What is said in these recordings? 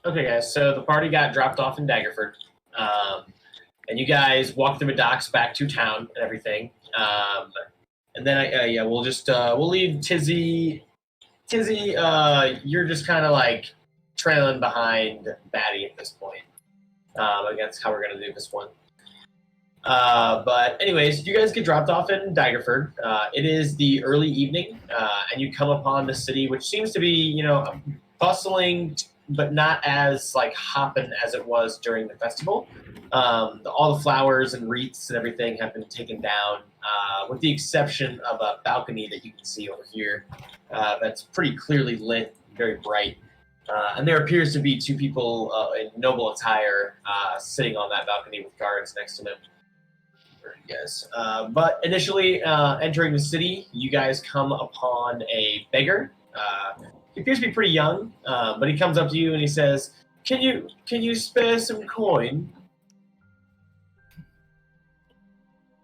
Okay, guys. So the party got dropped off in Daggerford, and you guys walked through the docks back to town and everything. And then we'll leave Tizzy. Tizzy, you're just kind of like trailing behind Batty at this point. That's how we're gonna do this one. But anyways, you guys get dropped off in Daggerford. It is the early evening, and you come upon the city, which seems to be, bustling, but not as like hopping as it was during the festival. All the flowers and wreaths and everything have been taken down, with the exception of a balcony that you can see over here. That's pretty clearly lit, very bright. And there appears to be two people in noble attire sitting on that balcony with guards next to them. Yes. But initially, entering the city, you guys come upon a beggar. He appears to be pretty young, but he comes up to you and he says, "Can you spare some coin?"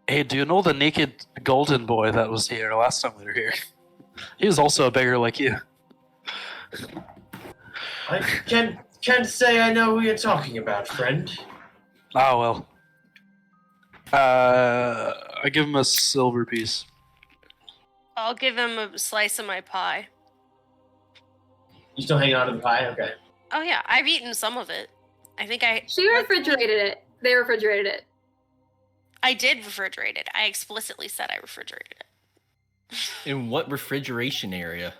Hey, do you know the naked golden boy that was here last time we were here? He was also a beggar like you. I can't say I know who you're talking about, friend. Ah, well. I give him a silver piece. I'll give him a slice of my pie. You still hanging on to the pie? Okay. Oh yeah, I've eaten some of it. I think She refrigerated it. They refrigerated it. I did refrigerate it. I explicitly said I refrigerated it. In what refrigeration area?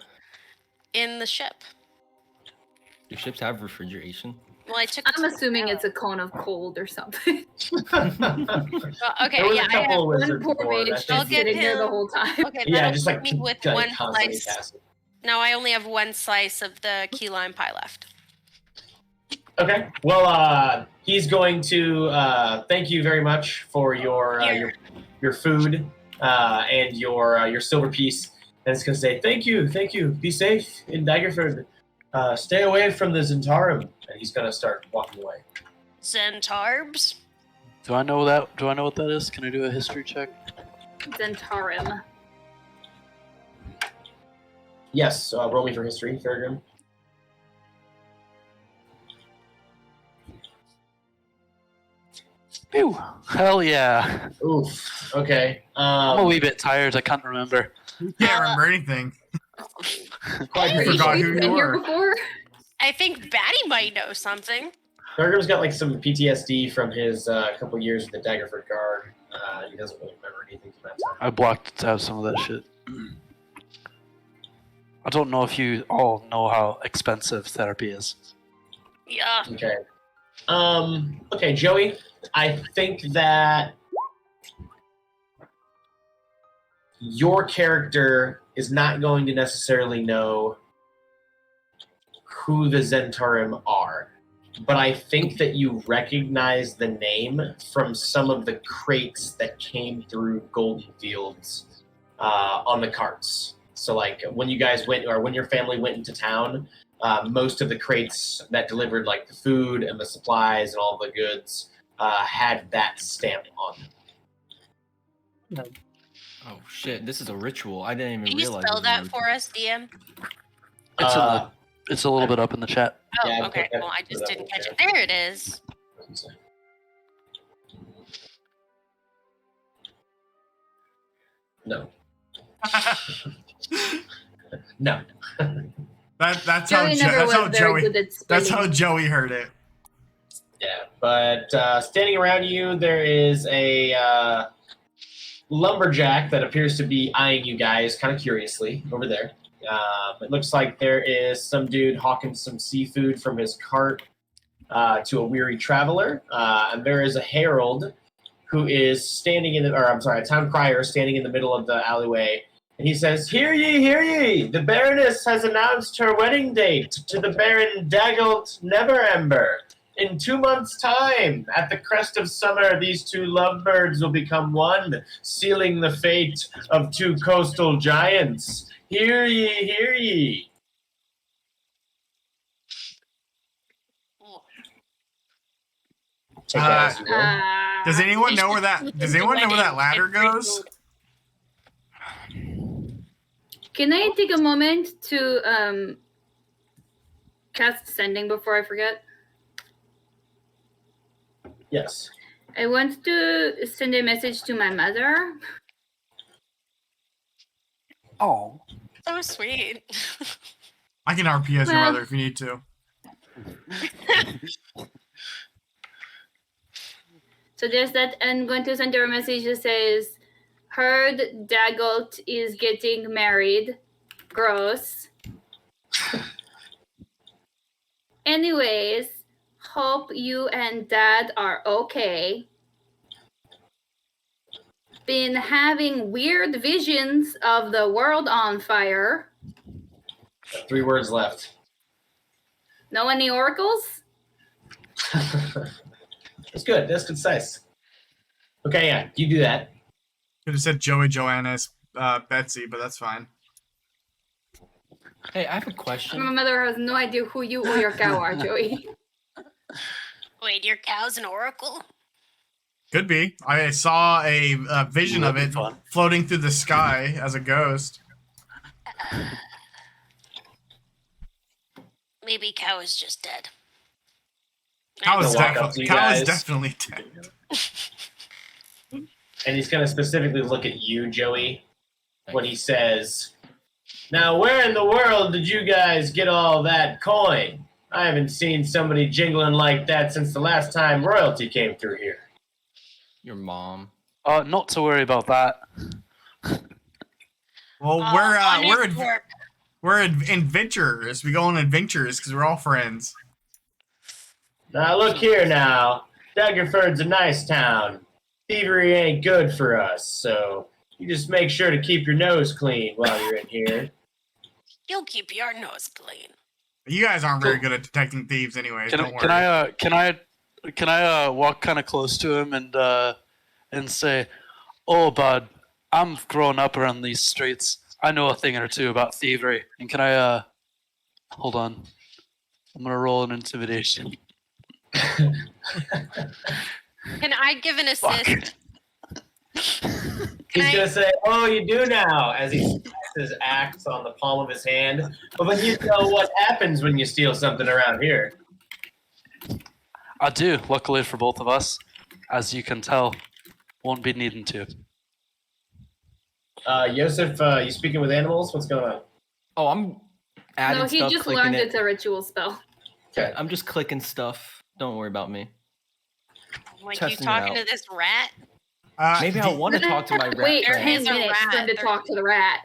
In the ship. Do ships have refrigeration? Well, I'm assuming it's a cone of cold or something. Well, okay, yeah, I have one poor mage just sitting there the whole time. Okay, yeah, just like me with one slice. Now I only have one slice of the key lime pie left. Okay. Well, he's going to thank you very much for your food and your silver piece, and it's going to say thank you, be safe in Daggerford, stay away from the Zentarum, and he's going to start walking away. Zentarbs? Do I know what that is? Can I do a history check? Zentarum. Yes. Roll me for history, Thurgrim. Ew. Hell yeah. Oof. Okay. I'm a wee bit tired. I can't remember. You can't remember anything. Quite You forgot who you were. Before? I think Batty might know something. Thurgrim's got like some PTSD from his couple years with the Daggerford Guard. He doesn't really remember anything from that time. I blocked out some of that shit. I don't know if you all know how expensive therapy is. Yeah. Okay. Okay, Joey, I think that your character is not going to necessarily know who the Zentarum are, but I think that you recognize the name from some of the crates that came through Golden Fields on the carts. So, like, when you guys went, or when your family went into town, most of the crates that delivered, like, the food and the supplies and all the goods had that stamp on them. Oh shit! This is a ritual. I didn't even Can you realize. spell that for us, DM? It's a little bit up in the chat. Oh, Yeah, okay. I Well, I put just that didn't in catch there. it. There it is. No. No. That's Joey never was very good at That's spelling. how Joey heard it. Yeah, but standing around you, there is a lumberjack that appears to be eyeing you guys kind of curiously over there. It looks like there is some dude hawking some seafood from his cart to a weary traveler, and there is a herald who is standing a town crier standing in the middle of the alleyway, and he says, "Hear ye, hear ye! The Baroness has announced her wedding date to the Baron Daggelt Neverember. In 2 months' time, at the crest of summer, these two lovebirds will become one, sealing the fate of two coastal giants. Hear ye, hear ye!" Take that as you will. Does anyone know where that ladder goes? Can I take a moment to cast sending before I forget? Yes. I want to send a message to my mother. Oh. So sweet. I can RP as your Well- mother if you need to. So there's that. I'm going to send her a message that says, heard Daggett is getting married. Gross. Anyways, hope you and Dad are okay. Been having weird visions of the world on fire. 3 words left. Know any oracles? That's good. That's concise. Okay, yeah, you do that. Could have said Joey Joanna's Betsy, but that's fine. Hey, I have a My question. mother has no idea who you or your cow are, Joey. Wait, your cow's an oracle? Could be. I saw a vision of That'd it be fun. floating through the sky as a ghost. Maybe cow is just dead. Cow is, Gonna walk up to you guys. definitely dead. And he's going to specifically look at you, Joey, when he says, now where in the world did you guys get all that coin? I haven't seen somebody jingling like that since the last time royalty came through here. Your mom. Not to worry about that. Well, On we're his work. we're adventurers. We go on adventures because we're all friends. Now look here now. Daggerford's a nice town. Thievery ain't good for us, so you just make sure to keep your nose clean while you're in here. You'll keep your nose clean. You guys aren't very good at detecting thieves, anyways. Don't worry. Can I walk kind of close to him and say, "Oh, bud, I'm grown up around these streets. I know a thing or two about thievery." And can I hold on? I'm gonna roll an intimidation. Can I give an assist? He's going to say, oh, you do now, as he smacks his axe on the palm of his hand. But then you know what happens when you steal something around here. I do, luckily for both of us. As you can tell, won't be needing to. Yosef, you speaking with animals? What's going on? Oh, I'm adding No, he stuff, just clicking learned it. it's a ritual spell. Okay. I'm just clicking stuff. Don't worry about me. Like you testing it talking out. to this rat? Maybe I want to talk to my rat Wait, There friend. 10 is a minutes rat. for him to talk to the rat.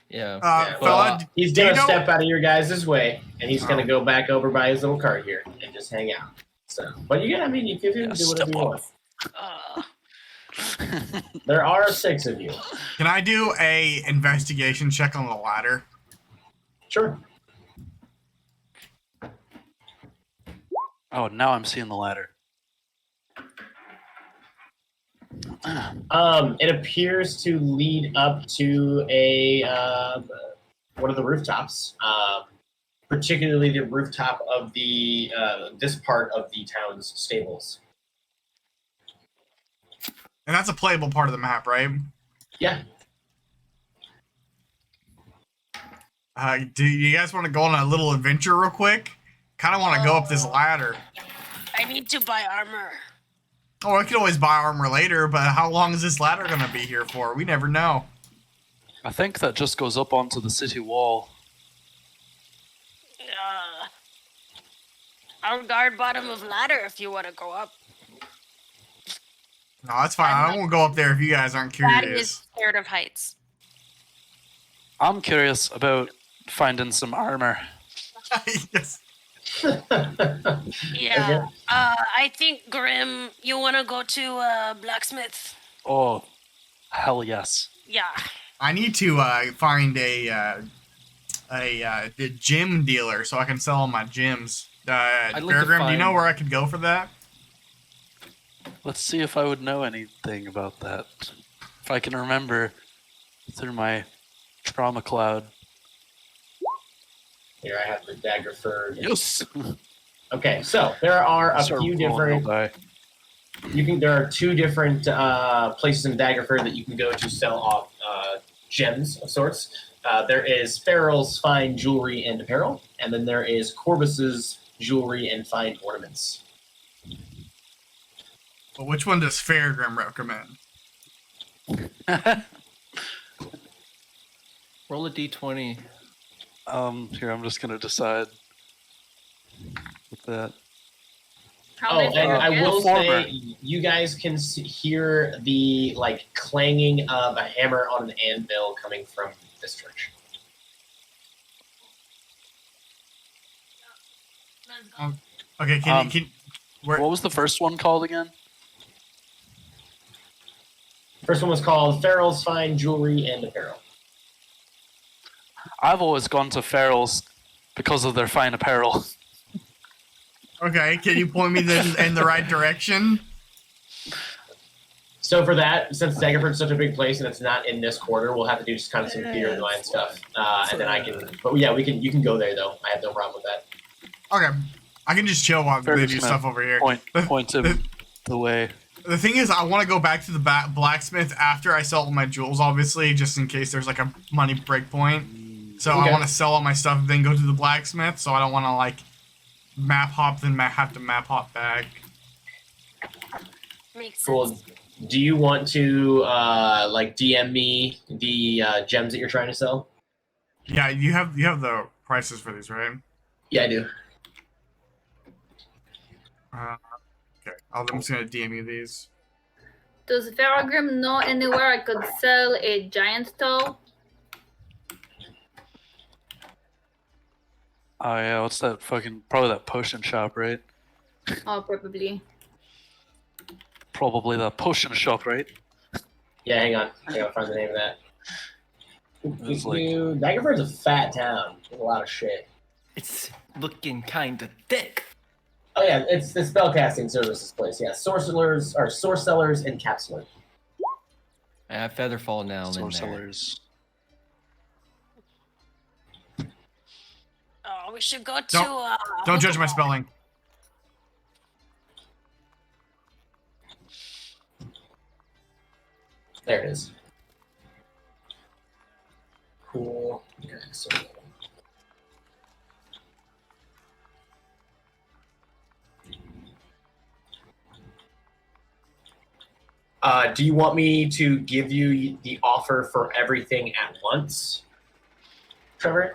Yeah. Yeah, fella, he's do you going to know- step out of your guys' way, and he's going Oh. to go back over by his little cart here and just hang out. So, but you can, I mean, you can do whatever you want. There are 6 of you. Can I do a investigation check on the ladder? Sure. Oh, now I'm seeing the ladder. It appears to lead up to a one of the rooftops, particularly the rooftop of the this part of the town's stables. And that's a playable part of the map, right? Yeah. Do you guys want to go on a little adventure real quick? Kind of want to go up this ladder. I need to buy armor. Oh, I could always buy armor later, but how long is this ladder going to be here for? We never know. I think that just goes up onto the city wall. I'll guard bottom of ladder if you want to go up. No, that's fine. I won't go up there if you guys aren't curious. Daddy is scared of heights. I'm curious about finding some armor. Yes. Yeah. I think Grim, you want to go to blacksmith? Oh, hell yes. Yeah. I need to find a gym dealer so I can sell all my gyms. like to Beargrim, do you know find- where I could go for that? Let's see if I would know anything about that. If I can remember through my trauma cloud. Here I have the Daggerford. Yes. Okay, so there are a Start few rolling, different. I'll die. There are 2 different places in Daggerford that you can go to sell off gems of sorts. There is Farrell's Fine Jewelry and Apparel, and then there is Corbus's Jewelry and Fine Ornaments. But which one does Fairgrim recommend? Roll a d20. Here, I'm just gonna decide with that. How Oh, many and I will Former. say, you guys can hear the like clanging of a hammer on an anvil coming from this church. Okay, What was the first one called again? First one was called Farrell's Fine Jewelry and Apparel. I've always gone to Farrell's because of their fine apparel. Okay, can you point me in the right direction? So for that, since Daggerford's such a big place and it's not in this quarter, we'll have to do just kind of some theater of the mind stuff, and then I can. But yeah, we can. You can go there though. I have no problem with that. Okay, I can just chill while they Fairground's do gonna stuff over here. Point him the way. The thing is, I want to go back to the blacksmith after I sell all my jewels, obviously, just in case there's like a money break point. So Okay. I want to sell all my stuff and then go to the blacksmith. So I don't want to like map hop, then have to map hop back. Makes sense. Cool. Do you want to like DM me the gems that you're trying to sell? Yeah, you have the prices for these, right? Yeah, I do. Okay, I'm just gonna DM you these. Does Faragrim know anywhere I could sell a giant toe? Oh yeah, what's that fucking? Probably that potion shop, right? Oh, probably. Probably the potion shop, right? Yeah, hang on. I gotta find the name of that. It's like- Daggerford's a fat town. There's a lot of shit. It's looking kind of thick. Oh yeah, it's the spellcasting services place. Yeah, sorcerers or source sellers and capsular. I have Featherfall now in there. Sorcerers. Oh, we should go to. Don't judge my spelling. There it is. Cool. Okay, so. Do you want me to give you the offer for everything at once, Trevor?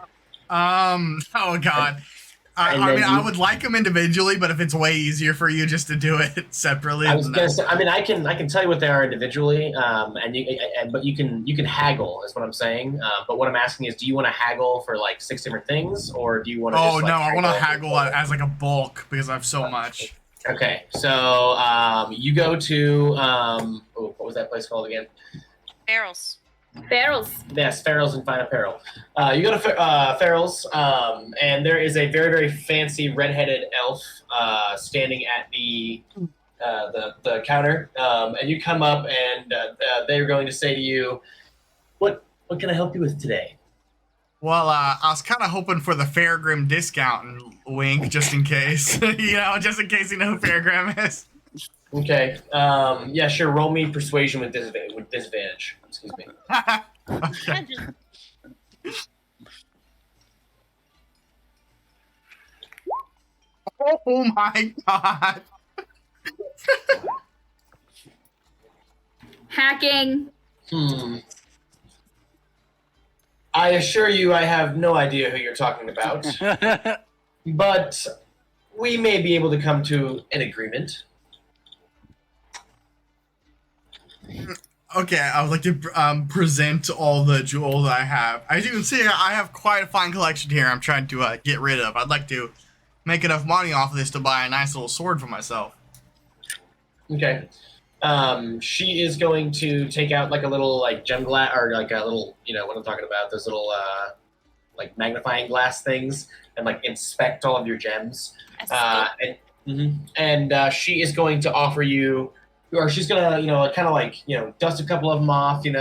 Oh god. I And then mean, I you- would like them individually, but if it's way easier for you just to do it separately, I was then gonna say. I mean, I can tell you what they are individually, but you can haggle. Is what I'm saying. But what I'm asking is, do you want to haggle for like 6 different things, or do you want to? oh just, no, like, I want to for- haggle as like a bulk because I have so much. Okay, so you go to what was that place called again? barrels. Barrels. Yes, Farrell's and Fine Apparel. You go to Farrell's, and there is a very, very fancy redheaded elf standing at the counter, and you come up, and they're going to say to you, "What can I help you with today?" Well, I was kind of hoping for the Fairgrim discount and wink, just in case. Just in case you know who Fairgrim is. Okay. Yeah, sure. Roll me persuasion with disadvantage. Excuse me. Okay. Oh my god. Hacking. I assure you, I have no idea who you're talking about, but we may be able to come to an agreement. Okay, I would like to present all the jewels I have. As you can see, I have quite a fine collection here I'm trying to get rid of. I'd like to make enough money off of this to buy a nice little sword for myself. Okay. She is going to take out like a little like gem glass or like a little, what I'm talking about, those little like magnifying glass things, and like inspect all of your gems. And she is going to offer you, or she's gonna kind of like dust a couple of them off, and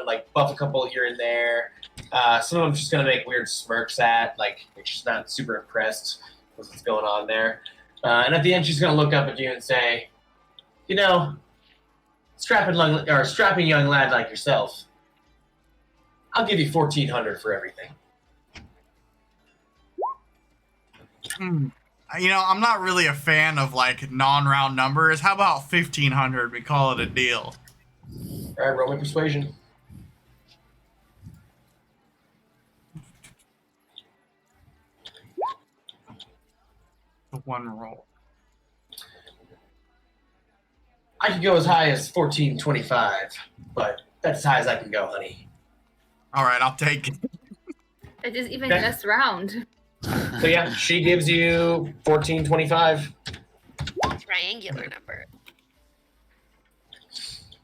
like buff a couple here and there. Some of them she's gonna make weird smirks at, like she's not super impressed with what's going on there. And at the end, she's gonna look up at you and say, strapping young lad like yourself, I'll give you 1,400 for everything. You know, I'm not really a fan of like non-round numbers. How about 1,500? We call it a deal. All right, roll my persuasion. The one roll. I could go as high as 1425, but that's as high as I can go, honey. All right, I'll take it. It is even Okay. less round. So yeah, she gives you 1425. Triangular number.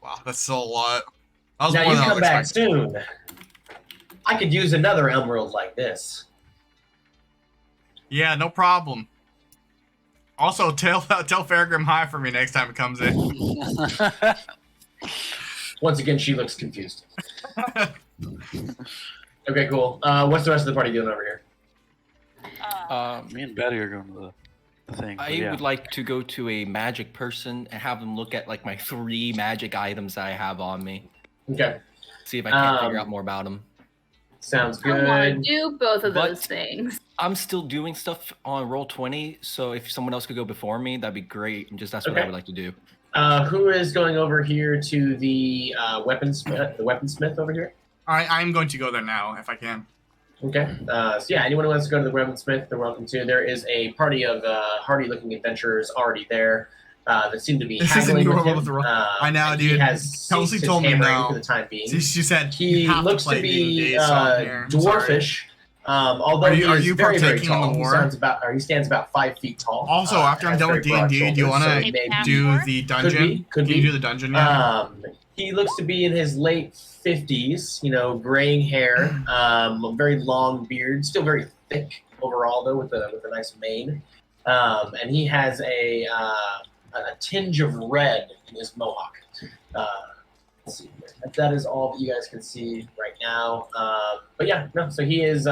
Wow, that's still a lot. That was Now more you than I come was back expecting. soon. I could use another emerald like this. Yeah, no problem. Also, tell Fairgrim hi for me next time it comes in. Once again, she looks confused. Okay, cool. What's the rest of the party doing over here? Me and Betty are going to the thing. but I yeah. would like to go to a magic person and have them look at like my 3 magic items that I have on me. Okay, See if I can figure Um, out more about them. sounds I want to good. do both of those But- things. I'm still doing stuff on Roll20, so if someone else could go before me, that'd be great. That's what I Okay. would like to do. Who is going over here to the weaponsmith? The weaponsmith over here. All right, I'm going to go there now if I can. Okay. So yeah, anyone who wants to go to the weaponsmith, they're welcome to. There is a party of hardy-looking adventurers already there that seem to be This isn't haggling with normal him. with the I know, and he dude. has Kelsey ceased his told me hammering no. for the time being. She said He you have looks to play to be D&D, so I'm here. I'm sorry. dwarfish. Although Are you- he are is you very, very partaking in tall. the war? He stands about 5 feet tall. Also, after I'm has done with very broad D&D, do you shoulders, want so to he may Maybe be- do more? the dungeon? Could Can be. you do the dungeon yet? He looks to be in his late 50s, graying hair, a very long beard, still very thick overall though, with a nice mane, and he has a tinge of red in his mohawk. Let's see here. That is all that you guys can see right now. But yeah, no. So he is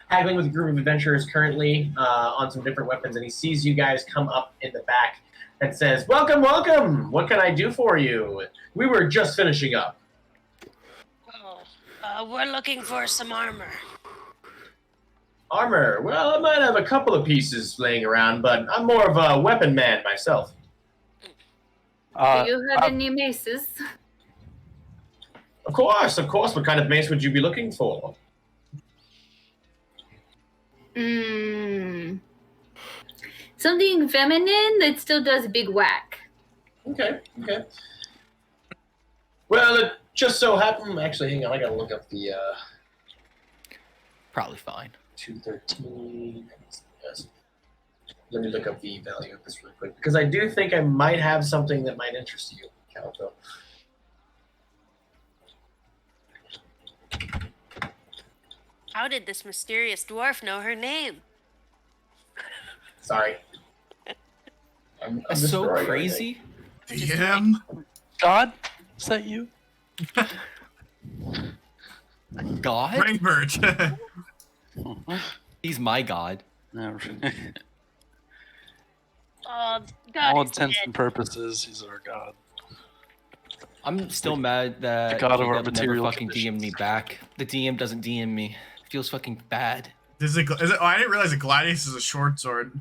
haggling with a group of adventurers currently on some different weapons, and he sees you guys come up in the back and says, "Welcome, welcome. What can I do for you? We were just finishing up." Oh, we're looking for some armor. Armor. Well, I might have a couple of pieces laying around, but I'm more of a weapon man myself. Do you have any maces? Of course, of course. What kind of mace would you be looking for? Something feminine that still does big whack. Okay, okay. Well, it just so happened. Actually, hang on. I gotta look up the Probably fine. 213. Yes. Let me look up the value of this really quick because I do think I might have something that might interest you, Calco. How did this mysterious dwarf know her name? Sorry. I'm That's so destroying crazy. DM? God? Is that you? God? Rainbird. He's my god. No. Oh, God All is intents dead. and purposes, he's our God. I'm still mad that The god of our Jacob never material fucking conditions. DM'd me back. The DM doesn't DM me. It feels fucking bad. Is it, oh, I didn't realize a gladius is a short sword.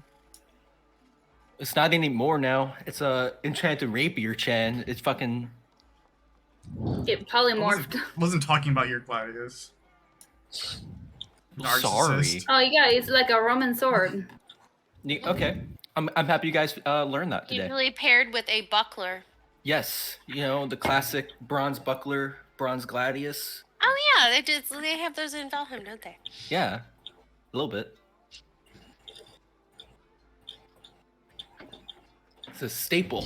It's not anymore now. It's a enchanted rapier, Chan. It's fucking. It I polymorphed. wasn't talking about your gladius. Sorry. Narcissist. Oh yeah, it's like a Roman sword. Okay. I'm happy you guys learned that today. Usually paired with a buckler. Yes, the classic bronze buckler, bronze gladius. Oh yeah, they have those in Valheim, don't they? Yeah, a little bit. It's a staple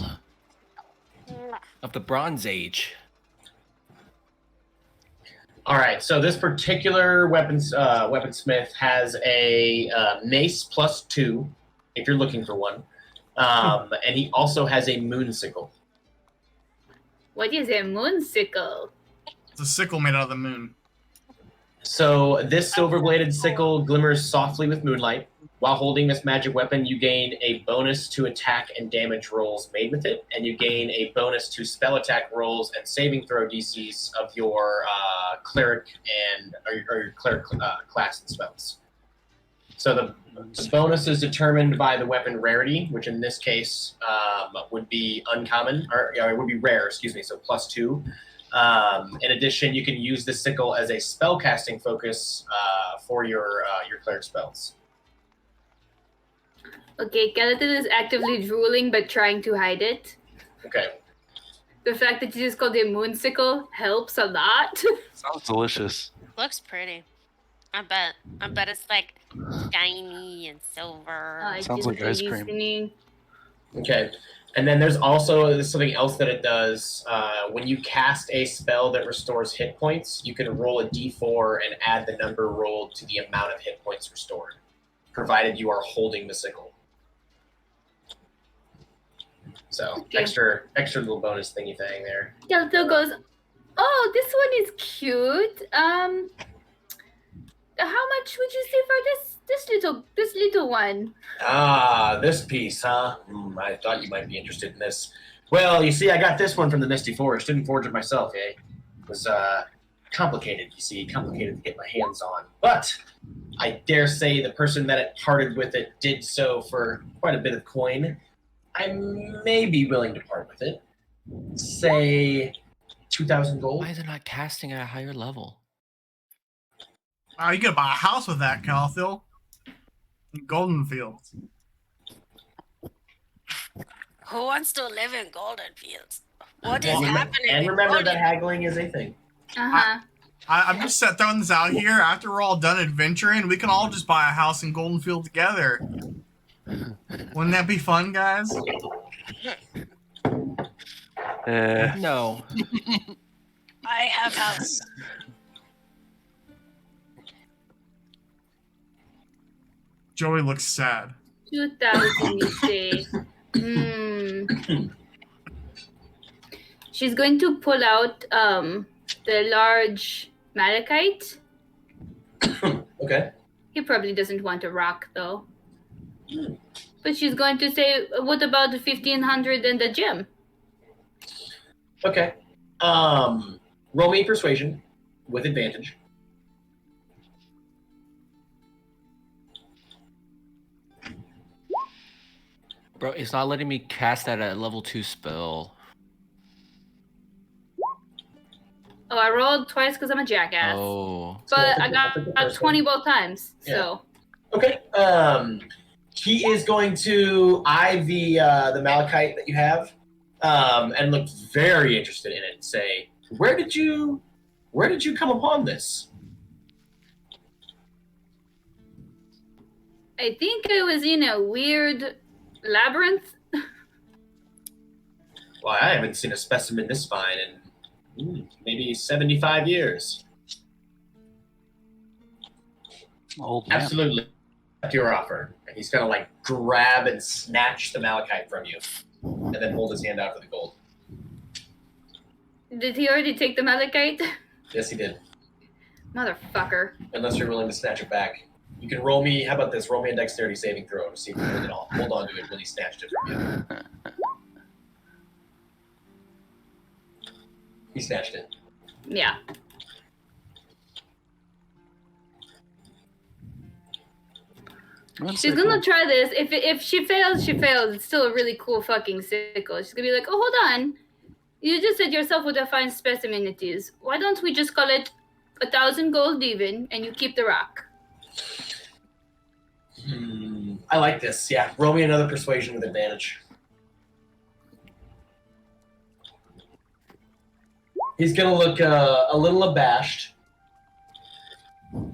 of the Bronze Age. All right, so this particular weaponsmith has a mace +2, if you're looking for one, and he also has a moon sickle. What is a moon sickle? It's a sickle made out of the moon. So this silver-bladed sickle glimmers softly with moonlight. While holding this magic weapon, you gain a bonus to attack and damage rolls made with it, and you gain a bonus to spell attack rolls and saving throw DCs of your cleric and or your cleric class and spells. So the bonus is determined by the weapon rarity, which in this case would be uncommon, or it would be rare, excuse me, so +2. In addition, you can use the sickle as a spellcasting focus for your cleric spells. Okay, Skeleton is actively drooling but trying to hide it. Okay. The fact that it is called a moon sickle helps a lot. Sounds delicious. Looks pretty. I bet it's like shiny and silver. Sounds like ice cream. Listening. Okay. And then there's also something else that it does. When you cast a spell that restores hit points, you can roll a d4 and add the number rolled to the amount of hit points restored, provided you are holding the sickle. So Okay. extra little bonus thingy thing there. Skeleton goes, "Oh, this one is cute. How much would you say for this little one?" Ah, this piece, huh? I thought you might be interested in this. Well, you see, I got this one from the Misty Forest. Didn't forge it myself, eh? It was complicated, you see, complicated to get my hands on. But I dare say the person that it parted with it did so for quite a bit of coin. I may be willing to part with it. Say 2,000 gold. Why is it not casting at a higher level? Wow, you could buy a house with that, Calthil. In Golden Fields. Who wants to live in Golden Fields? What is And happening? And in remember Golden that haggling is a thing. Uh-huh. I'm just throwing this out here. After we're all done adventuring, we can all just buy a house in Golden Field together. Wouldn't that be fun, guys? No. I have house. Joey looks sad. 2,000, you say. She's going to pull out the large malachite. Okay. He probably doesn't want a rock, though. But she's going to say, "What about the 1,500 and the gem?" Okay. Roll me persuasion with advantage. Bro, it's not letting me cast that at level 2 spell. Oh, I rolled twice because I'm a jackass. Oh. But So I got 20 both times, so. Okay. He is going to eye the malachite that you have, and look very interested in it and say, Where did you come upon this?" I think I was in a weird labyrinth. Well, I haven't seen a specimen this fine in maybe 75 years. Old man. Absolutely. To your offer. And he's going to like grab and snatch the malachite from you and then hold his hand out for the gold. Did he already take the malachite? Yes, he did. Motherfucker. Unless you're willing to snatch it back. You can roll me, how about this? Roll me a dexterity saving throw to see if you can hold on to it when he snatched it from you. He snatched it. Yeah. She's gonna try this. If she fails, she fails. It's still a really cool fucking sickle. She's gonna be like, "Oh, hold on. You just said yourself what a fine specimen it is. Why don't we just call it 1,000 gold even, and you keep the rock?" I like this. Yeah, roll me another persuasion with advantage. He's gonna look a little abashed.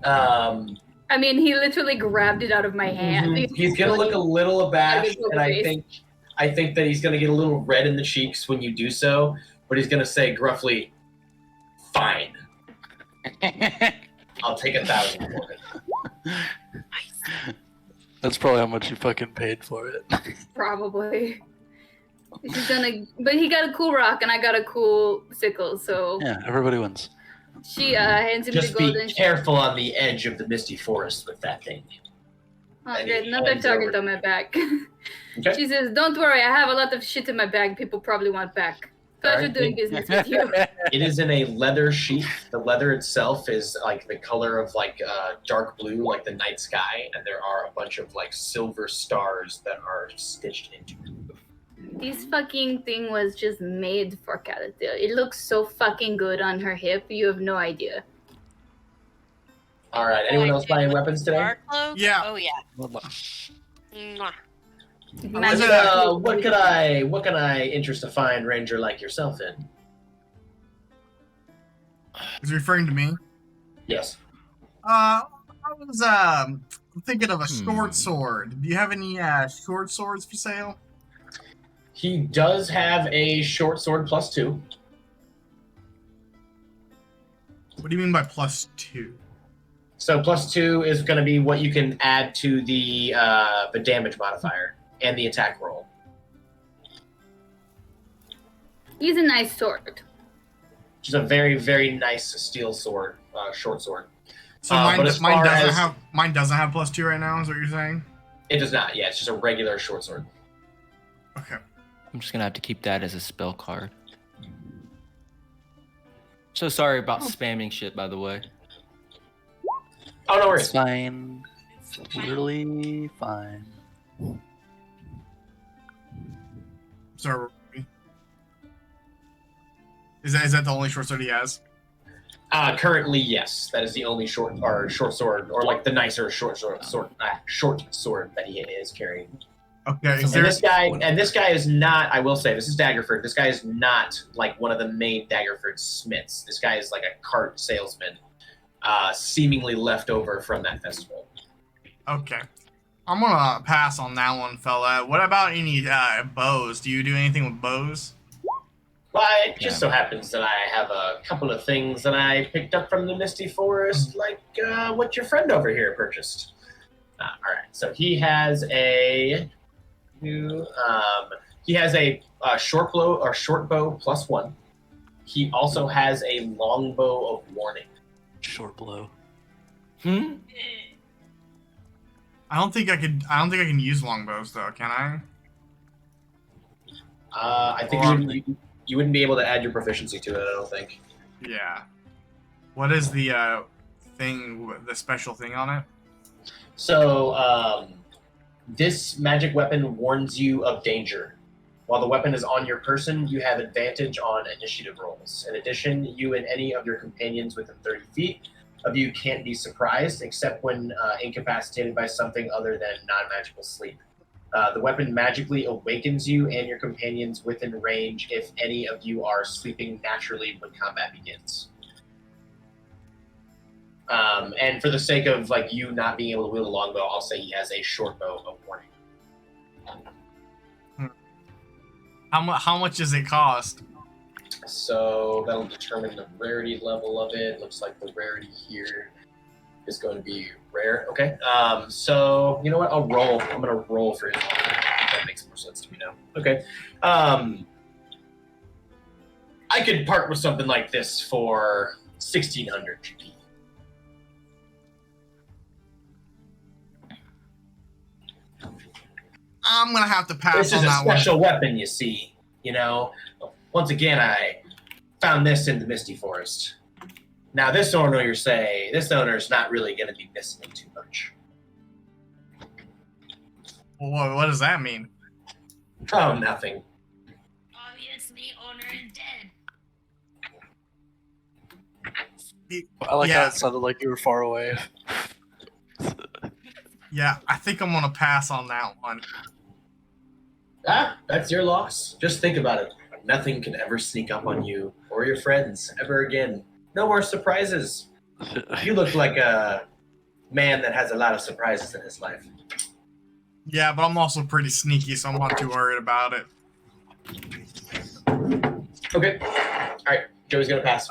I mean, he literally grabbed it out of my hand. He's gonna look a little abashed, and I face. think that he's gonna get a little red in the cheeks when you do so. But he's gonna say gruffly, "Fine, I'll take 1,000 for it." That's probably how much you fucking paid for it. Probably. She's gonna, but he got a cool rock and I got a cool sickle, so Yeah, everybody wins. she hands him Just the gold be and careful on the edge of the misty forest with that thing. oh, great, another hands target over. on my back. Okay. She says, "Don't worry, I have a lot of shit in my bag. People probably want back." Pleasure Alright. doing business with you. It is in a leather sheath. The leather itself is like the color of like dark blue, like the night sky, and there are a bunch of like silver stars that are stitched into it. This fucking thing was just made for Calatil. It looks so fucking good on her hip. You have no idea. All right. Anyone else buying weapons today? Star cloak? Yeah. Oh yeah. Mwah. What can I interest a fine ranger like yourself in? Is referring to me? Yes. I was thinking of a short sword. Do you have any short swords for sale? He does have a short sword +2. What do you mean by +2? So +2 is going to be what you can add to the damage modifier and the attack roll. He's a nice sword. Which is a very, very nice steel sword, short sword. So but as far as- mine doesn't have +2 right now. Is what you're saying? It does not. Yeah, it's just a regular short sword. Okay. I'm just gonna have to keep that as a spell card. So sorry about spamming shit, by the way. Oh, no It's worries. fine. It's literally fine. Sorry. Is that the only short sword he has? Currently, yes, that is the only short sword, or like the nicer short sword that he is carrying. Okay. Is And there? this guy is not. I will say, this is Daggerford. This guy is not like one of the main Daggerford smiths. This guy is like a cart salesman, seemingly left over from that festival. Okay. I'm gonna pass on that one, fella. What about any bows? Do you do anything with bows? Well, it just so happens that I have a couple of things that I picked up from the Misty Forest, like what your friend over here purchased. All right, so he has a short bow +1. He also has a longbow of warning. Short blow. I don't think I can use longbows though. Can I? I think you wouldn't be able to add your proficiency to it. I don't think. Yeah. What is the the special thing on it? So this magic weapon warns you of danger. While the weapon is on your person, you have advantage on initiative rolls. In addition, you and any of your companions within 30 feet of you can't be surprised, except when incapacitated by something other than non-magical sleep. The weapon magically awakens you and your companions within range if any of you are sleeping naturally when combat begins. And for the sake of like you not being able to wield a longbow, I'll say he has a short bow of warning. How much does it cost? So that'll determine the rarity level of it. Looks like the rarity here is going to be rare. Okay. So you know what? I'm gonna roll for his one. That makes more sense to me now. Okay. I could part with something like this for 1,600 GP. I'm gonna have to pass This is on a that one. special weapon, you see. You know, once again, I found this in the Misty Forest. Now, this owner's not really going to be missing it too much. Well, what does that mean? Oh, nothing. Obviously, owner is dead. I like Yeah. how it sounded like you were far away. Yeah, I think I'm gonna pass on that one. That's your loss. Just think about it. Nothing can ever sneak up on you or your friends ever again. No more surprises. You look like a man that has a lot of surprises in his life. Yeah, but I'm also pretty sneaky, so I'm not too worried about it. Okay. All right. Joey's going to pass.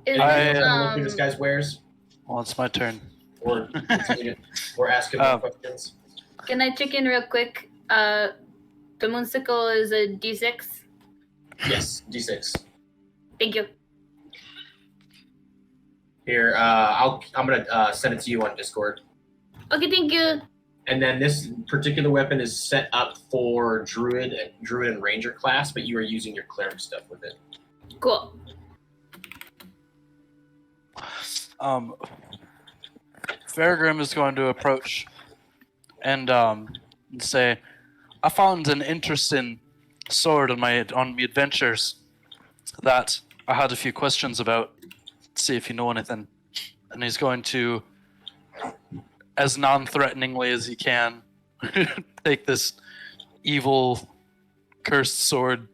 Is I- Look through this guy's wares Well, it's my turn. or continue to, or ask him more questions. Can I check in real quick? The moonsicle is a D6. Yes, D6. Thank you. Here, I'm gonna send it to you on Discord. Okay, thank you. And then this particular weapon is set up for Druid and Ranger class, but you are using your Cleric stuff with it. Cool. Farragrim is going to approach and say, I found an interesting sword on my adventures that I had a few questions about. See if you know anything. And he's going to, as non-threateningly as he can, take this evil, cursed sword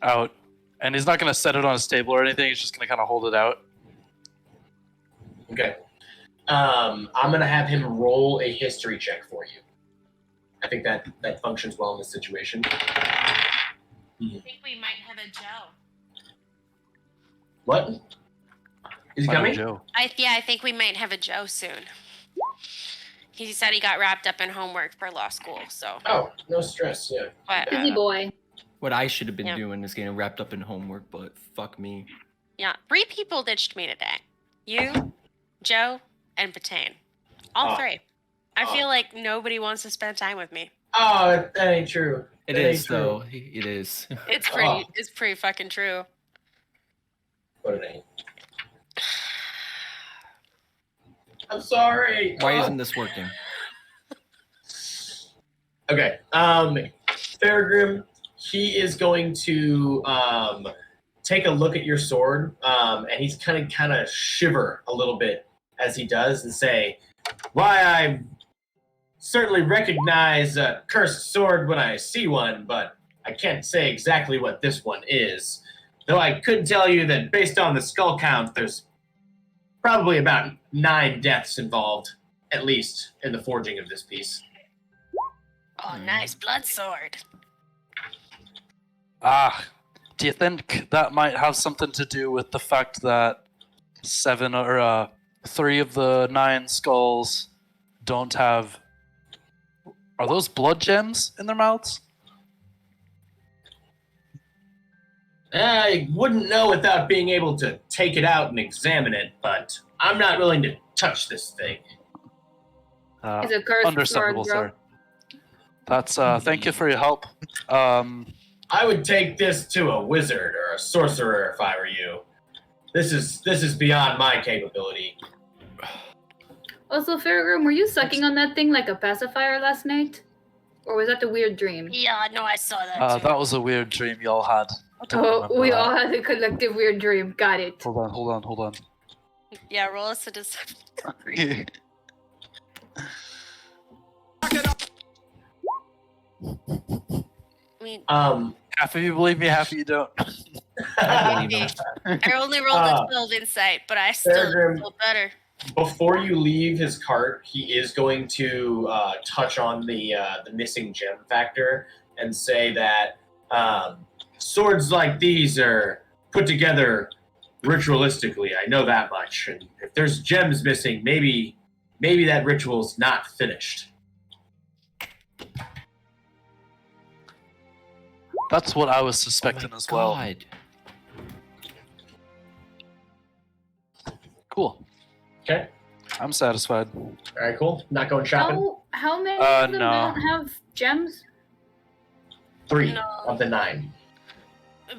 out. And he's not going to set it on his table or anything. He's just going to kind of hold it out. Okay. I'm going to have him roll a history check for you. I think that functions well in this situation. I think we might have a Joe. What? Is he coming? Joe. I think we might have a Joe soon. He said he got wrapped up in homework for law school, so. Oh, no stress, yeah. But, Busy boy. What I should have been Yeah. doing is getting wrapped up in homework, but fuck me. yeah, 3 people ditched me today. You, Joe, and Patane. All Oh. 3. I feel like nobody wants to spend time with me. Oh, that ain't true. It That is ain't true. though. It is. It's pretty fucking true. But it ain't. I'm sorry. Why isn't this working? Okay. Farragrim, he is going to take a look at your sword, and he's kind of shiver a little bit as he does and say, "Why, I certainly recognize a cursed sword when I see one, but I can't say exactly what this one is. Though I could tell you that based on the skull count, there's probably about 9 deaths involved, at least, in the forging of this piece." Oh, nice blood sword. Do you think that might have something to do with the fact that 7 or 3 of the 9 skulls don't have... Are those blood gems in their mouths? I wouldn't know without being able to take it out and examine it, but I'm not willing to touch this thing. It's a cursed Understandable, sword, bro. sir. That's thank you for your help. I would take this to a wizard or a sorcerer if I were you. This is beyond my capability. Also, Farragrim, were you sucking on that thing like a pacifier last night? Or was that the weird dream? Yeah, no, I saw that too. That was a weird dream y'all had. I don't Oh, remember we that. all had a collective weird dream. Got it. Hold on. Yeah, roll us a deception. I mean, Half of you believe me, half of you don't. I believe him. I only rolled a 12 insight, but I still Farragrim. feel better. Before you leave his cart, he is going to touch on the missing gem factor and say that swords like these are put together ritualistically. I know that much. And if there's gems missing, maybe that ritual's not finished. That's what I was suspecting as well. God. Cool. Okay. I'm satisfied. All right. Cool. Not going shopping. How many of them no. don't have gems? 3 No. of the 9.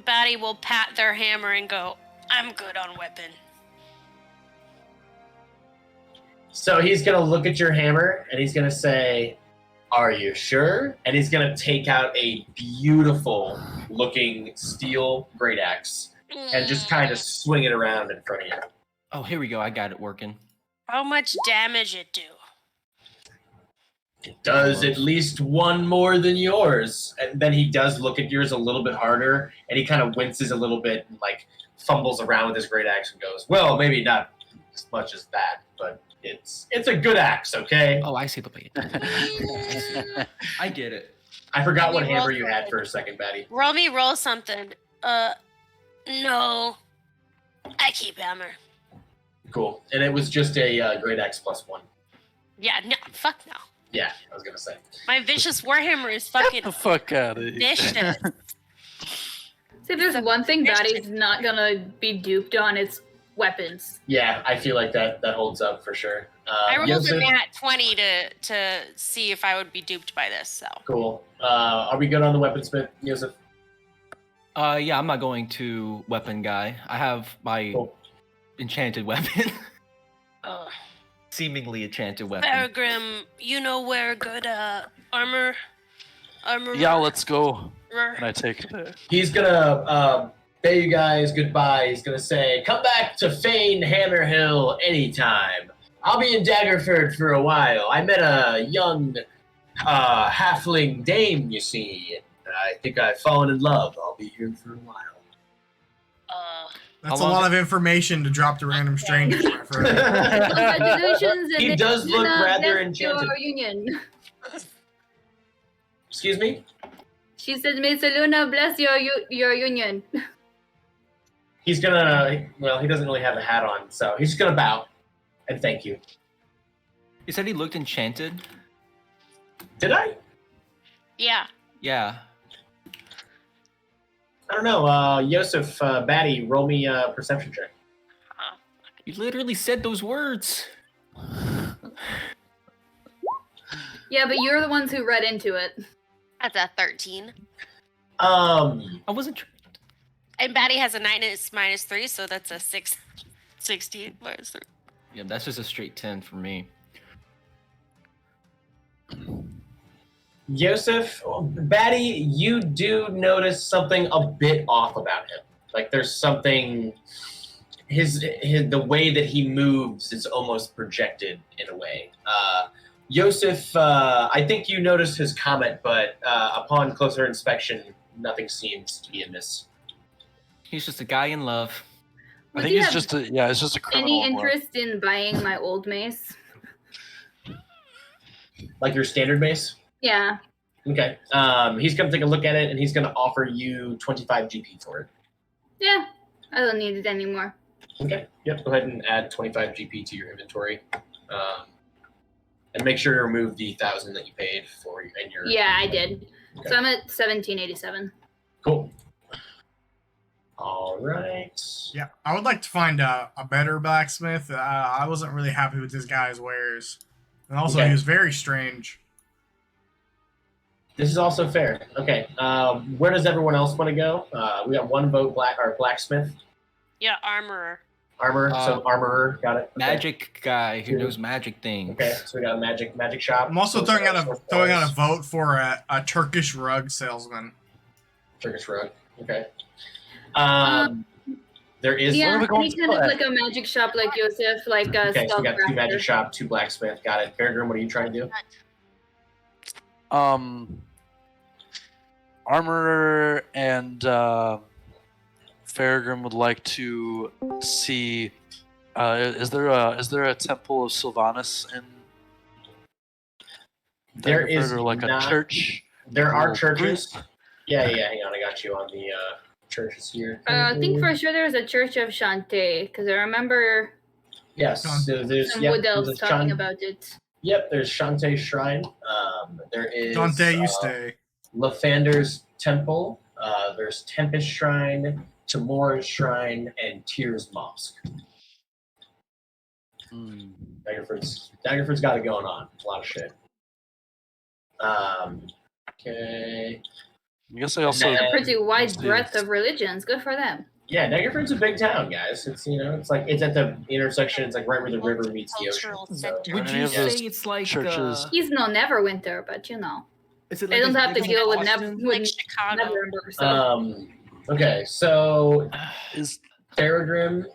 Batty will pat their hammer and go, I'm good on weapon. So he's gonna look at your hammer and he's gonna say, "Are you sure?" And he's gonna take out a beautiful looking steel great axe and just kind of swing it around in front of you. Oh, here we go. I got it working. How much damage it do? It does at least 1 more than yours. And then he does look at yours a little bit harder and he kind of winces a little bit and like fumbles around with his great axe and goes, "Well, maybe not as much as that, but it's a good axe, okay?" Oh, I see the bait. I get it. I forgot what Maybe hammer roll you for had it. for a second, Batty. Roll something. No. I keep hammer. Cool. And it was just a great axe +1. Yeah, no, fuck no. Yeah, I was gonna say. My vicious warhammer is Get fucking the fuck out of here. vicious. See, if there's one thing Batty's not gonna be duped on, it's weapons. Yeah, I feel like that holds up for sure. I rolled Yosef, a nat 20 to see if I would be duped by this. So cool. Are we good on the weaponsmith, Yosef? Yeah, I'm not going to weapon guy. I have my Cool. enchanted weapon. Seemingly enchanted weapon. Peregrine, you know where good armor. Yeah, let's go. And I take it. He's gonna say you guys goodbye. He's gonna say, "Come back to Fane Hammer Hill anytime. I'll be in Daggerford for a while. I met a young halfling dame, you see. I think I've fallen in love. I'll be here for a while." That's a How long lot of information to drop to random strangers, my friend. Congratulations, and He does look Luna, rather bless enchanted. your union. Excuse me? She said, "May Luna bless your union." He's gonna, well, he doesn't really have a hat on, so he's just gonna bow and thank you. You said he looked enchanted? Did I? Yeah. Yeah. I don't know. Yosef, Batty, roll me a perception check. You literally said those words. Yeah, but you're the ones who read into it. That's a 13. I wasn't trying. And Batty has a 9 and it's -3, so that's a 16 minus 3. Yeah, that's just a straight 10 for me. Yosef, Batty, you do notice something a bit off about him. Like there's something, his the way that he moves is almost projected in a way. Yosef, I think you noticed his comment, but upon closer inspection, nothing seems to be amiss. He's just a guy in love. I Would think you he's have just a it's just a criminal. Any in love. interest in buying my old mace? Like your standard base? Yeah. Okay. He's gonna take a look at it and he's gonna offer you 25 GP for it. Yeah. I don't need it anymore. Okay. Yep. Go ahead and add 25 GP to your inventory, and make sure to remove the 1,000 that you paid for and your. Yeah, I did. Okay. So I'm at 1787. Cool. All right. Yeah, I would like to find a better blacksmith. I wasn't really happy with this guy's wares. And also, Okay. he was very strange. This is also fair. Okay. Where does everyone else want to go? We got one vote, blacksmith, Yeah, armorer. armor. So armorer, got it. Okay. Magic guy who knows magic things. Okay, so we got a magic shop. I'm also throwing out a vote for a Turkish rug salesman. Turkish rug. Okay. There is. Yeah, we going any to kind of play? like a magic shop like Yosef, like a Okay, so we got 2 spellcrafter. magic shop, 2 blacksmith. Got it. Peregrine, what are you trying to do? Armorer and Farragrim would like to see. Is there a temple of Sylvanus in There Daggerford, is or like not- a church? There are Little churches. Yeah. Hang on, I got you on the churches here. I think for sure there's a Church of Shantae, because I remember Yes. So there's some yep, wood elves there's talking Shan- about it. Yep, there's Shantae Shrine. There is Dante, you stay. Lafander's Temple. There's Tempest Shrine, Timor's Shrine, and Tears Mosque. Daggerford's got it going on. A lot of shit. Okay. I guess I also. And A pretty wide Let's see. breadth of religions. Good for them. Yeah, Daggerford's a big town, guys. It's it's at the intersection. It's like right where the river meets the ocean. Cultural So, center. Would Any you of those say it's like churches- He's no Neverwinter, but you know. Is it They like don't have to like deal with Boston? Like Chicago. Neverember, so. okay, so Is Farragrim,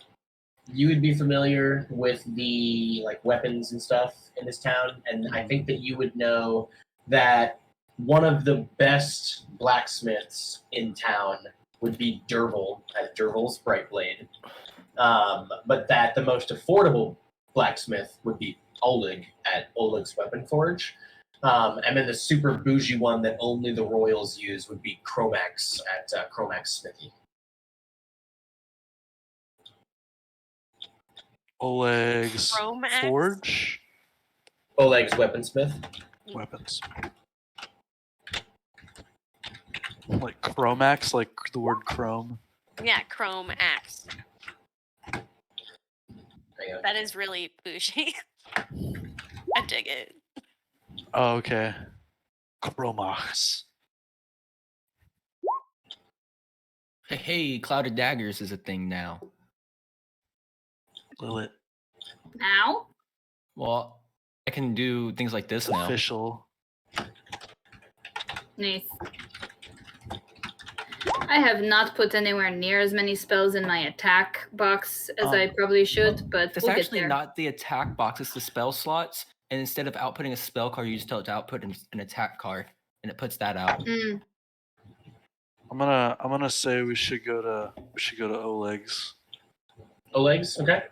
you would be familiar with the weapons and stuff in this town, and I think that you would know that one of the best blacksmiths in town would be Derval at Derval's Brightblade, but that the most affordable blacksmith would be Oleg at Oleg's Weapon Forge. And then the super bougie one that only the royals use would be Chromax at Chromax Smithy. Oleg's Chromax? Forge Oleg's Weaponsmith. weapons? Like Chromax, like the word chrome. Yeah, chrome axe. Hang on. That is really bougie. I dig it. Oh, okay. Chromax. Hey, Clouded Daggers is a thing now. Lilith. Now? Well, I can do things like this now. Official. Nice. I have not put anywhere near as many spells in my attack box as I probably should, but It's we'll get actually there. not the attack box, it's the spell slots. And instead of outputting a spell card, you just tell it to output an attack card, and it puts that out. Mm. I'm gonna say we should go to Oleg's. Oleg's, okay.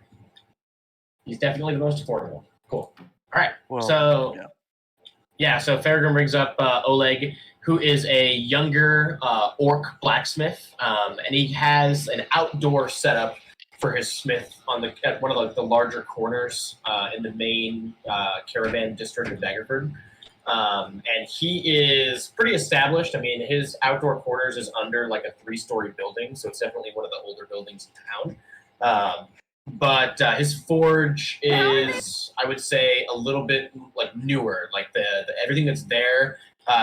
He's definitely the most affordable. Cool. All right. Well, so yeah. yeah, so Farragon brings up Oleg, who is a younger orc blacksmith, and he has an outdoor setup for his smith at one of the larger corners in the main caravan district of Daggerford. And he is pretty established. I mean, his outdoor quarters is under like a 3-story building, so it's definitely one of the older buildings in town. But his forge is, I would say, a little bit like newer. Like the everything that's there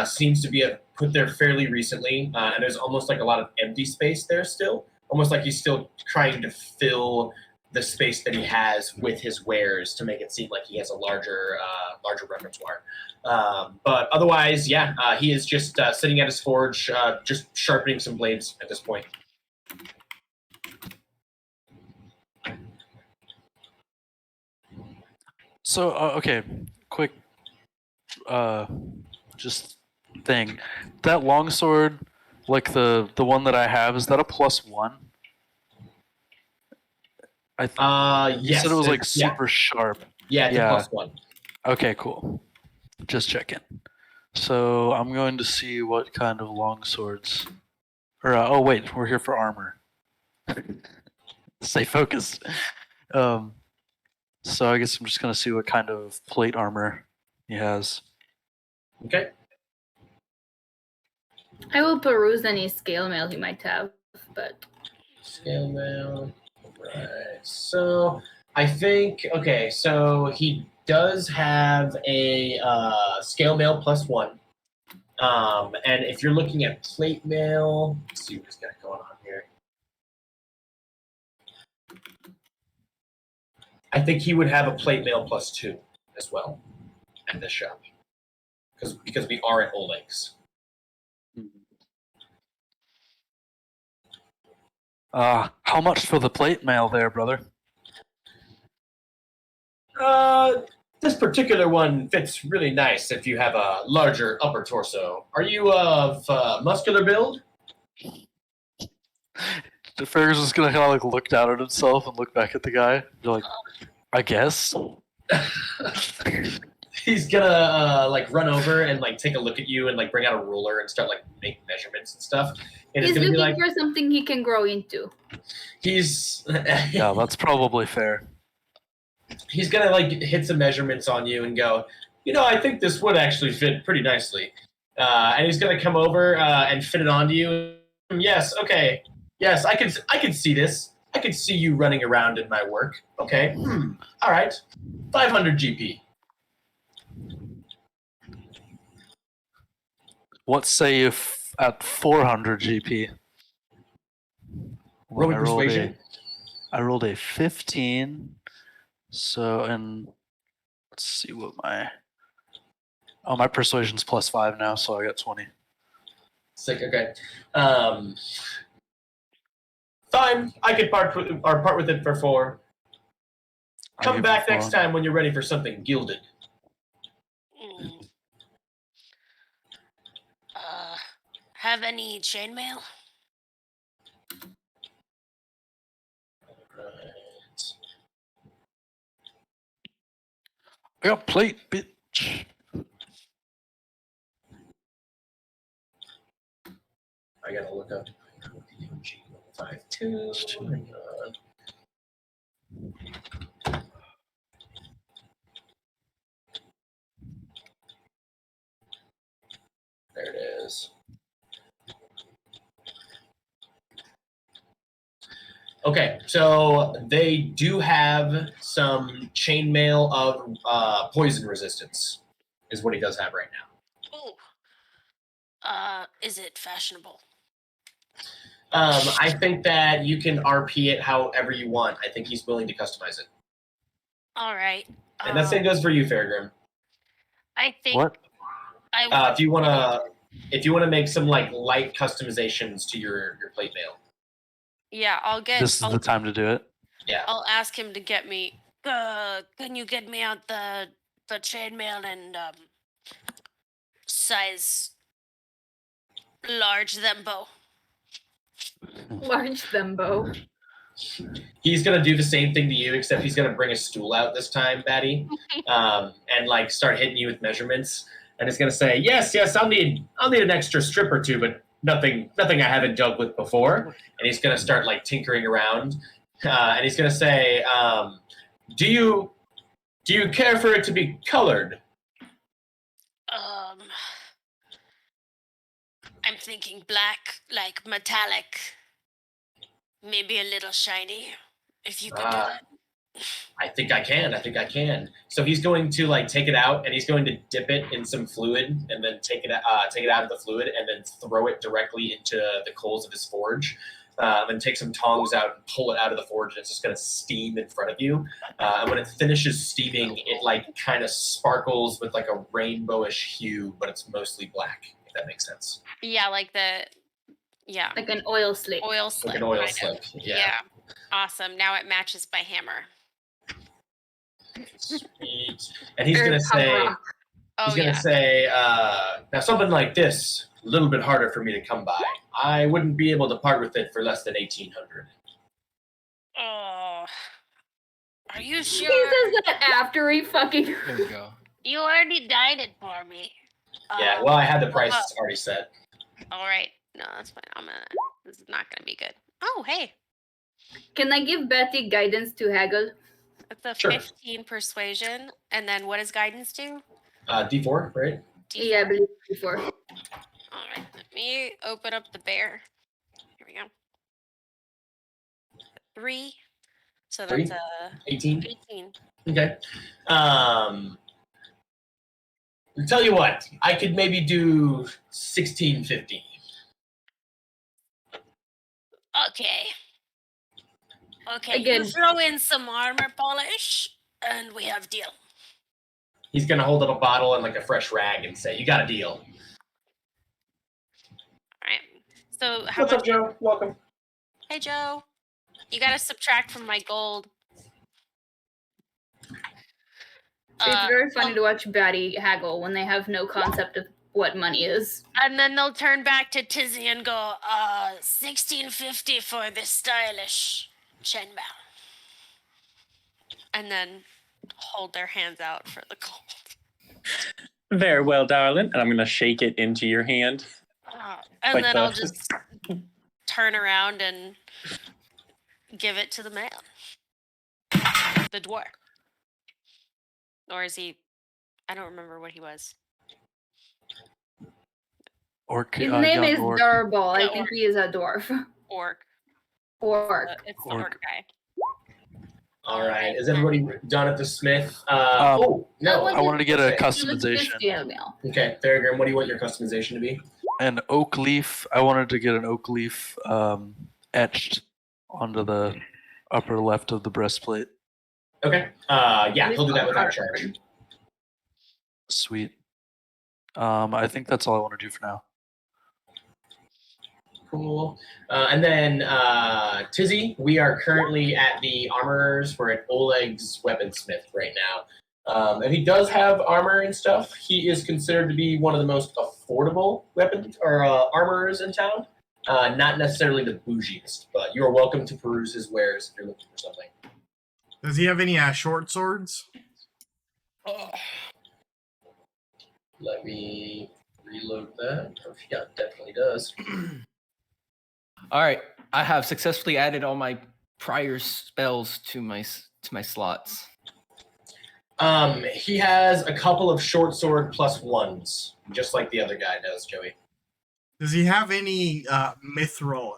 seems to be put there fairly recently, and there's almost like a lot of empty space there still. Almost like he's still trying to fill the space that he has with his wares to make it seem like he has a larger repertoire. But otherwise, yeah, he is just sitting at his forge, just sharpening some blades at this point. So okay, quick, just thing. That longsword, like the one that I have, is that a +1? You Yes. said it was like yeah. super sharp. Yeah, it's Yeah. a +1. Okay, cool. Just checking. So I'm going to see what kind of longswords. Or oh wait, we're here for armor. Stay focused. So I guess I'm just gonna see what kind of plate armor he has. Okay. I will peruse any scale mail he might have, but Scale mail. Right. So I think so he does have a scale mail +1. And if you're looking at plate mail, let's see what he's got going on here. I think he would have a plate mail +2 as well at this shop. Because we are at Oleg's. How much for the plate mail there, brother? This particular one fits really nice if you have a larger upper torso. Are you of muscular build? Fergus is gonna kind of like look down at himself and look back at the guy. You're like, I guess. He's gonna like run over and like take a look at you and like bring out a ruler and start like making measurements and stuff. And he's it's gonna looking be like for something he can grow into. he's Yeah, that's probably fair. he's gonna like hit some measurements on you and go, I think this would actually fit pretty nicely. And he's gonna come over and fit it onto you. Yes, okay. Yes, I can see this. I can see you running around in my work. Okay. All right. 500 GP. What say if at 400 GP? Roll Well, persuasion. I rolled a 15. So, and let's see what my persuasion's +5 now, so I got 20. Sick. Okay. Fine. I could part with it for 4. I Come give back it next 4. time when you're ready for something gilded. Mm. Have any chainmail? Right. I got plate, bitch. I gotta look up G152. Hang on. There it is. Okay, so they do have some chainmail of poison resistance, is what he does have right now. Ooh. Is it fashionable? I think that you can RP it however you want. I think he's willing to customize it. All right. And that same goes for you, Fairgrim. I think What? I want. If you wanna make some like light customizations to your plate mail. Yeah, This is the time to do it. Yeah. I'll ask him to get me. Can you get me out the chainmail and size large thembo? Large thembo. He's gonna do the same thing to you, except he's gonna bring a stool out this time, Batty, and like start hitting you with measurements. And it's gonna say, yes, I'll need an extra strip or two, but nothing I haven't dealt with before. And he's gonna start like tinkering around, and he's gonna say, do you care for it to be colored? I'm thinking black, like metallic, maybe a little shiny. If you could do that. I think I can. So he's going to like take it out and he's going to dip it in some fluid and then take it out of the fluid and then throw it directly into the coals of his forge. And take some tongs out and pull it out of the forge and it's just going to steam in front of you. And when it finishes steaming, it like kind of sparkles with like a rainbowish hue, but it's mostly black, if that makes sense. Yeah, like an oil slick. Oil slick. Like an oil kind of. slick. Yeah. Awesome. Now it matches my hammer. Sweet. And he's going to say, now something like this, a little bit harder for me to come by. I wouldn't be able to part with it for less than 1,800. Oh, are you sure? He says that after he fucking. There we go. You already dyed it for me. Yeah, well, I had the price already set. All right. No, that's fine. This is not gonna be good. Oh, hey. Can I give Betty guidance to haggle? It's a Sure. 15 persuasion, and then what does guidance do? D4, right? D4. Yeah, I believe before. All right. Let me open up the bear. Here we go. 3. So Three? that's 18? 18. Okay. Tell you what, I could maybe do 1650. Okay. Okay. Again. You throw in some armor polish, and we have deal. He's gonna hold up a bottle and like a fresh rag and say, "You got a deal." All right. So how What's much? up, Joe? Welcome. Hey, Joe. You got to subtract from my gold. It's very funny to watch Batty haggle when they have no concept of what money is. And then they'll turn back to Tizzy and go, 1650 for this stylish chainmail. And then hold their hands out for the gold. Very well, darling. And I'm going to shake it into your hand. And Like then the- I'll just turn around and give it to the man. The dwarf. Or is he... I don't remember what he was. Orc. His name is Orc. Darbal. Yeah, I think he is a dwarf. Orc. Orc. It's the orc guy. All right. Is everybody done at the smith? I wanted to get a Okay. customization. Okay, Theragram, what do you want your customization to be? An oak leaf. I wanted to get an oak leaf etched onto the upper left of the breastplate. Okay. Yeah, he'll do that without charge. Sweet. I think that's all I want to do for now. Cool. And then Tizzy, we are currently at the armorers. We're at Oleg's weaponsmith right now. And he does have armor and stuff. He is considered to be one of the most affordable weapons or armorers in town. Not necessarily the bougiest, but you're welcome to peruse his wares if you're looking for something. Does he have any short swords? Let me reload that. Oh, yeah, definitely does. All right, I have successfully added all my prior spells to my slots. He has a couple of short sword plus ones, just like the other guy does, Joey. Does he have any mithril?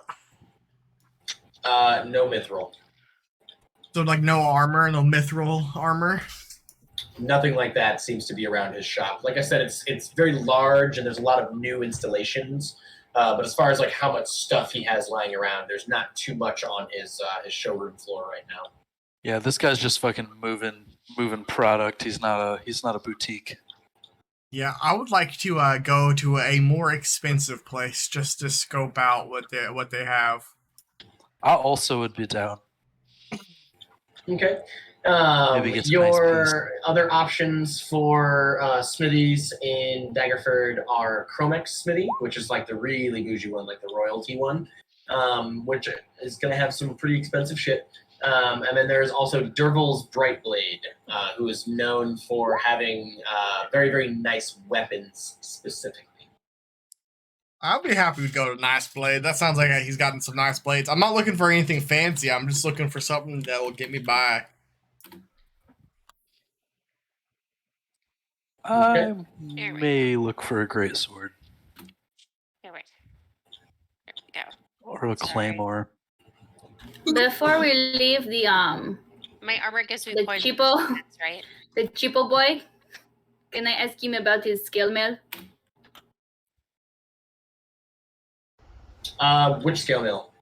No mithril. So like no armor, no mithril armor. Nothing like that seems to be around his shop. Like I said, it's very large and there's a lot of new installations. But as far as like how much stuff he has lying around, there's not too much on his showroom floor right now. Yeah, this guy's just fucking moving product. He's not a boutique. Yeah, I would like to go to a more expensive place just to scope out what they have. I also would be down. Okay. Maybe get some nice Your other options for smithies in Daggerford are Chromex Smithy, which is like the really bougie one, like the royalty one, which is going to have some pretty expensive shit. And then there's also Dervil's Brightblade, who is known for having very, very nice weapons specifically. I'd be happy to go to Nice Blade. That sounds like he's gotten some nice blades. I'm not looking for anything fancy. I'm just looking for something that will get me by. I may look for a great sword Here we go. or a claymore. Before we leave the My armor gives me the points, cheapo, right? the cheapo boy, can I ask him about his scale mail? Which scale mill?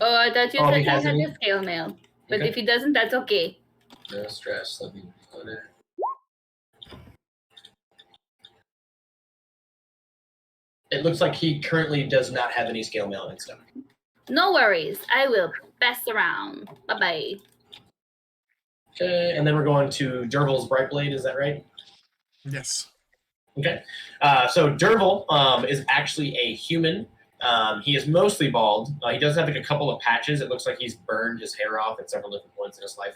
Oh, I thought you Oh, said he he has had any? a scale mail. But Okay. if he doesn't, that's okay. No stress. Let me put it. It looks like he currently does not have any scale mail in stock. No worries. I will pass around. Bye-bye. Okay, and then we're going to Dervil's Brightblade, is that right? Yes. Okay. So Dervil is actually a human. He is mostly bald. He does have like a couple of patches. It looks like he's burned his hair off at several different points in his life.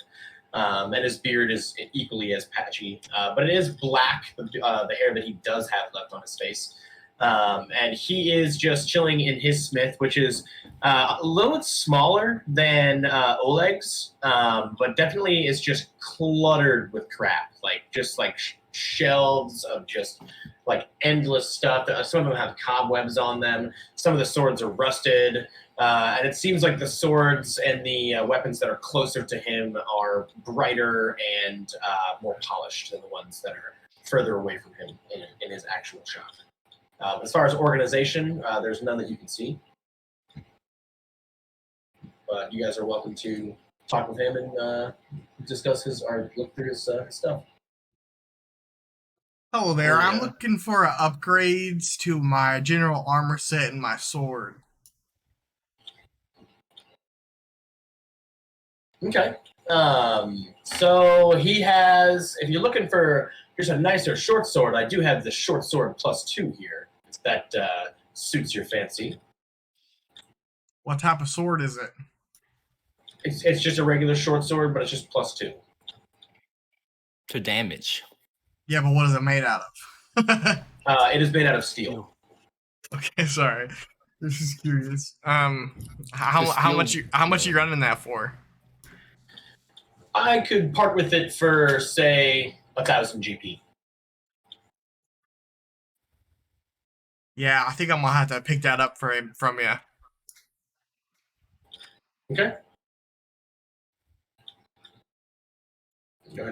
And his beard is equally as patchy. But it is black, the hair that he does have left on his face. And he is just chilling in his smith, which is a little bit smaller than Oleg's, but definitely is just cluttered with crap, like just like shelves of just like endless stuff. Some of them have cobwebs on them. Some of the swords are rusted, and it seems like the swords and the weapons that are closer to him are brighter and more polished than the ones that are further away from him in his actual shop. As far as organization, there's none that you can see. But you guys are welcome to talk with him and discuss or look through his stuff. Hello there. Oh, I'm yeah. looking for upgrades to my general armor set and my sword. Okay. So he has, if you're looking for, here's a nicer short sword, I do have the short sword +2 here. If that suits your fancy. What type of sword is it? It's just a regular short sword, but it's just +2. To damage. Yeah, but what is it made out of? It is made out of steel. Okay, sorry. This is curious. How much you running that for? I could part with it for, say, 1,000 GP. Yeah, I think I'm gonna have to pick that up from you. Okay.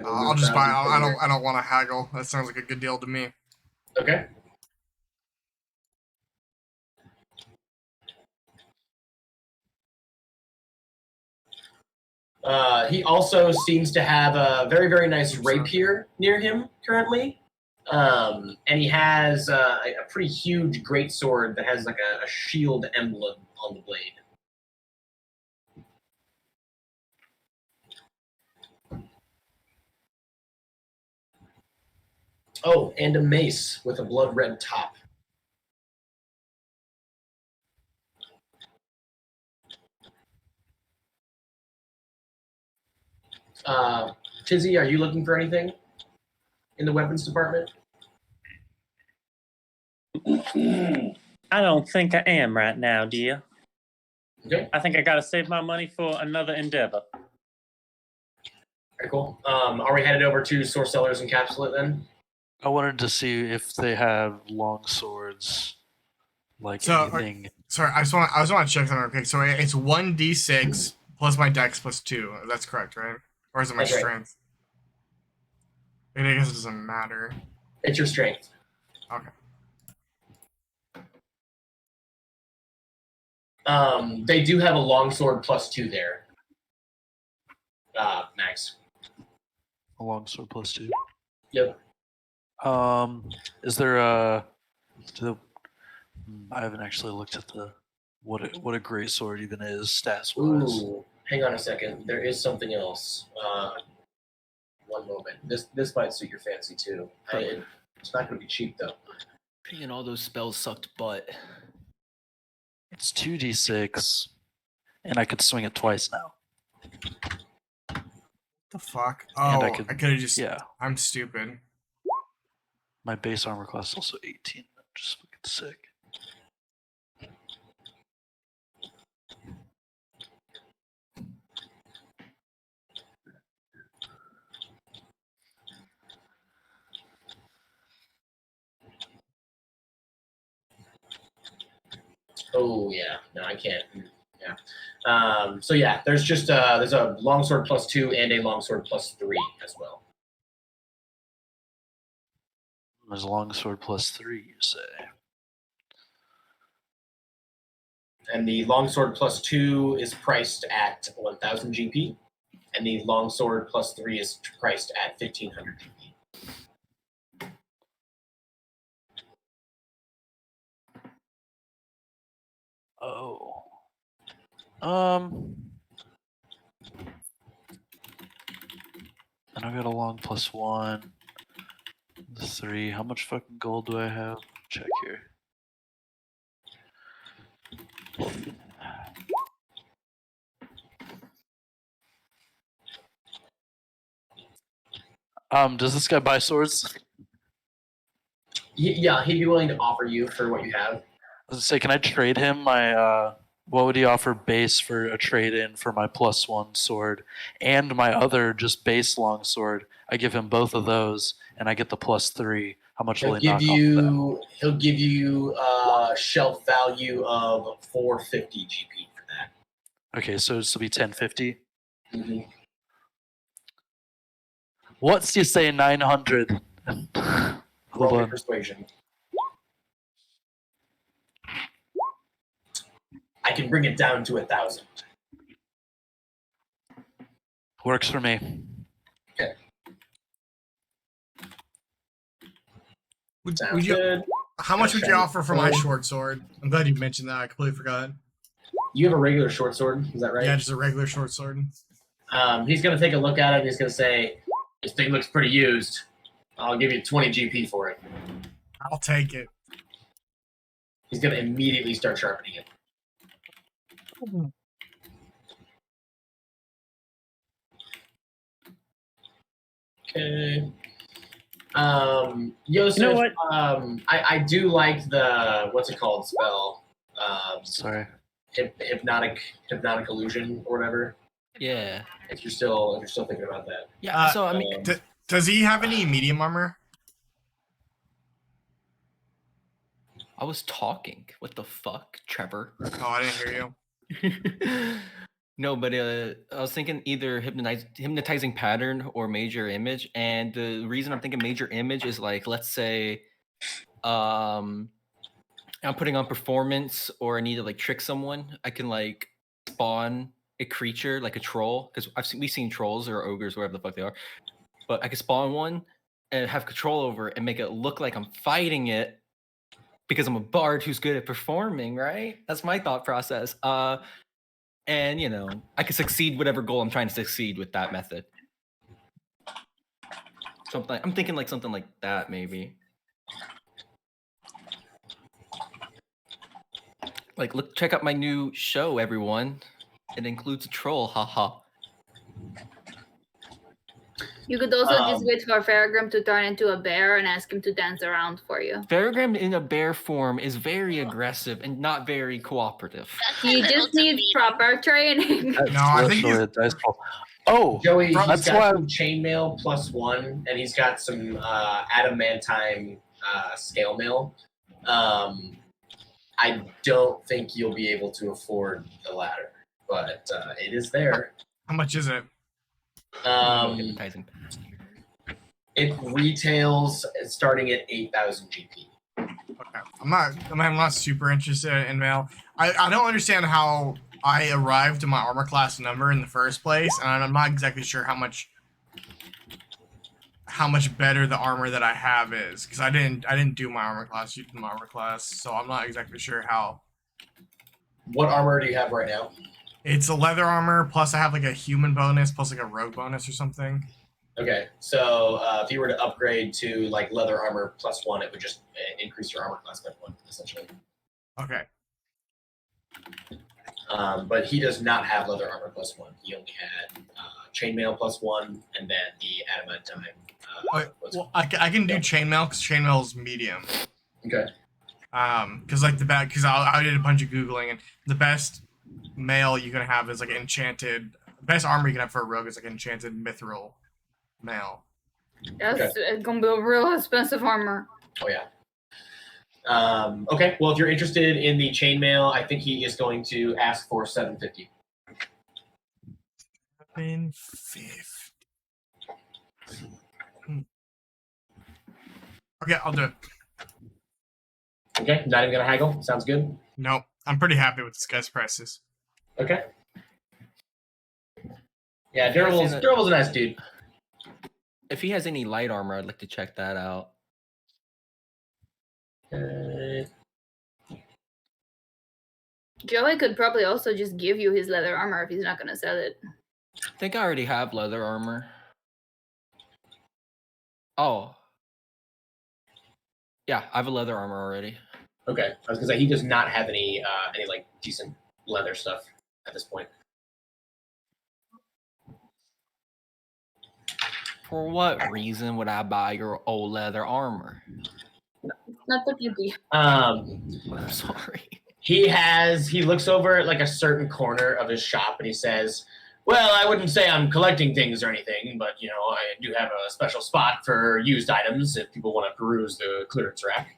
I'll just buy. I don't want to haggle. That sounds like a good deal to me. Okay. He also seems to have a very, very nice rapier near him currently. And he has a pretty huge greatsword that has like a shield emblem on the blade. Oh, and a mace with a blood red top. Tizzy, are you looking for anything in the weapons department? I don't think I am right now, dear. Okay, I think I gotta save my money for another endeavor. very cool. Are we headed over to Source Cellars and Capsulate then? I wanted to see if they have long swords like So, anything. Sorry, I just want to check something real quick. So it's 1d6 plus my dex plus 2. That's correct, right? Or is it my That's right. strength? I guess it doesn't matter. It's your strength. Okay. They do have a longsword plus 2 there. Max. A longsword plus 2. Yep. Is there a? I haven't actually looked at the what a great sword even is stats wise. Ooh, hang on a second. There is something else. One moment. This might suit your fancy too. It's not going to be cheap though. And all those spells sucked butt. It's 2d6, and I could swing it twice now. The fuck? And Oh, I I could- could have just. Yeah, I'm stupid. my base armor class is also 18. Just fucking sick. Oh yeah. No, I can't. Yeah. So yeah, there's just there's a longsword plus 2 and a longsword plus 3 as well. There's a longsword plus 3, you say? And the longsword plus 2 is priced at 1,000 GP, and the longsword plus 3 is priced at 1,500 GP. Oh. And I got a long plus 1. 3. How much fucking gold do I have? Check here. Does this guy buy swords? Yeah, he'd be willing to offer you for what you have. I was gonna say, can I trade him my what would he offer base for a trade in for my plus 1 sword and my other just base long sword? I give him both of those and I get the plus 3. How much will he knock off that? He'll give you shelf value of 450 GP for that. Okay, so this will be 1050. Mm-hmm. What's you say 900? Hold Roll on. persuasion. I can bring it down to 1,000. Works for me. Okay. Would Sounds you? good. How much would you Okay. offer for my short sword? I'm glad you mentioned that. I completely forgot. You have a regular short sword, is that right? Yeah, just a regular short sword. He's going to take a look at it and he's going to say, this thing looks pretty used. I'll give you 20 GP for it. I'll take it. He's going to immediately start sharpening it. Okay. Yosef, You know what? I do like the, what's it called, spell? Sorry. Hypnotic illusion or whatever. Yeah. If you're still thinking about that. Yeah. So I mean, Does he have any medium armor? I was talking. What the fuck, Trevor? Oh, I didn't hear you. No, but I was thinking either hypnotizing pattern or major image, and the reason I'm thinking major image is like, let's say, I'm putting on performance, or I need to like trick someone. I can like spawn a creature like a troll, because we've seen trolls or ogres, whatever the fuck they are. But I could spawn one and have control over it and make it look like I'm fighting it, because I'm a bard who's good at performing. Right? That's my thought process. And you know, I can succeed whatever goal I'm trying to succeed with that method. Something I'm thinking like something like that, maybe. Like, look, check out my new show, everyone. It includes a troll, haha. You could also just wait for Farragram to turn into a bear and ask him to dance around for you. Farragram in a bear form is very aggressive and not very cooperative. He just needs proper training. No, I think Literally a dice roll. Oh, Joey, he's that's got why. some chainmail +1, and he's got some adamantine scale mail. I don't think you'll be able to afford the latter, but it is there. How much is it? Hypnotizing. It retails starting at 8,000 GP. Okay. I'm not super interested in mail. I don't understand how I arrived at my armor class number in the first place, and I'm not exactly sure how much better the armor that I have is, because I didn't do my armor class, you did my armor class, so I'm not exactly sure how. What armor do you have right now? It's a leather armor, plus I have like a human bonus, plus like a rogue bonus or something. Okay, so if you were to upgrade to like leather armor +1, it would just increase your armor class by 1, essentially. Okay. But he does not have leather armor +1. He only had chainmail +1, and then the adamantine. Well, I can do chainmail because chainmail is medium. Okay. Because like because I did a bunch of googling, and the best mail you can have is like enchanted. Best armor you can have for a rogue is like enchanted mithril mail. That's gonna be a real expensive armor. Oh yeah. Okay. Well, if you're interested in the chainmail, I think he is going to ask for 750. 750. Okay, I'll do it. Okay. Not even gonna haggle. Sounds good. Nope, I'm pretty happy with this guy's prices. Okay. Yeah, Durable's a nice dude. If he has any light armor, I'd like to check that out. Joey could probably also just give you his leather armor if he's not gonna sell it. I think I already have leather armor. Oh. Yeah, I have a leather armor already. Okay. I was gonna say he does not have any like decent leather stuff at this point. For what reason would I buy your old leather armor? Not the beauty. I'm sorry. He looks over at like a certain corner of his shop and he says, well, I wouldn't say I'm collecting things or anything, but you know, I do have a special spot for used items if people want to peruse the clearance rack.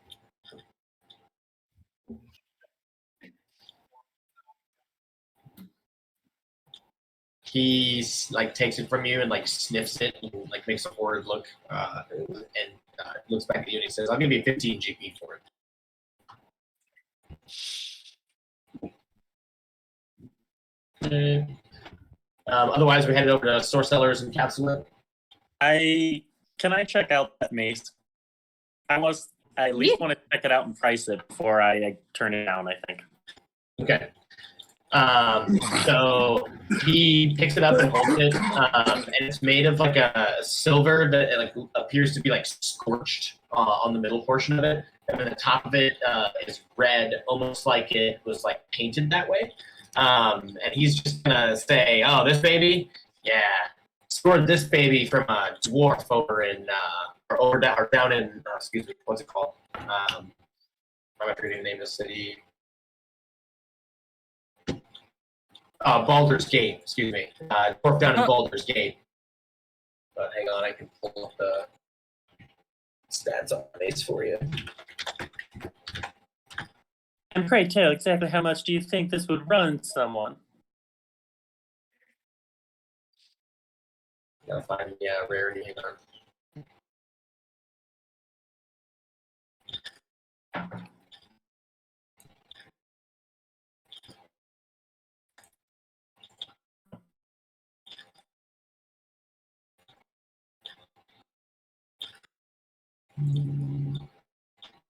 He like takes it from you and like sniffs it and like makes a horrid look and looks back at you and he says, "I'll give you 15 GP for it." Otherwise, we headed over to Store Sellers and Capsule Whip. Can I check out that mace? I at least want to check it out and price it before I turn it down, I think. Okay. So he picks it up and holds it, and it's made of like a silver that like appears to be like scorched on the middle portion of it, and then the top of it is red, almost like it was like painted that way. And he's just gonna say, "Oh, this baby, yeah, scored this baby from a dwarf over in or down in excuse me, what's it called? I'm forgetting the name of the city." Baldur's Gate, excuse me. Dwarf down in Baldur's Gate. But hang on, I can pull up the stats on the mace for you. And pray tell, exactly how much do you think this would run someone? Gotta find the rarity, hang on.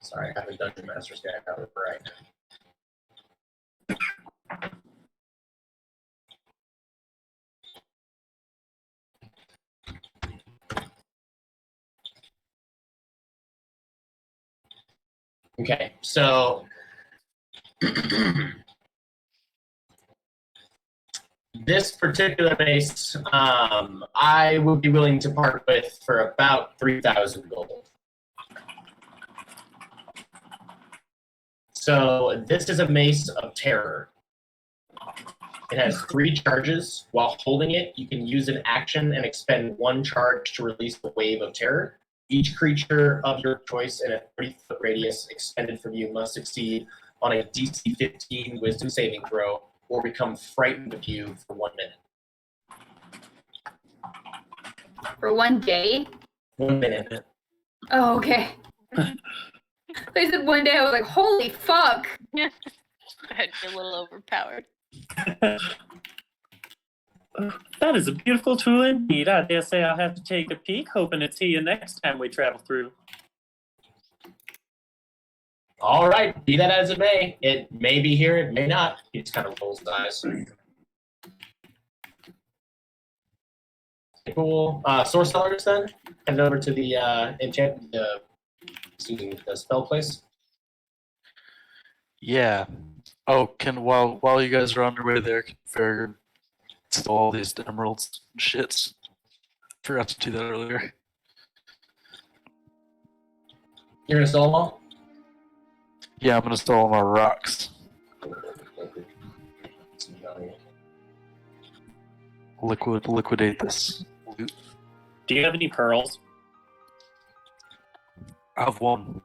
Sorry, I have a Dungeon Master's guide out right now. Okay, so this particular base, I would be willing to part with for about 3,000 gold. So this is a Mace of Terror. It has 3 charges. While holding it, you can use an action and expend 1 charge to release the Wave of Terror. Each creature of your choice in a 30-foot radius expended from you must succeed on a DC 15 Wisdom saving throw or become frightened of you for 1 minute. For 1 day? 1 minute. Oh, okay. They said 1 day, I was like, holy fuck! I'd be a little overpowered. That is a beautiful tool indeed. I dare say I'll have to take a peek, hoping to see you next time we travel through. All right, be that as it may. It may be here, it may not. He just kind of rolls his eyes. Cool. Source sellers then. Head over to the the spell place. Yeah. Oh, while you guys are on your way there, can Farragut steal all these emeralds and shits? Forgot to do that earlier. You're gonna sell them all? Yeah, I'm gonna steal all my rocks. Liquidate this loot. Do you have any pearls? I have one.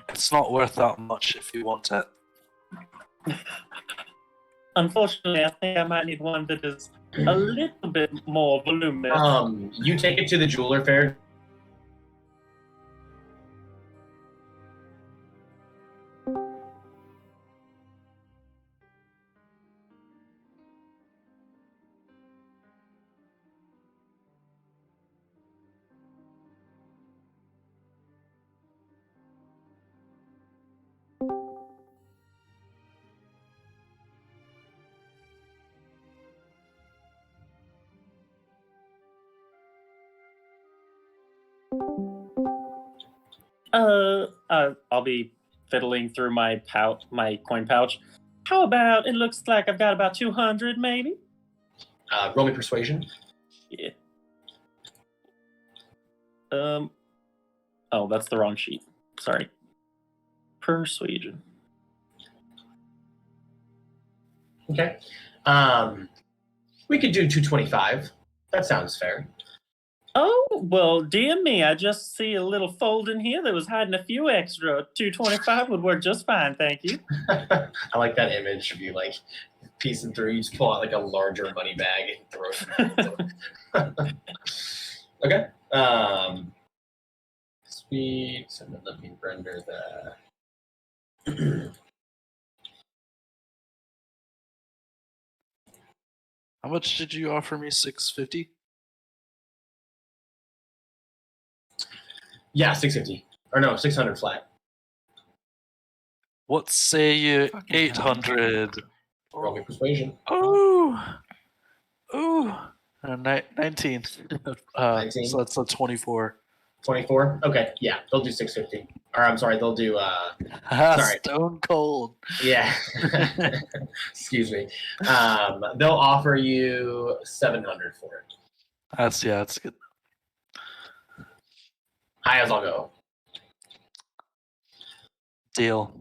It's not worth that much if you want it. Unfortunately, I think I might need one that is a little bit more voluminous. You take it to the jeweler fair. I'll be fiddling through my coin pouch. How about, it looks like I've got about 200 maybe? Roll me persuasion. Yeah. Oh, that's the wrong sheet. Sorry. Persuasion. Okay. We could do 225. That sounds fair. Oh, well, dear me, I just see a little fold in here that was hiding a few extra. 225 would work just fine, thank you. I like that image of you like piecing through. You just pull out like a larger money bag and throw it. Okay. Sweet. So let me render that. How much did you offer me? 650? Yeah, 650. Or no, 600 flat. What say you? Fucking 800. Roll me persuasion. Ooh. 19. 19? So that's a 24. 24? Okay, yeah, they'll do 650. Or I'm sorry, they'll do sorry. Stone cold. Yeah. Excuse me. They'll offer you 700 for it. That's good. High as I'll go. Deal.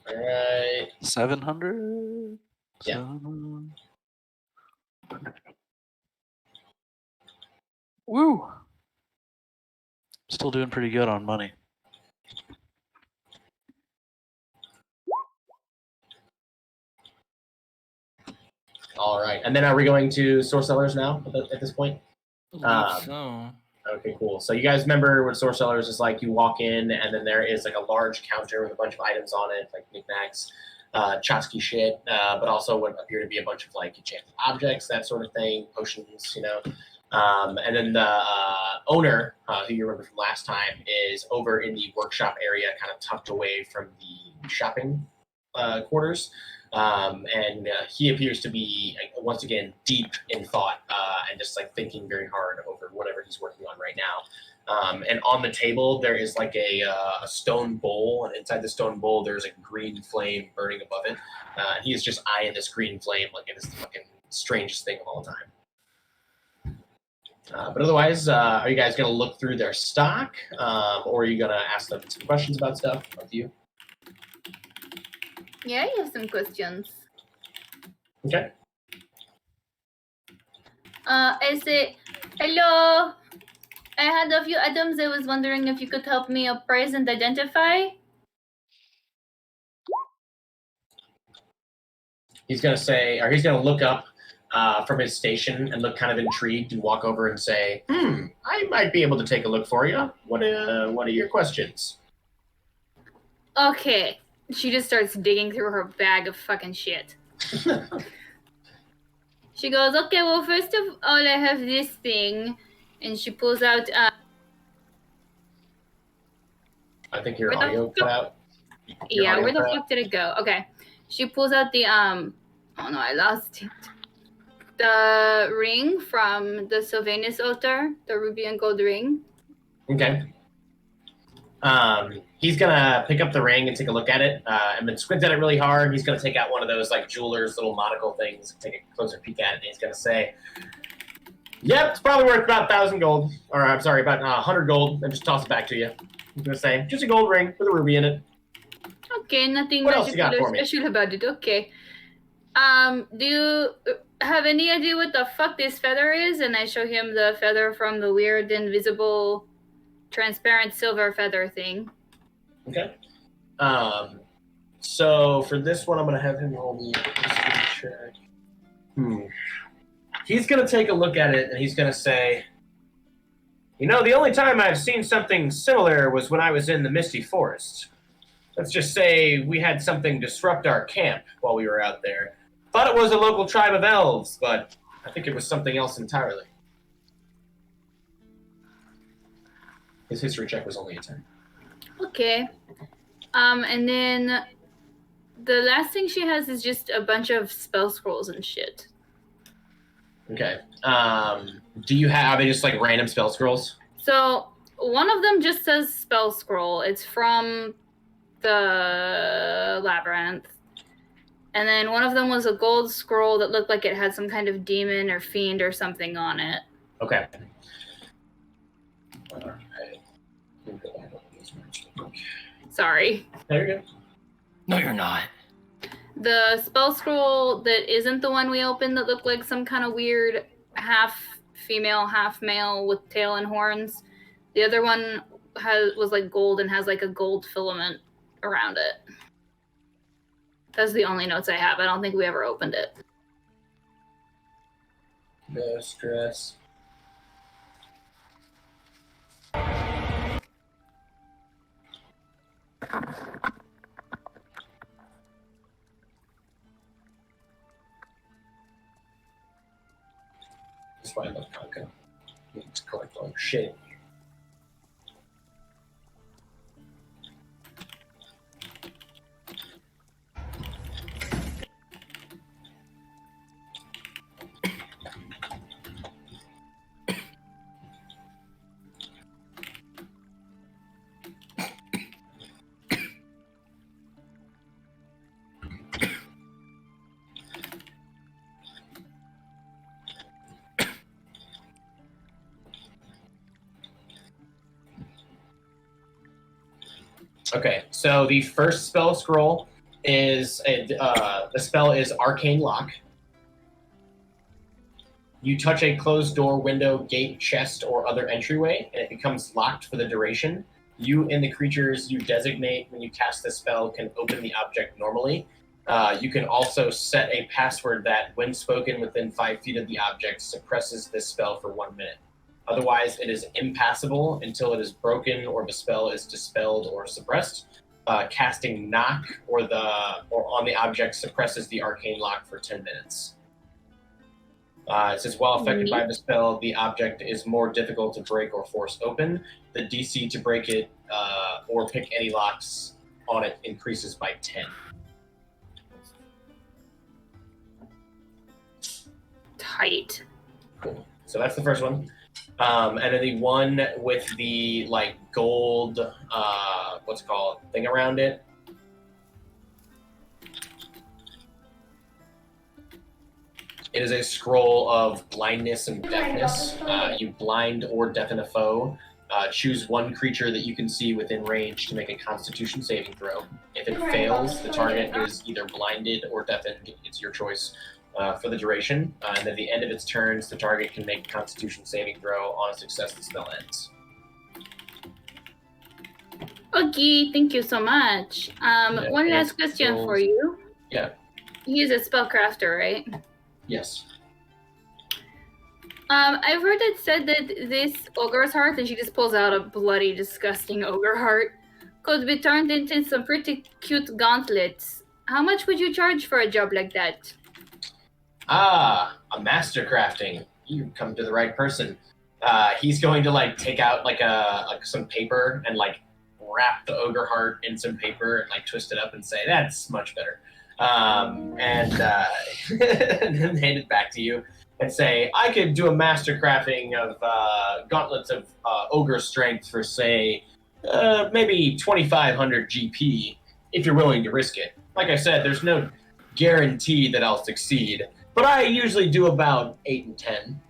All right. 700. Yeah. 700. Woo. Still doing pretty good on money. All right. And then are we going to source sellers now at this point? So Okay, cool. So you guys remember what source sellers is like? You walk in and then there is like a large counter with a bunch of items on it, like knickknacks, Chotsky shit, but also what appear to be a bunch of like enchanted objects, that sort of thing, potions, you know. And then the owner, who you remember from last time, is over in the workshop area, kind of tucked away from the shopping quarters. And he appears to be, once again, deep in thought and just like thinking very hard over whatever he's working on right now. And on the table, there is like a stone bowl, and inside the stone bowl, there's a green flame burning above it. And he is just eyeing this green flame like it is the fucking strangest thing of all time. But otherwise, are you guys going to look through their stock, or are you going to ask them some questions about stuff? Up to you. Yeah, I have some questions. Okay. I say, hello. I had a few items I was wondering if you could help me appraise and identify. He's going to say, or he's going to look up from his station and look kind of intrigued and walk over and say, I might be able to take a look for you. What are your questions? Okay. She just starts digging through her bag of fucking shit. She goes, okay, well, first of all, I have this thing. And she pulls out... I think your Where the audio cut out. Yeah, audio where the cut out. fuck did it go? Okay. She pulls out the, oh no, I lost it. The ring from the Sylvanus altar, the ruby and gold ring. Okay. He's gonna pick up the ring and take a look at it, and then squint at it really hard. He's gonna take out one of those like jeweler's little monocle things, take a closer peek at it, and he's gonna say, "Yep, it's probably worth about 1,000 gold, or I'm sorry, about 100 gold." And just toss it back to you. He's gonna say, "Just a gold ring with a ruby in it." Okay, nothing What else you got magical or for me? special about it. Okay. Do you have any idea what the fuck this feather is? And I show him the feather from the weird invisible transparent silver feather thing. Okay. So for this one, I'm gonna have him roll me a history check. He's gonna take a look at it and he's gonna say, "You know, the only time I've seen something similar was when I was in the Misty Forest. Let's just say we had something disrupt our camp while we were out there. Thought it was a local tribe of elves, but I think it was something else entirely." His history check was only a 10. Okay. And then the last thing she has is just a bunch of spell scrolls and shit. Okay. Do you have, are they just like random spell scrolls? So one of them just says spell scroll. It's from the labyrinth. And then one of them was a gold scroll that looked like it had some kind of demon or fiend or something on it. Okay. Sorry. There you go. No, you're not. The spell scroll that isn't the one we opened that looked like some kind of weird half female, half male with tail and horns. The other one was like gold and has like a gold filament around it. That's the only notes I have. I don't think we ever opened it. No stress. That's why I love Conco. It's collect all your shit. Okay, so the first spell scroll is the spell is Arcane Lock. You touch a closed door, window, gate, chest, or other entryway, and it becomes locked for the duration. You and the creatures you designate when you cast the spell can open the object normally. You can also set a password that, when spoken within 5 feet of the object, suppresses this spell for 1 minute. Otherwise, it is impassable until it is broken or the spell is dispelled or suppressed. Casting knock or on the object suppresses the arcane lock for 10 minutes. It says, while affected by the spell, the object is more difficult to break or force open. The DC to break it or pick any locks on it increases by 10. Tight. Cool. So that's the first one. And then the one with the like gold, what's it called, thing around it. It is a scroll of blindness and deafness. You blind or deafen a foe. Choose one creature that you can see within range to make a Constitution saving throw. If it fails, the target is either blinded or deafened. It's your choice. for the duration, and at the end of its turns, the target can make a Constitution saving throw. On a success, the spell ends. Okay, thank you so much. One last question for you. Yeah. He's a spellcrafter, right? Yes. I've heard it said that this ogre's heart, and she just pulls out a bloody, disgusting ogre heart, could be turned into some pretty cute gauntlets. How much would you charge for a job like that? Ah, a master crafting. You come to the right person. He's going to like take out like some paper and like wrap the ogre heart in some paper and like twist it up and say, "That's much better." And then hand it back to you and say, "I could do a master crafting of gauntlets of ogre strength for say maybe 2,500 GP if you're willing to risk it." Like I said, there's no guarantee that I'll succeed, but I usually do about 8 and 10.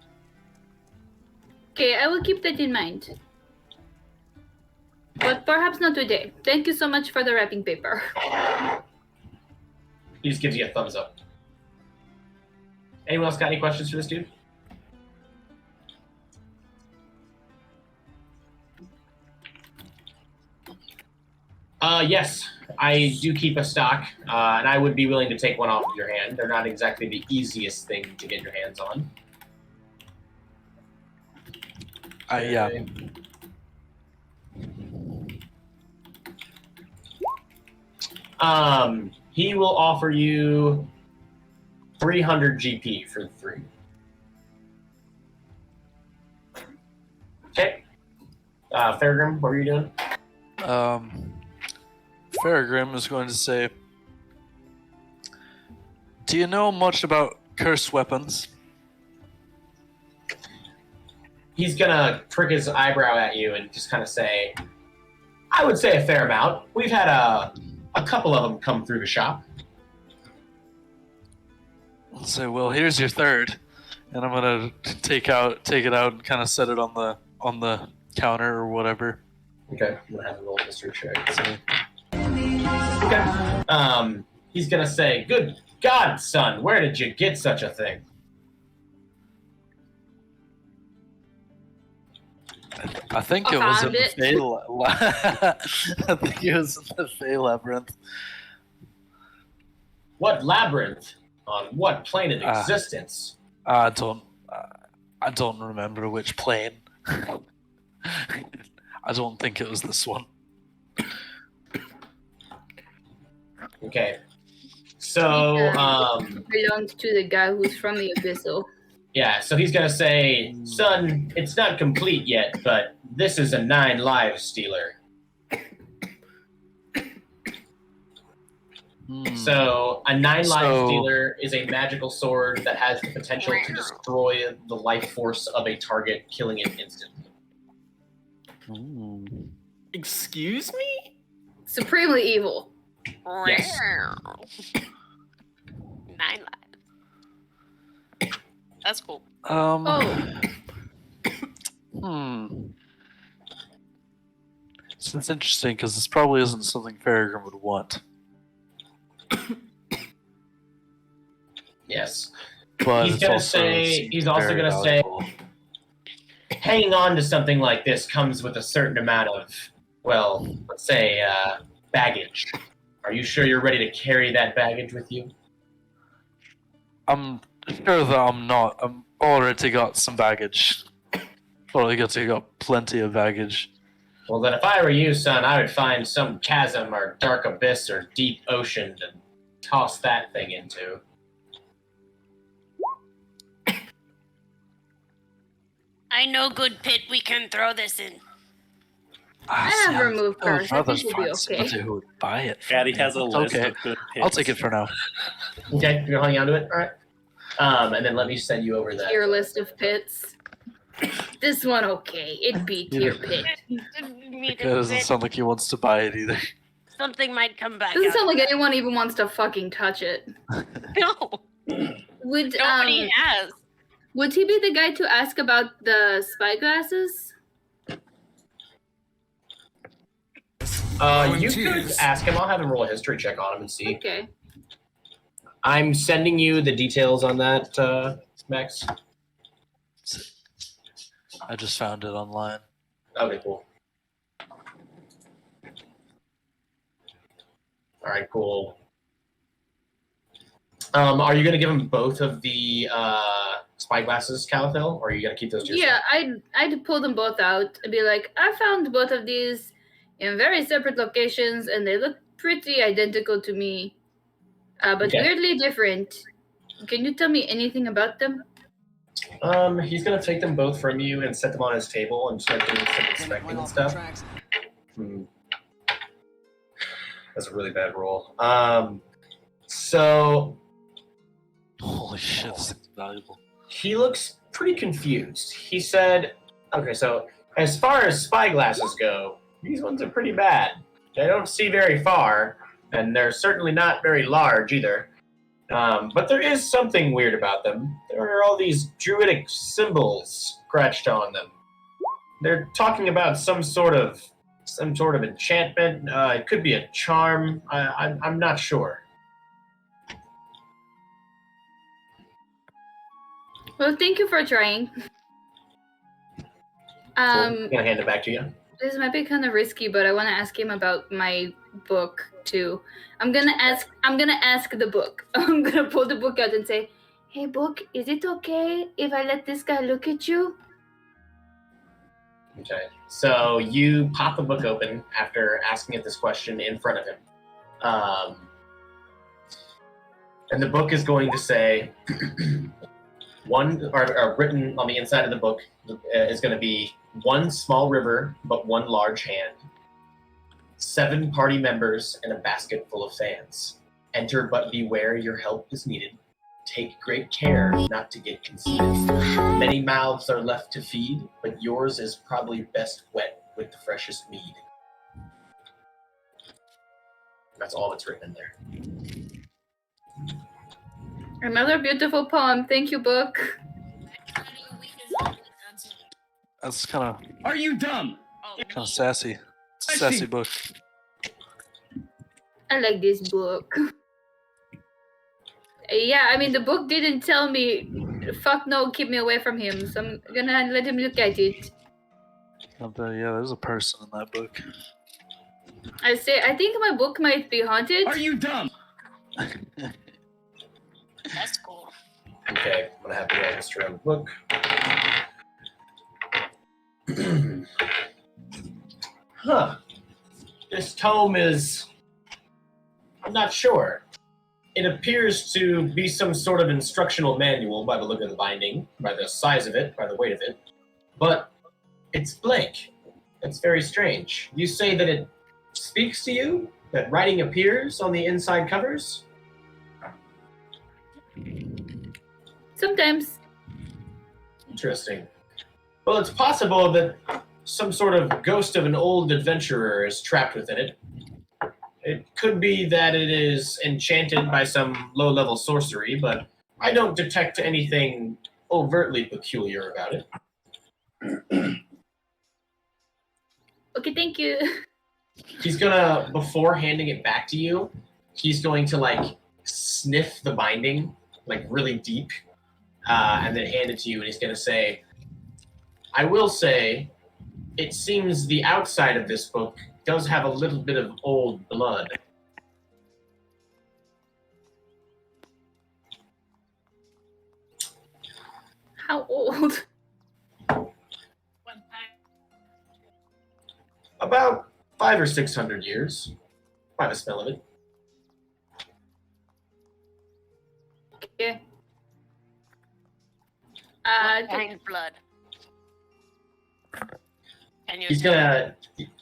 Okay, I will keep that in mind. But perhaps not today. Thank you so much for the wrapping paper. He just gives you a thumbs up. Anyone else got any questions for this dude? Yes, I do keep a stock, and I would be willing to take one off of your hand. They're not exactly the easiest thing to get your hands on. Yeah. He will offer you 300 GP for the 3. Okay. Fairgrim, what were you doing? Farragrim is going to say, "Do you know much about cursed weapons?" He's gonna prick his eyebrow at you and just kind of say, "I would say a fair amount. We've had a couple of them come through the shop." I'll say, "Well, here's your third," and I'm gonna take it out and kind of set it on the counter or whatever. Okay, I'm gonna have a roll history check. So, Okay. He's gonna say, "Good God, son, where did you get such a thing?" I think it was in the I think it was in the Fey Labyrinth. What labyrinth? On what plane of existence? I don't remember which plane. I don't think it was this one. Okay. So, belonged to the guy who's from the Abyssal. yeah, so he's gonna say, "Son, it's not complete yet, but this is a 9 lives stealer." So a 9 lives stealer is a magical sword that has the potential to destroy the life force of a target, killing it instantly. Excuse me? Supremely evil. Yes. 9 lives. That's cool. So it's interesting because this probably isn't something Farragrim would want. Yes. But He's also gonna say, hanging on to something like this comes with a certain amount of, well, let's say, baggage. Are you sure you're ready to carry that baggage with you? I'm sure that I'm not. I'm already got some baggage. Got plenty of baggage. Well, then if I were you, son, I would find some chasm or dark abyss or deep ocean to toss that thing into. I know good pit we can throw this in. I have removed curse. I think we'll be okay. Who would buy it? Daddy has a list Okay. of good pits. I'll take it for now. Okay, you're holding on to it? All right. And then let me send you over that. Tier list of pits. This one okay. It beat tier pit. It doesn't sound like he wants to buy it either. Something might come back. Doesn't out sound of like that. anyone even wants to fucking touch it. No, Would nobody has. would he be the guy to ask about the spyglasses? You could ask him. I'll have him roll a history check on him and see. Okay. I'm sending you the details on that, Max. I just found it online. Okay, cool. All right, cool. Are you going to give him both of the spyglasses, Caliphil, or are you going to keep those to yourself? Yeah, I'd pull them both out and be like, I found both of these in very separate locations, and they look pretty identical to me, but Okay. weirdly different. Can you tell me anything about them? He's going to take them both from you and set them on his table and start doing some inspecting and stuff. That's a really bad roll. So Holy shit, this thing's valuable. he looks pretty confused. He said, okay, so as far as spyglasses go, these ones are pretty bad. They don't see very far, and they're certainly not very large either. But there is something weird about them. There are all these druidic symbols scratched on them. They're talking about some sort of enchantment. It could be a charm. I'm not sure. Well, thank you for trying. I'm gonna hand it back to you. This might be kind of risky, but I want to ask him about my book too. I'm gonna ask the book. I'm gonna pull the book out and say, "Hey, book, is it okay if I let this guy look at you?" Okay. So you pop the book open after asking it this question in front of him. And the book is going to say, written on the inside of the book is going to be 1 small river, but 1 large hand. 7 party members and a basket full of fans. Enter, but beware, your help is needed. Take great care not to get concealed. Many mouths are left to feed, but yours is probably best wet with the freshest mead. That's all that's written in there. Another beautiful poem. Thank you, book. That's kind of Are you dumb? sassy. It's a sassy book. I like this book. Yeah, I mean, the book didn't tell me, fuck no, keep me away from him, so I'm gonna let him look at it. Yeah, there's a person in that book. I think my book might be haunted. Are you dumb? That's cool. Okay, I'm gonna have the history on the book. Huh. This tome is... I'm not sure. It appears to be some sort of instructional manual by the look of the binding, by the size of it, by the weight of it. But it's blank. It's very strange. You say that it speaks to you? That writing appears on the inside covers? Sometimes. Interesting. Well, it's possible that some sort of ghost of an old adventurer is trapped within it. It could be that it is enchanted by some low-level sorcery, but I don't detect anything overtly peculiar about it. Okay, thank you. He's gonna, before handing it back to you, he's going to, like, sniff the binding, like, really deep, and then hand it to you, and he's gonna say, I will say, it seems the outside of this book does have a little bit of old blood. How old? About 500 or 600 years, by the smell of it. Okay. What kind of blood? Can you He's tell me?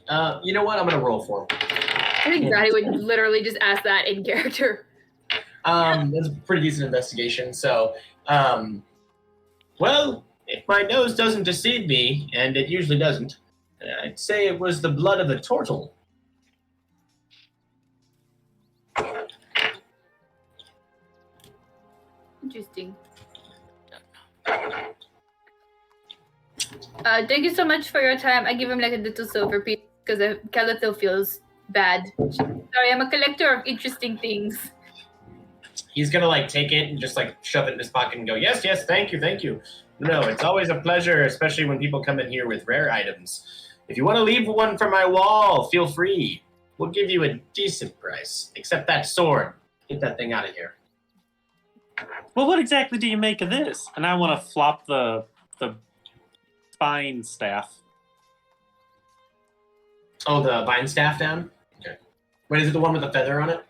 gonna, you know what? I'm gonna roll for him. I think Daddy would literally just ask that in character. That's a pretty decent investigation. So, well, if my nose doesn't deceive me, and it usually doesn't, I'd say it was the blood of a turtle. Interesting. Thank you so much for your time. I give him like a little silver piece because Calathil feels bad. Sorry, I'm a collector of interesting things. he's gonna like take it and just like shove it in his pocket and go, yes, thank you. No, it's always a pleasure, especially when people come in here with rare items. If you want to leave one from my wall, feel free. We'll give you a decent price. Except that sword. Get that thing out of here. Well, what exactly do you make of this? And I want to flop the spine staff. Oh, the vine staff down? Okay. Wait, is it the one with the feather on it?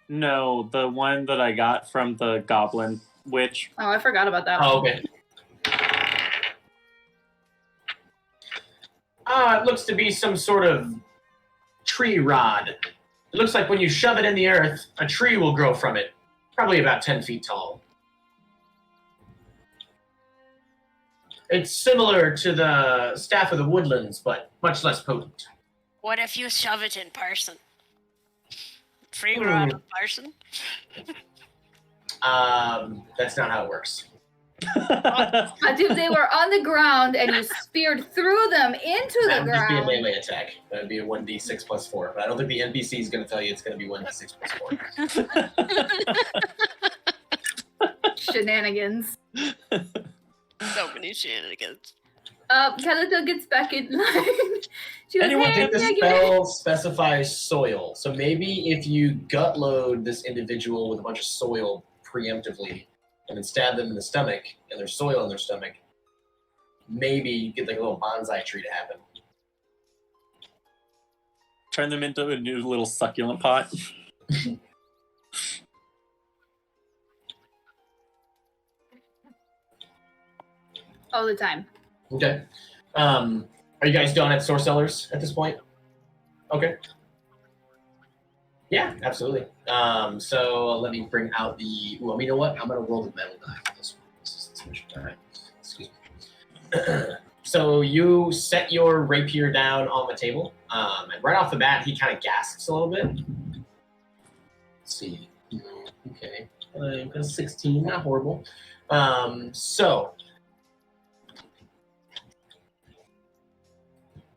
No, the one that I got from the goblin witch. Oh, I forgot about that Oh, one. okay. It looks to be some sort of tree rod. It looks like when you shove it in the earth, a tree will grow from it. Probably about 10 feet tall. It's similar to the Staff of the Woodlands, but much less potent. What if you shove it in person? Free rod in person? That's not how it works. What if they were on the ground and you speared through them into the That would just be a ground? melee attack. That would be a 1d6 plus 4. But I don't think the NPC is going to tell you it's going to be 1d6 plus 4. Shenanigans. So many shenanigans. Calico gets back in line. She goes, Anyone I hey, think the spell specifies soil. So maybe if you gut load this individual with a bunch of soil preemptively and then stab them in the stomach and there's soil in their stomach, maybe you get like a little bonsai tree to happen. Turn them into a new little succulent pot. all the time. Okay. Are you guys done at Source Cellars at this point? Okay. Yeah, absolutely. So let me bring out the. Well, you know what? I'm gonna roll the metal die for this one. This is mission die. Excuse me. So you set your rapier down on the table, and right off the bat, he kind of gasps a little bit. Let's see. Okay, got a 16, not horrible. So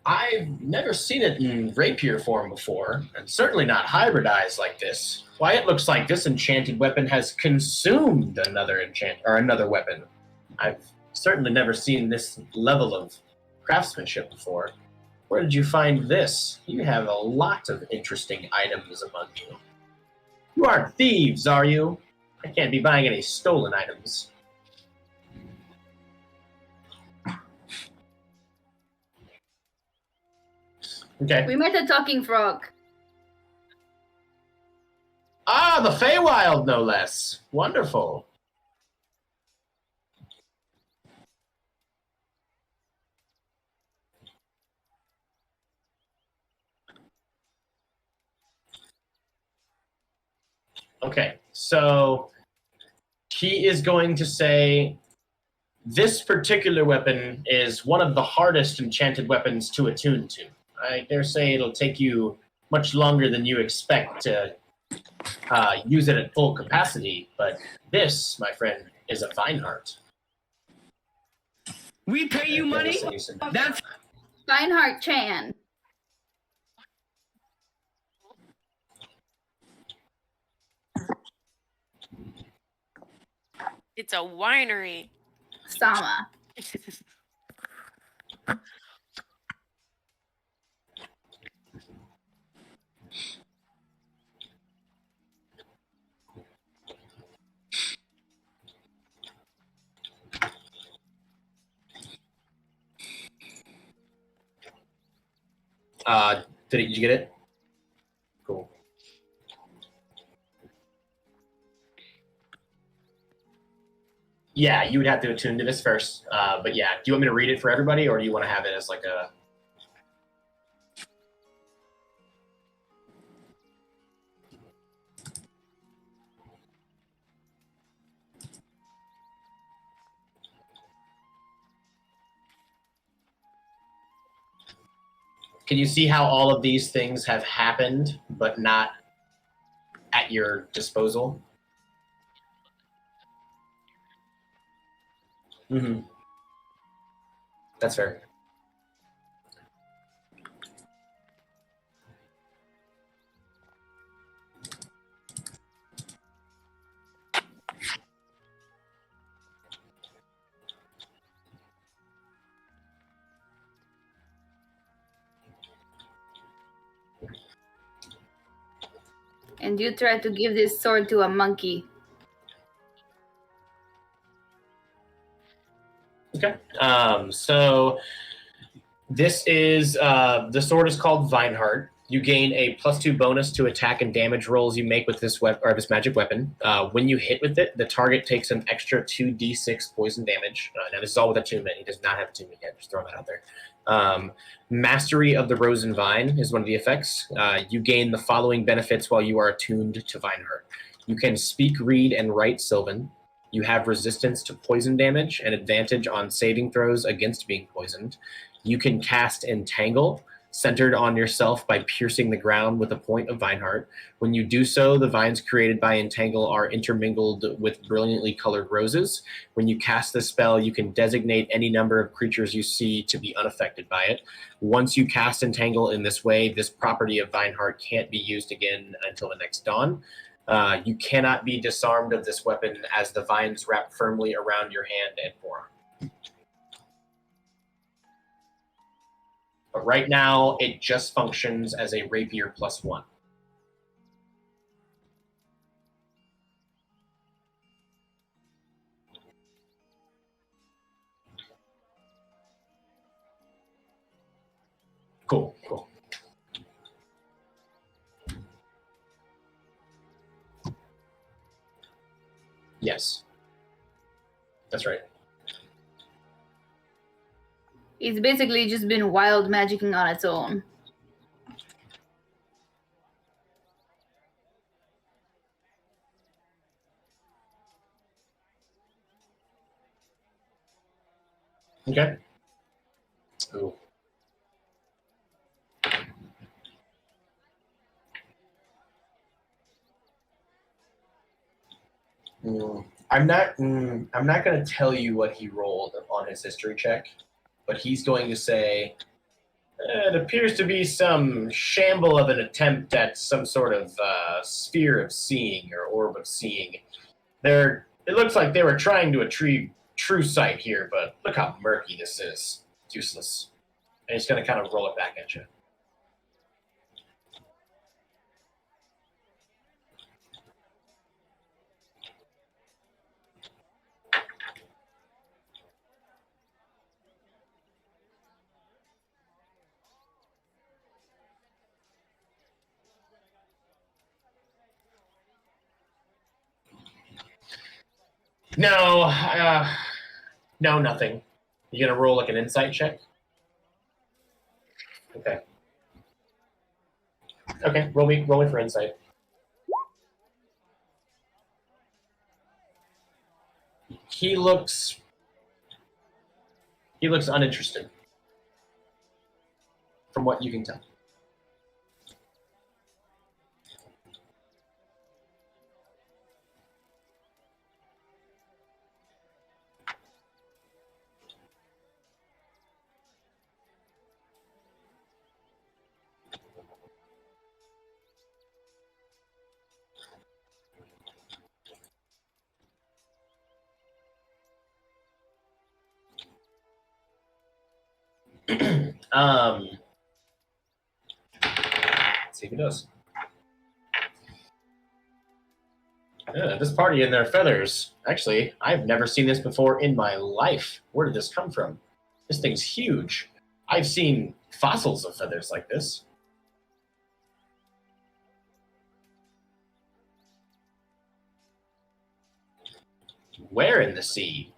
I've never seen it in rapier form before, and certainly not hybridized like this. Why, it looks like this enchanted weapon has consumed another weapon. I've certainly never seen this level of craftsmanship before. Where did you find this? You have a lot of interesting items among you. You aren't thieves, are you? I can't be buying any stolen items. Okay. We met a talking frog. Ah, the Feywild, no less. Wonderful. Okay, so he is going to say this particular weapon is one of the hardest enchanted weapons to attune to. I dare say it'll take you much longer than you expect to use it at full capacity, but this, my friend, is a fine art. We pay you money? That's Feinhardt Chan. It's a winery. Sama. Did you get it? Cool. Yeah, you would have to attune to this first. But yeah, do you want me to read it for everybody, or do you want to have it as like a... Can you see how all of these things have happened, but not at your disposal? Mm-hmm. That's fair. And you try to give this sword to a monkey. Okay. So this is the sword is called Vineheart. You gain a +2 bonus to attack and damage rolls you make with this weapon or this magic weapon. When you hit with it, the target takes an extra 2d6 poison damage. Now this is all with attunement. He does not have attunement yet. Just throwing that out there. Mastery of the Rose and Vine is one of the effects. You gain the following benefits while you are attuned to Vineheart. You can speak, read, and write Sylvan. You have resistance to poison damage and advantage on saving throws against being poisoned. You can cast Entangle, centered on yourself by piercing the ground with a point of Vineheart. When you do so, the vines created by Entangle are intermingled with brilliantly colored roses. When you cast the spell, you can designate any number of creatures you see to be unaffected by it. Once you cast Entangle in this way, this property of Vineheart can't be used again until the next dawn. You cannot be disarmed of this weapon as the vines wrap firmly around your hand and forearm. But right now, it just functions as a rapier +1. Cool. Yes. That's right. It's basically just been wild magicking on its own. Okay. Ooh. I'm not going to tell you what he rolled on his history check, but he's going to say it appears to be some shamble of an attempt at some sort of sphere of seeing or orb of seeing. It looks like they were trying to achieve true sight here, but look how murky this is. It's useless. And he's going to kind of roll it back at you. No, nothing. You gonna roll like an insight check? Okay. Okay, roll me for insight. He looks uninterested, from what you can tell. Let's see if he does. This party and their feathers. Actually, I've never seen this before in my life. Where did this come from? This thing's huge. I've seen fossils of feathers like this. Where in the sea?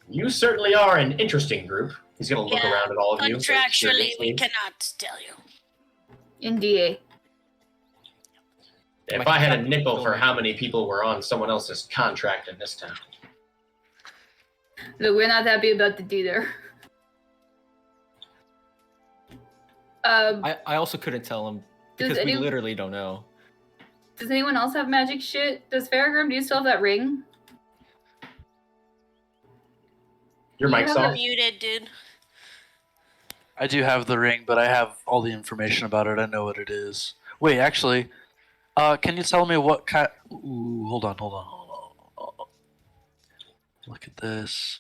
You certainly are an interesting group. He's going to look around at all of you. Contractually, we cannot tell you. NDA. If I had a nickel for how many people were on someone else's contract in this town. Look, we're not happy about it either. I also couldn't tell him because we literally don't know. Does anyone else have magic shit? Does Farragrim, do you still have that ring? Your mic's off. Muted, dude. I do have the ring, but I have all the information about it. I know what it is. Wait, actually, can you tell me what kind? Ooh, hold on. Look at this.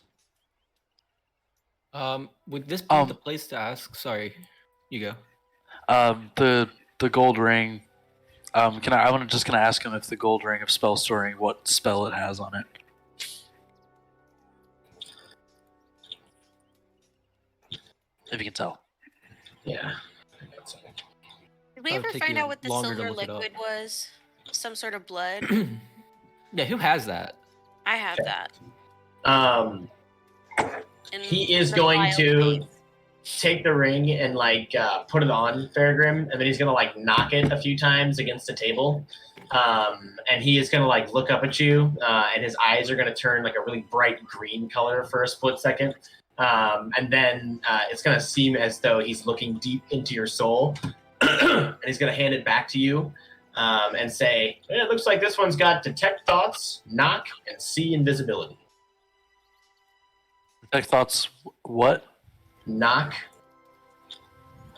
Would this be the place to ask? Sorry, you go. The gold ring. I'm just gonna ask him if the gold ring of spell storing, what spell it has on it. If you can tell. Yeah. Did we That would ever take find you out what the longer to silver look it up. liquid was? Some sort of blood? Yeah, who has that? I have Okay. that. He is the going vial to case. take the ring and put it on Faragrim, and then he's gonna knock it a few times against a table. And he is gonna look up at you, and his eyes are gonna turn a really bright green color for a split second. And then it's gonna seem as though he's looking deep into your soul, and he's gonna hand it back to you, and say, "It looks like this one's got detect thoughts, knock, and see invisibility." Detect thoughts. What? Knock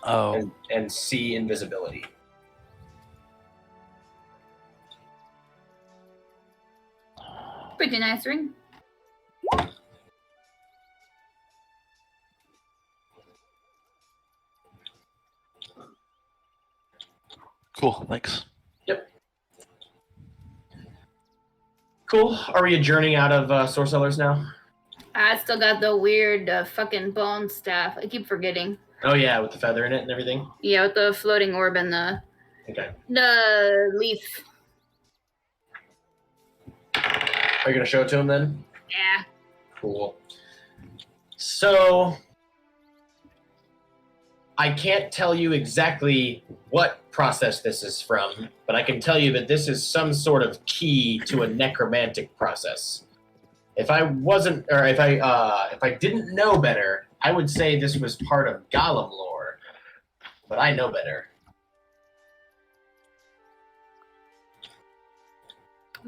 Oh, and see invisibility. Pretty nice ring. cool. Thanks. Yep. Cool. Are we adjourning out of Source Cellars now? I still got the weird fucking bone staff. I keep forgetting. Oh yeah, with the feather in it and everything. Yeah, with the floating orb and the Okay. leaf. Are you gonna show it to him then? Yeah. Cool. So I can't tell you exactly what process this is from, but I can tell you that this is some sort of key to a necromantic process. If I wasn't, or if I didn't know better, I would say this was part of Golem lore, but I know better.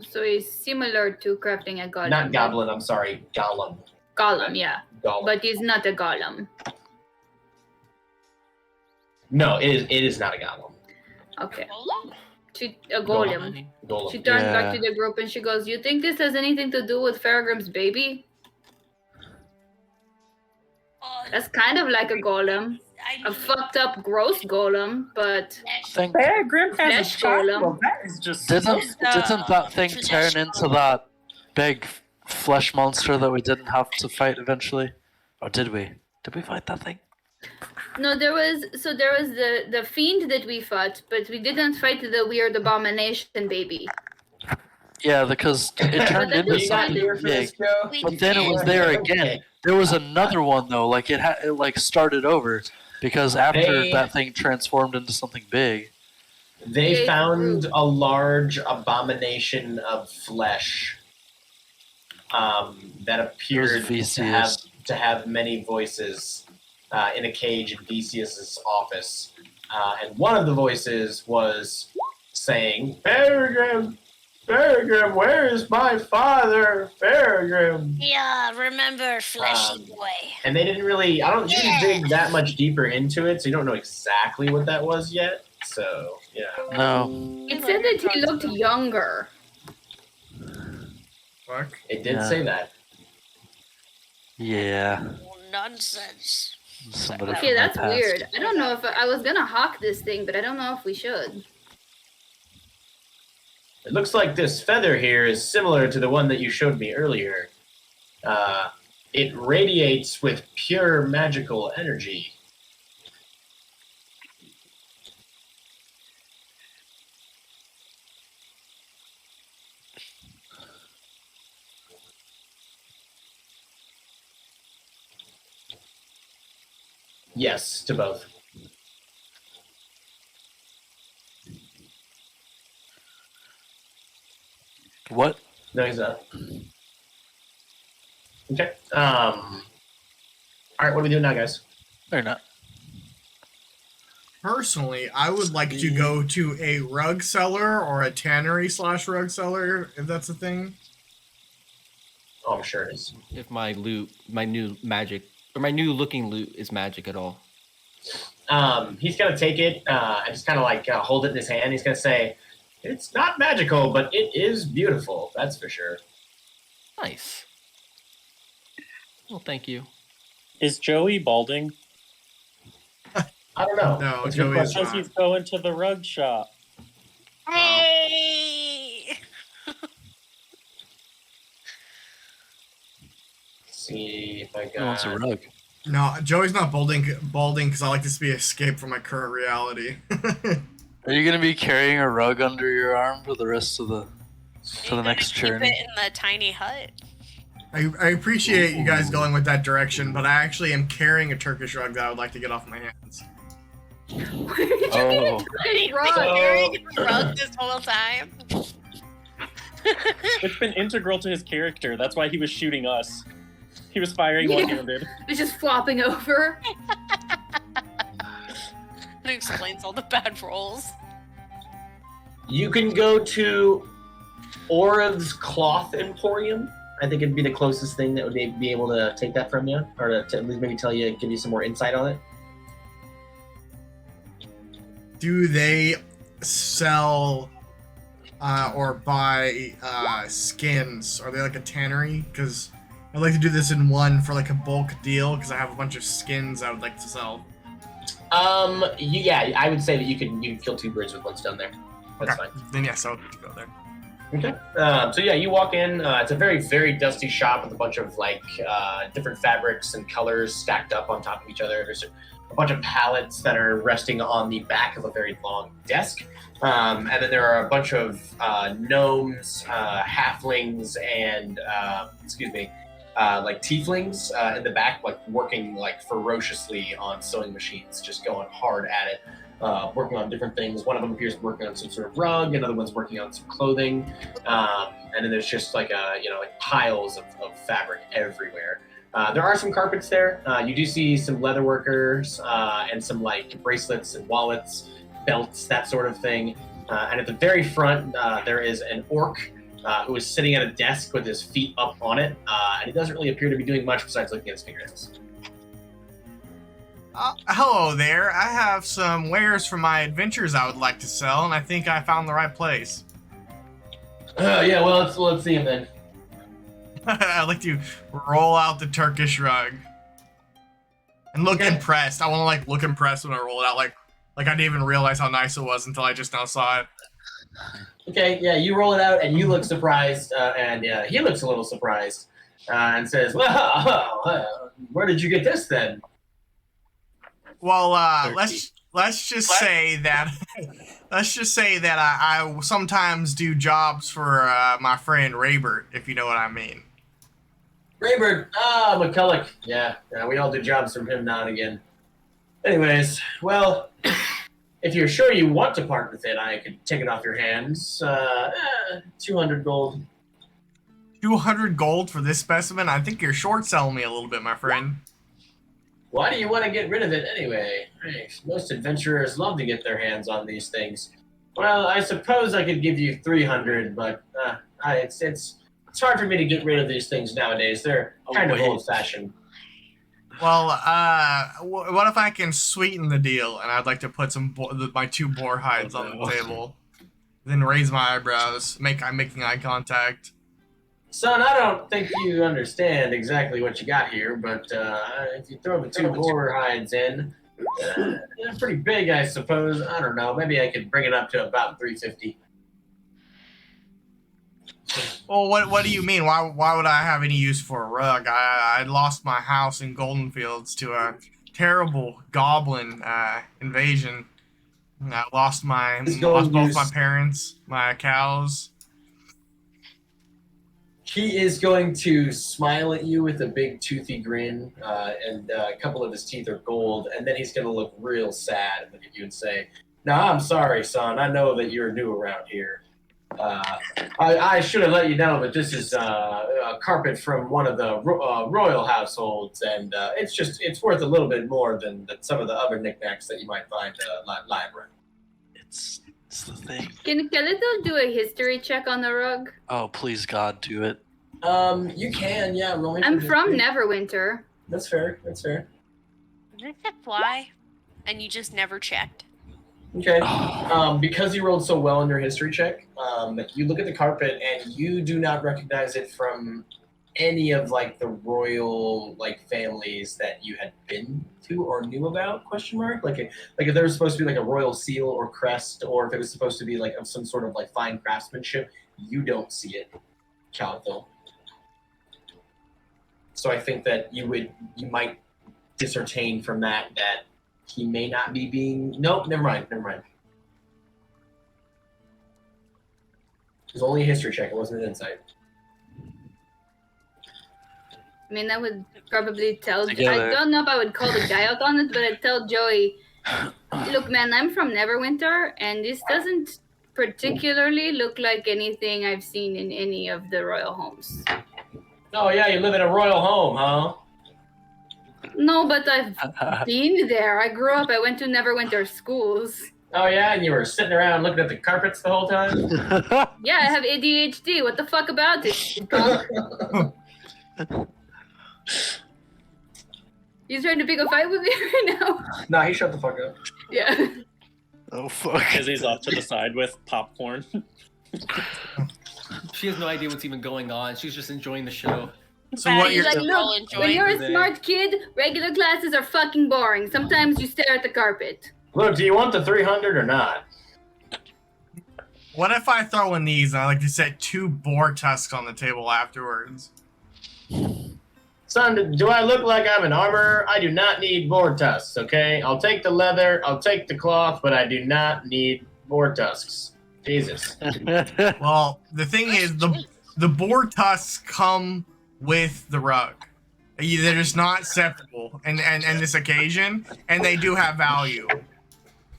So he's similar to crafting a golem. Not goblin. I'm sorry, Golem. Golem, yeah. Golem. But he's not a golem. No, it is not a golem. Okay. A golem. Golem. She turns back Yeah. to the group and she goes, "You think this has anything to do with Faragrim's baby? That's kind of like a golem. A fucked up, gross golem, but Think Grim Flesh golem. That is just didn't that thing turn into that big flesh monster that we didn't have to fight eventually? Or did we? Did we fight that thing? no, there was the fiend that we fought, but we didn't fight the weird abomination baby. Yeah, because it turned that into was something here for big. this, Joe? But then it was there again. There was another one though. It started over because after They- that thing transformed into something big. They They found grew. a large abomination of flesh that appeared Theseus. to have many voices in a cage in Theseus's office. And one of the voices was saying, "Peregrine, Peregrine, where is my father? Peregrine." Yeah, remember Fleshy Um, Boy. And they didn't really, I don't you didn't dig that much deeper into it, so you don't know exactly what that was yet. So, yeah. No. It said that he looked younger. Fuck. It did Yeah. say that. Yeah. Nonsense. Somebody Okay, from my that's past. weird. I don't know if I was gonna hawk this thing, but I don't know if we should. It looks like this feather here is similar to the one that you showed me earlier. It radiates with pure magical energy. Yes, to both. What? No, he's not. Okay. All right, what are we doing now, guys? They're not. Personally, I would like to go to a rug seller or a tannery / rug seller, if that's a thing. Oh, I'm sure it is. If my loot, my new magic, or my new looking loot is magic at all. He's gonna take it and just kind of hold it in his hand. He's gonna say, "It's not magical, but it is beautiful. That's for sure." Nice. Well, thank you. Is Joey balding? I don't know. No, That's a good Joey is question. Because he's going to the rug shop. Hey! See if I Who wants a got. rug? No, Joey's not balding because I like this to be escape from my current reality. Are you gonna be carrying a rug under your arm for the rest of the You're gonna next keep journey? it in the tiny hut. I appreciate you guys going with that direction, but I actually am carrying a Turkish rug that I would like to get off my hands. Where did you Oh. get a He's rug? been carrying a rug this whole time. It's been integral to his character. That's why he was shooting us. He was firing one-handed. It's just flopping over. That explains all the bad rolls. You can go to Orev's Cloth Emporium. I think it'd be the closest thing that would be able to take that from you, or to at least maybe give you some more insight on it. Do they sell or buy skins? Are they like a tannery? Because I'd like to do this in one for like a bulk deal because I have a bunch of skins I would like to sell. Yeah, I would say that you can kill two birds with one stone there. That's Okay. fine. Then yes, I would like to go there. Okay. So yeah, you walk in. It's a very, very dusty shop with a bunch of like different fabrics and colors stacked up on top of each other. There's a bunch of pallets that are resting on the back of a very long desk, and then there are a bunch of gnomes, halflings, and like tieflings in the back, like working like ferociously on sewing machines, just going hard at it. Working on different things. One of them appears working on some sort of rug. Another one's working on some clothing. And then there's just like piles of fabric everywhere. There are some carpets there. You do see some leather workers and some like bracelets and wallets, belts, that sort of thing. And at the very front, there is an orc who is sitting at a desk with his feet up on it. And he doesn't really appear to be doing much besides looking at his fingernails. Hello there. I have some wares from my adventures I would like to sell, and I think I found the right place. Yeah, well, let's see him then. I'd like to roll out the Turkish rug and look impressed. I want to like look impressed when I roll it out, like I didn't even realize how nice it was until I just now saw it. Okay, yeah, you roll it out and you look surprised, and he looks a little surprised, and says, "Well, where did you get this then?" Well, let's just say that I sometimes do jobs for my friend Raybert, if you know what I mean. Raybert, McCulloch. Yeah, we all do jobs from him now and again. Anyways, well, if you're sure you want to part with it, I could take it off your hands. 200 gold. 200 gold for this specimen? I think you're short selling me a little bit, my friend. Why do you want to get rid of it anyway? Most adventurers love to get their hands on these things. Well, I suppose I could give you 300, but it's hard for me to get rid of these things nowadays. They're kind of old-fashioned. Well, what if I can sweeten the deal, and I'd like to put my 2 boar hides on the table, then raise my eyebrows, making eye contact. Son, I don't think you understand exactly what you got here, but if you throw the 2 boar hides in, they're pretty big, I suppose. I don't know. Maybe I could bring it up to about 350. Well, what do you mean? Why would I have any use for a rug? I lost my house in Golden Fields to a terrible goblin invasion. I lost both my parents, my cows. He is going to smile at you with a big toothy grin, and a couple of his teeth are gold, and then he's going to look real sad and look at you and say, "No, I'm sorry, son. I know that you're new around here. I should have let you know, but this is a carpet from one of the royal households, and it's worth a little bit more than some of the other knickknacks that you might find lying around." It's the thing. Can Skeletal do a history check on the rug? Oh, please God, do it. You can, yeah. Roll me I'm for from history. Neverwinter. That's fair. That's fair. Did it fly? And you just never checked. Okay. Because you rolled so well in your history check, you look at the carpet and you do not recognize it from any of like the royal like families that you had been to or knew about? Question mark. Like if there was supposed to be like a royal seal or crest, or if it was supposed to be like of some sort of like fine craftsmanship, you don't see it, Caliphil. So I think that you might discertain from that he may not be being. Nope, never mind. It was only a history check. It wasn't an insight. I mean, I would probably tell. Together. I don't know if I would call the guy out on it, but I'd tell Joey, look, man, I'm from Neverwinter, and this doesn't particularly look like anything I've seen in any of the royal homes. Oh yeah, you live in a royal home, huh? No, but I've been there. I grew up. I went to Neverwinter schools. Oh yeah, and you were sitting around looking at the carpets the whole time? Yeah, I have ADHD. What the fuck about it? punk? You trying to pick a fight with me right now? Nah, he shut the fuck up. Yeah. Oh fuck. Izzy's off to the side with popcorn. She has no idea what's even going on. She's just enjoying the show. So Bad, what you you're like, Like, we'll look, enjoy when it. you're a There. smart kid, regular classes are fucking boring. Sometimes you stare at the carpet. Look, do you want the 300 or not? What if I throw in these and I like to set 2 boar tusks on the table afterwards? Son, do I look like I'm an armorer? I do not need boar tusks, okay? I'll take the leather, I'll take the cloth, but I do not need boar tusks. Jesus. Well, the thing is, the boar tusks come with the rug. They're just not separable in this occasion, and they do have value.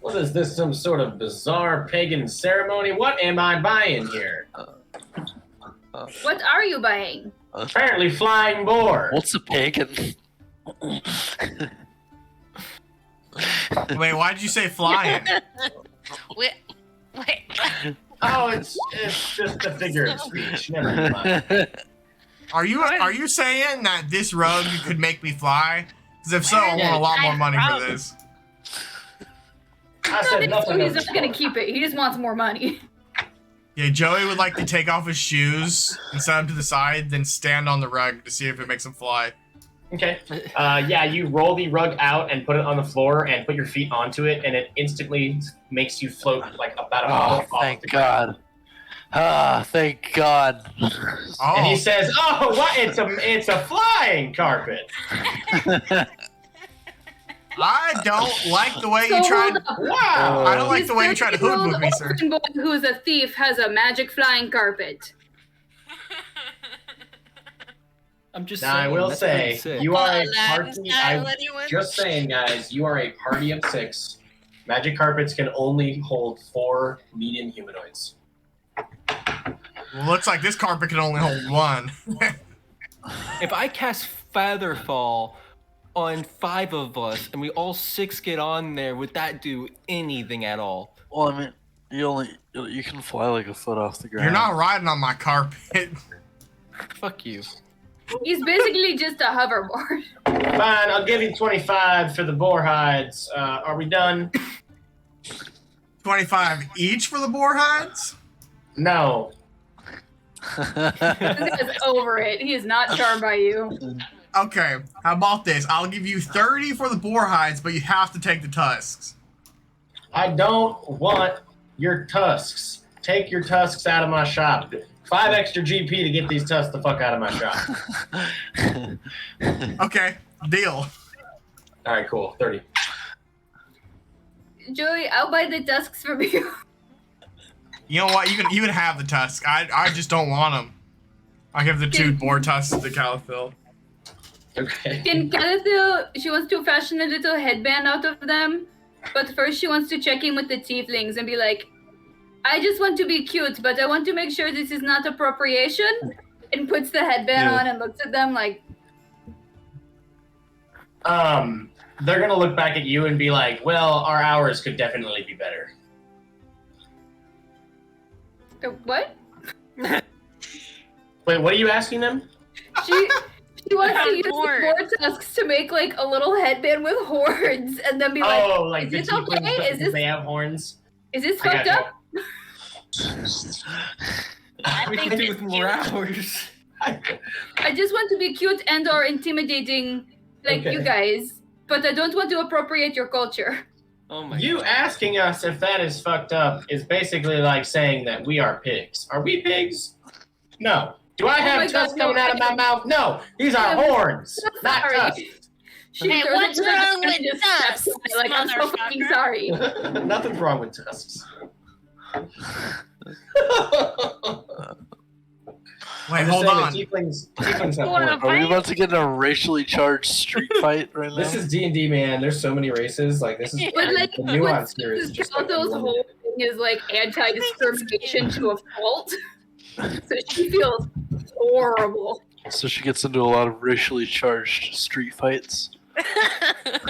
What is this, some sort of bizarre pagan ceremony? What am I buying here? What are you buying? Apparently flying boar. What's a pagan? Wait, why did you say flying? Wait. Oh, it's just a figure of speech. Never mind. Are you saying that this rug could make me fly? Because if so, I want a lot more money for this. I No, said nothing he's of not gonna keep it. He just wants more money. Yeah, Joey would like to take off his shoes and set them to the side, then stand on the rug to see if it makes him fly. Okay. Yeah, you roll the rug out and put it on the floor and put your feet onto it, and it instantly makes you float like about a Oh, foot off thank the ground. God. Ah, thank God. Oh, And he says, "Oh, what? It's a flying carpet." I don't like the way So you tried. hold up. Wow. I don't like This the way you try to 13-year-old hoodwink me, sir. orphan boy who's a thief has a magic flying carpet. I'm just Now saying. I will that's pretty say, sick. you are a Aladdin's party. style, I'm anyone? just saying, guys, you are a party of 6. Magic carpets can only hold 4 medium humanoids. Well, looks like this carpet can only hold 1. If I cast Featherfall on 5 of us and we all 6 get on there, would that do anything at all? Well, I mean, you can fly like a foot off the ground. You're not riding on my carpet. Fuck you. He's basically just a hoverboard. Fine, I'll give you 25 for the boar hides. Are we done? 25 each for the boar hides? No. This guy's over it. He is not charmed by you. Okay, how about this? I'll give you 30 for the boar hides, but you have to take the tusks. I don't want your tusks. Take your tusks out of my shop. 5 extra GP to get these tusks the fuck out of my shop. Okay, deal. All right, cool. 30. Joey, I'll buy the tusks from you. You know what? You can have the tusks. I just don't want them. I'll give the 2 boar tusks to Caliphil. Okay. Can Caliphil, she wants to fashion a little headband out of them, but first she wants to check in with the tieflings and be like, I just want to be cute, but I want to make sure this is not appropriation, and puts the headband on and looks at them like, They're gonna look back at you and be like, well, our hours could definitely be better. what? Wait, what are you asking them? She wants to use the Horns. boar tusks to make like a little headband with horns, and then be like, Oh, like is the this tieflings, okay? Is because this they have horns. is this I fucked gotcha. up? I We think can do it's with more cute. hours. I just want to be cute and or intimidating like you guys, but I don't want to appropriate your culture. Oh my You God. asking us if that is fucked up is basically like saying that we are pigs. Are we pigs? No. Do I have my tusks God, no, coming out of my mouth? No. These are horns, so not sorry. tusks. She Hey, throws what's it to the wrong ground and with just steps on it, like, I'm so fucking motherfucker? sorry. Nothing's wrong with tusks. Wait, I'm just hold saying on. that tieflings have Wanna horns. Are we fight? about to get in a racially charged street fight right now? This is D&D, man. There's so many races. Like this is But like, the nuance here is just like Caldo's whole thing is like anti-discrimination to a fault. So she feels horrible. So she gets into a lot of racially charged street fights.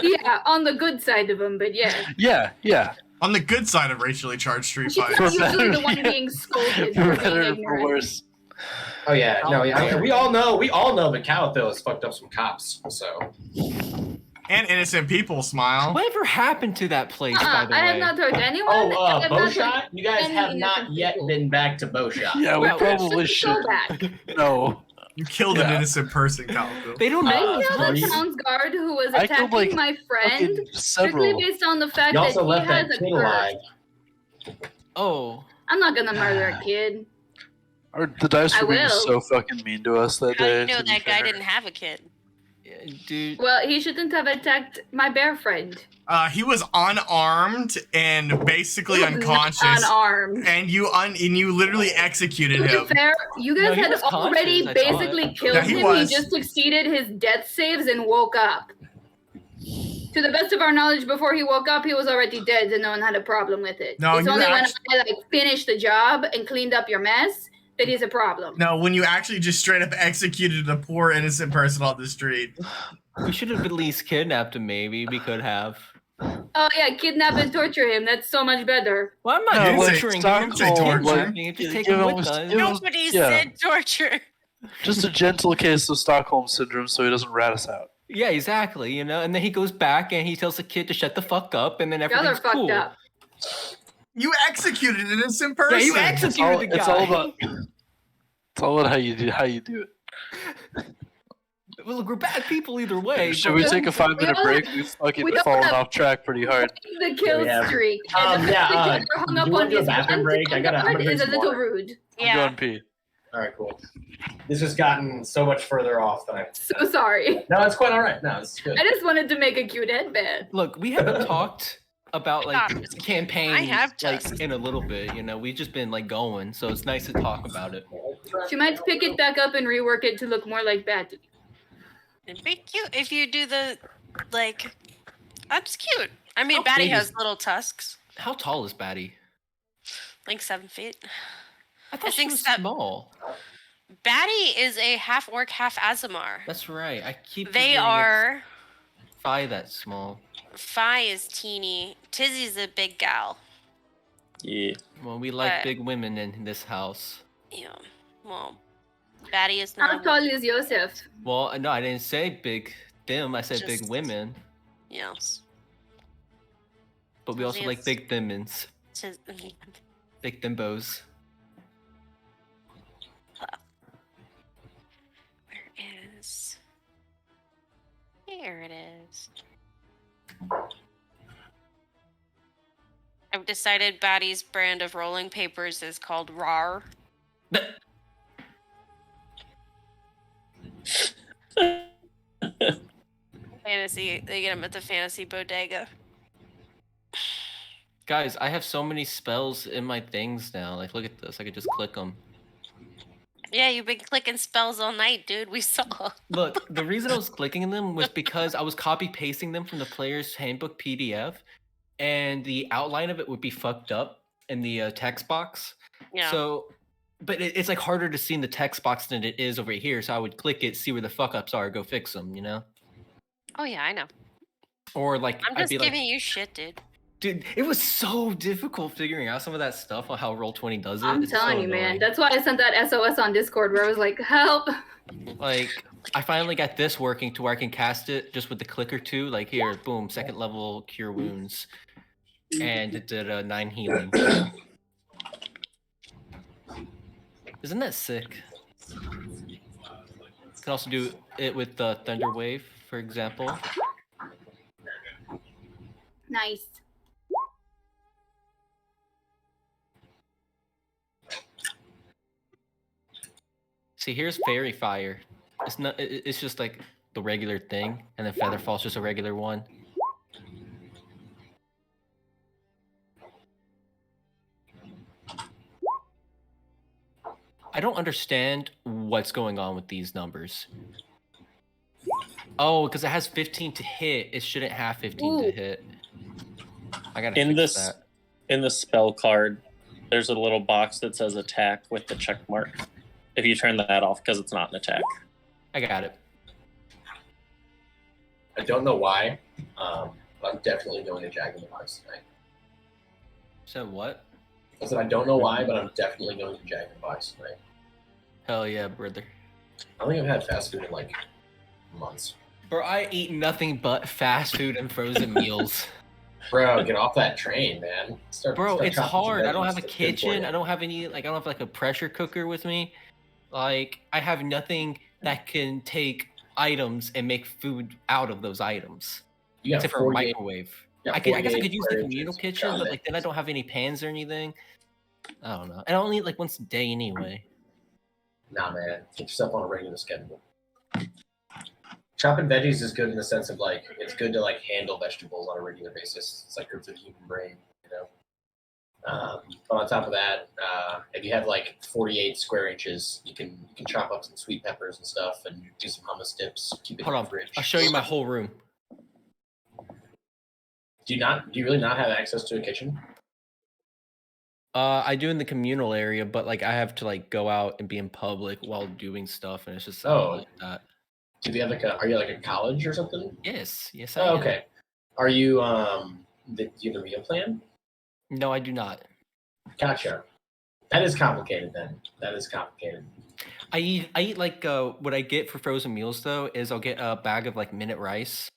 Yeah, on the good side of them, but yeah. Yeah. On the good side of racially charged street She's fights. For usually better- the one being scolded For for better being or for ignorant. worse. Oh yeah, no, yeah, we all know that Calithill has fucked up some cops. So And innocent people smile. Whatever happened to that place, by the I way? have not heard anyone. I have not heard Bowshot, you guys any have not innocent yet people. been back to Bowshot. Yeah, we Well, probably Let's should. go back. No. You killed an Yeah. innocent person, Calico. They don't I know. killed a Three. town's guard who was I killed, attacking like, my friend Fucking strictly several. based on the fact You that also he left has that a kid curse. alive. Oh. I'm not gonna murder a kid. The dice I were being will. so fucking mean to us that How do day. you know to be that guy fair. didn't have a kid? Dude. Well, he shouldn't have attacked my bear friend. He was unarmed and basically He was not unconscious. unarmed. And you literally executed To him. be fair, you No, guys he had was already conscious, I basically thought. killed Yeah, he him. was. He just succeeded his death saves and woke up. To the best of our knowledge, before he woke up, he was already dead, and no one had a problem with it. No, it's you only when act- I finished the job and cleaned up your mess that is a problem. No, when you actually just straight up executed a poor innocent person on the street. We should have at least kidnapped him, maybe. We could have. Oh yeah, kidnap and torture him. That's so much better. Well, I'm not No, like, torturing him. Stockholm, Say torture. Kidnapping, just take give him him with a- us. give him- Nobody yeah. said torture. Just a gentle case of Stockholm syndrome so he doesn't rat us out. Yeah, exactly. You know, and then he goes back and he tells the kid to shut the fuck up, and then Y'all are everything's fucked cool. up. You executed an innocent Yeah, person. you executed the guy. It's all about how you do it. Well, look, we're bad people either way. Should but- we take a 5-minute all- break? We've fucking we all fallen have- off track pretty hard. The kill Yeah. streak. And the Yeah, fact that you're hung do up you wanna on do a his bathroom friend break? I'm gonna drink is a some little water. rude. I'm Yeah. going pee. All right, cool. This has gotten so much further off than I. So sorry. No, it's quite all right. No, it's good. I just wanted to make a cute headband. Look, we haven't talked about like Stop. the campaign I have like just. in a little bit. You know, we've just been like going, so it's nice to talk about it. She might pick it back up and rework it to look more like Batty. It'd be cute if you do the, like, that's cute. I mean, How Batty big has is- little tusks, How tall is Batty? like 7 feet. I thought she think was that- small. Batty is a half orc, half Azamar. That's right. I keep. They forgetting are. it's Fi that small. Fi is teeny. Tizzy's a big gal. Yeah. Well, we like But- big women in this house. Yeah. Well, Batty is How not. tall is Yosef? Well, no, I didn't say big them. I said big Just- women. Yes. But we also like Yes. big thimmins, Tiz- big thimbos. Where is? Here it is. I've decided Batty's brand of rolling papers is called RAR. Fantasy. They get them at the fantasy bodega. Guys, I have so many spells in my things now. Like, look at this. I could just click them. Yeah, you've been clicking spells all night, dude. We saw. Look, the reason I was clicking them was because I was copy pasting them from the player's handbook PDF, and the outline of it would be fucked up in the text box. Yeah. So, but it's like harder to see in the text box than it is over here. So I would click it, see where the fuck ups are, go fix them. You know, Oh yeah, I know. or like I'm I'd just be giving like, you shit, dude. dude, it was so difficult figuring out some of that stuff on how Roll20 does it. I'm It's telling so you, man. annoying. That's why I sent that SOS on Discord where I was like, help. Like, I finally got this working to where I can cast it just with the click or two. Like, here, boom, second level cure wounds. And it did 9 healing. Isn't that sick? can also do it with the Thunder Wave, for example. Nice. See, here's Fairy Fire. It's not. It's just like the regular thing, and then Feather Fall's just a regular one. I don't understand what's going on with these numbers. Oh, because it has 15 to hit. It shouldn't have 15 to Ooh. hit. I gotta In fix this, that. in the spell card, there's a little box that says attack with the check mark. If you turn that off, because it's not an attack. I got it. I don't know why, but I'm definitely going to Jack in the Box tonight. So what? I said I don't know why, but I'm definitely going to Jack in the Box tonight. Hell yeah, brother. I don't think I've had fast food in like months. Bro, I eat nothing but fast food and frozen meals. Bro, get off that train, man. Bro, start it's chopping some hard. I don't veggies. have a It's good for kitchen. you. I don't have any, like, I don't have like a pressure cooker with me. Like, I have nothing that can take items and make food out of those items. You got Except for a 48 microwave. yeah, I guess I 48 could use the square communal inches. kitchen, Got but it. like then I don't have any pans or anything. I don't know. I only eat like once a day anyway. Nah, man. Get yourself on a regular schedule. Chopping veggies is good in the sense of like it's good to like handle vegetables on a regular basis. It's like good for the human brain, you know. But on top of that, if you have like 48 square inches, you can chop up some sweet peppers and stuff and do some hummus dips. Keep it Hold in on. the fridge. I'll show you my whole room. Do you really not have access to a kitchen? I do in the communal area, but like I have to like go out and be in public while doing stuff, and it's just I don't like that. Do you have like are you like a college or something? Yes, I Oh, am. okay. Are you do you have a meal plan? No, I do not. Gotcha. That is complicated then. That is complicated. I eat like what I get for frozen meals though is I'll get a bag of like minute rice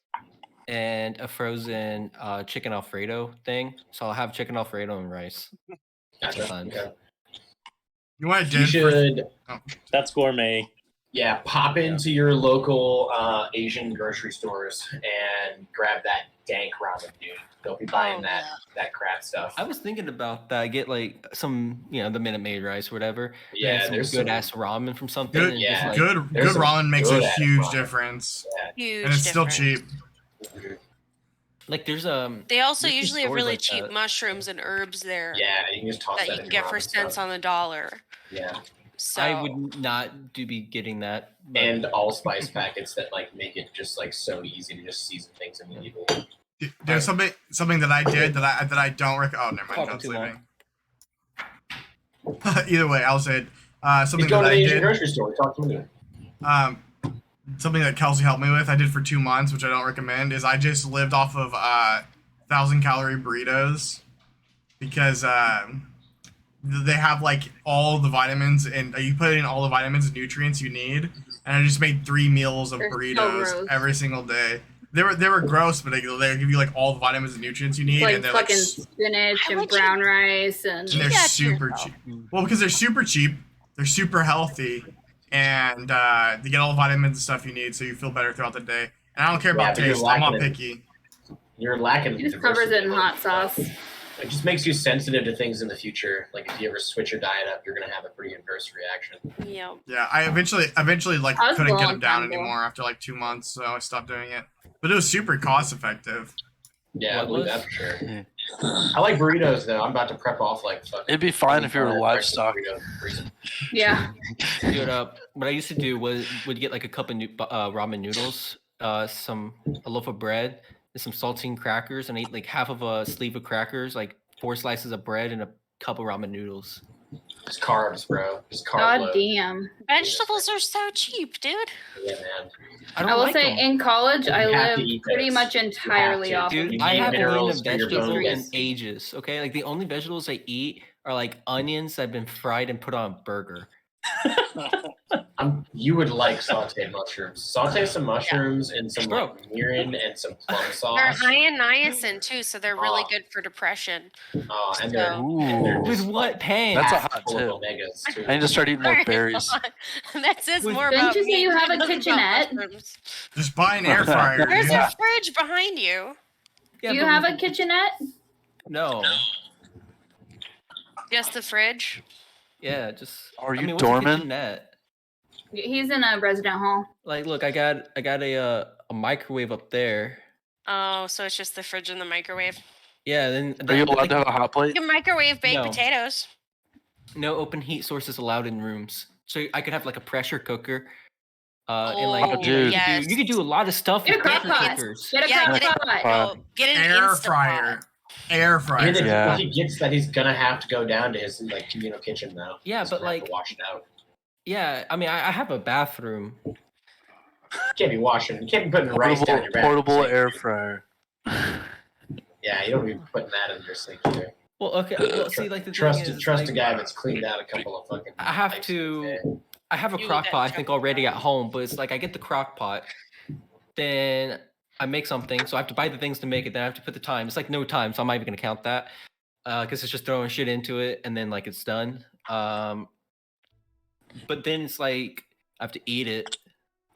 and a frozen chicken Alfredo thing. So I'll have chicken Alfredo and rice. Gotcha. Fun. Okay. You know what I You did? should That's gourmet. yeah, pop into your local Asian grocery stores and grab that dank ramen, dude. Don't be buying that crap stuff. I was thinking about that. Get like some, the Minute Maid rice, whatever. Yeah, some there's good some- ass ramen from something. Good, and yeah. just, like, good there's some ramen makes a good-ass huge ramen. difference, Huge and it's still difference. cheap. Like there's They also there's these usually have stores really like cheap that. mushrooms and herbs there Yeah, you can just toss that that you in can get for ramen cents stuff. on the dollar. Yeah, So I would not be getting that. But and allspice packets that like make it just like so easy to just season things immediately. There's something that I did that I don't recommend. Oh, never mind. Talking John's too long. leaving. Either way, I'll say it. Something He's going that to I the Asian did. grocery store. Talk to me. Something that Kelsey helped me with. I did for 2 months, which I don't recommend. Is I just lived off of 1,000-calorie burritos because they have like all the vitamins and you put in all the vitamins and nutrients you need. And I just made 3 meals of They're so burritos gross. every single day. They were gross, but they give you like all the vitamins and nutrients you need, Like and they're fucking like spinach How and would you- brown rice and they're Yeah, super yourself. cheap. Well, because they're super cheap, they're super healthy, and they get all the vitamins and stuff you need, so you feel better throughout the day. And I don't care Yeah, about but you're taste. I'm not lacking it. picky. You're lacking. he just covers it in diversity. hot sauce. It just makes you sensitive to things in the future. Like if you ever switch your diet up, you're gonna have a pretty adverse reaction. yeah. Yeah, I eventually like I was couldn't get long them down time ago. anymore after like 2 months, so I stopped doing it. But it was super cost effective. Yeah, I What believe was? that for sure. I like burritos though. I'm about to prep off like fucking. It'd be fine if you were breakfast livestock. burrito freezing. Yeah. Dude, what I used to do would get like a cup of ramen noodles, a loaf of bread, and some saltine crackers, and I eat like half of a sleeve of crackers, like 4 slices of bread, and a cup of ramen noodles. Just carbs, bro. Just carb God load. damn. Vegetables are so cheap, dude. Yeah, man. I don't I will like say them. in college I You have to lived eat pretty those. much You entirely have to. off of Dude, You I need haven't eaten a minerals for your vegetable in bones. ages. Okay, like the only vegetables I eat are like onions that have been fried and put on a burger. You would like sauteed mushrooms. Saute some mushrooms and some Bro. like mirin and some plum They're sauce. high in niacin too, so they're really Oh. good for depression. And they're, So- and they're Ooh. With just, what like, pain? That's a packed hot full tip. of omegas too. I need to start eating more berries. That says With- more Didn't about you say me you have than a it does kitchenette? about mushrooms. Just buy an air fryer. There's dude. a fridge behind you. Yeah, Do you but have a with- kitchenette? No. Just the fridge. Yeah, just. Are you what's a dormant? kitchenette? He's in a resident hall. Like, look, I got a microwave up there. Oh, so it's just the fridge and the microwave. Yeah, then. Are you that- allowed to have a hot You plate? can microwave baked No. potatoes. No open heat sources allowed in rooms. So I could have like a pressure cooker. And Oh, like dude. you could do a lot of stuff Get with a crock pressure pot. cookers. Get a Yeah, crock get it. pot. Pot. Get an Air Instapot. fryer. Air fryer. And Yeah. if he gets that, he's gonna have to go down to his like communal kitchen though. Yeah, He's but, gonna have to like- wash it out. Yeah, I mean, I have a bathroom. You can't be washing. You can't be putting rice down your bathroom Portable sink. air fryer. Yeah, you don't be putting that in your sink either. Well, okay. Well, see, like the Trust thing is, trust like, a guy that's cleaned out a couple of fucking. I have pipes to- today. I have a You crock that pot, I truck think, is already at garbage. home, but it's like I get the crock pot, then I make something, so I have to buy the things to make it, then I have to put the time. It's like no time, so I'm not even gonna count that. Because it's just throwing shit into it and then like it's done. But then it's like I have to eat it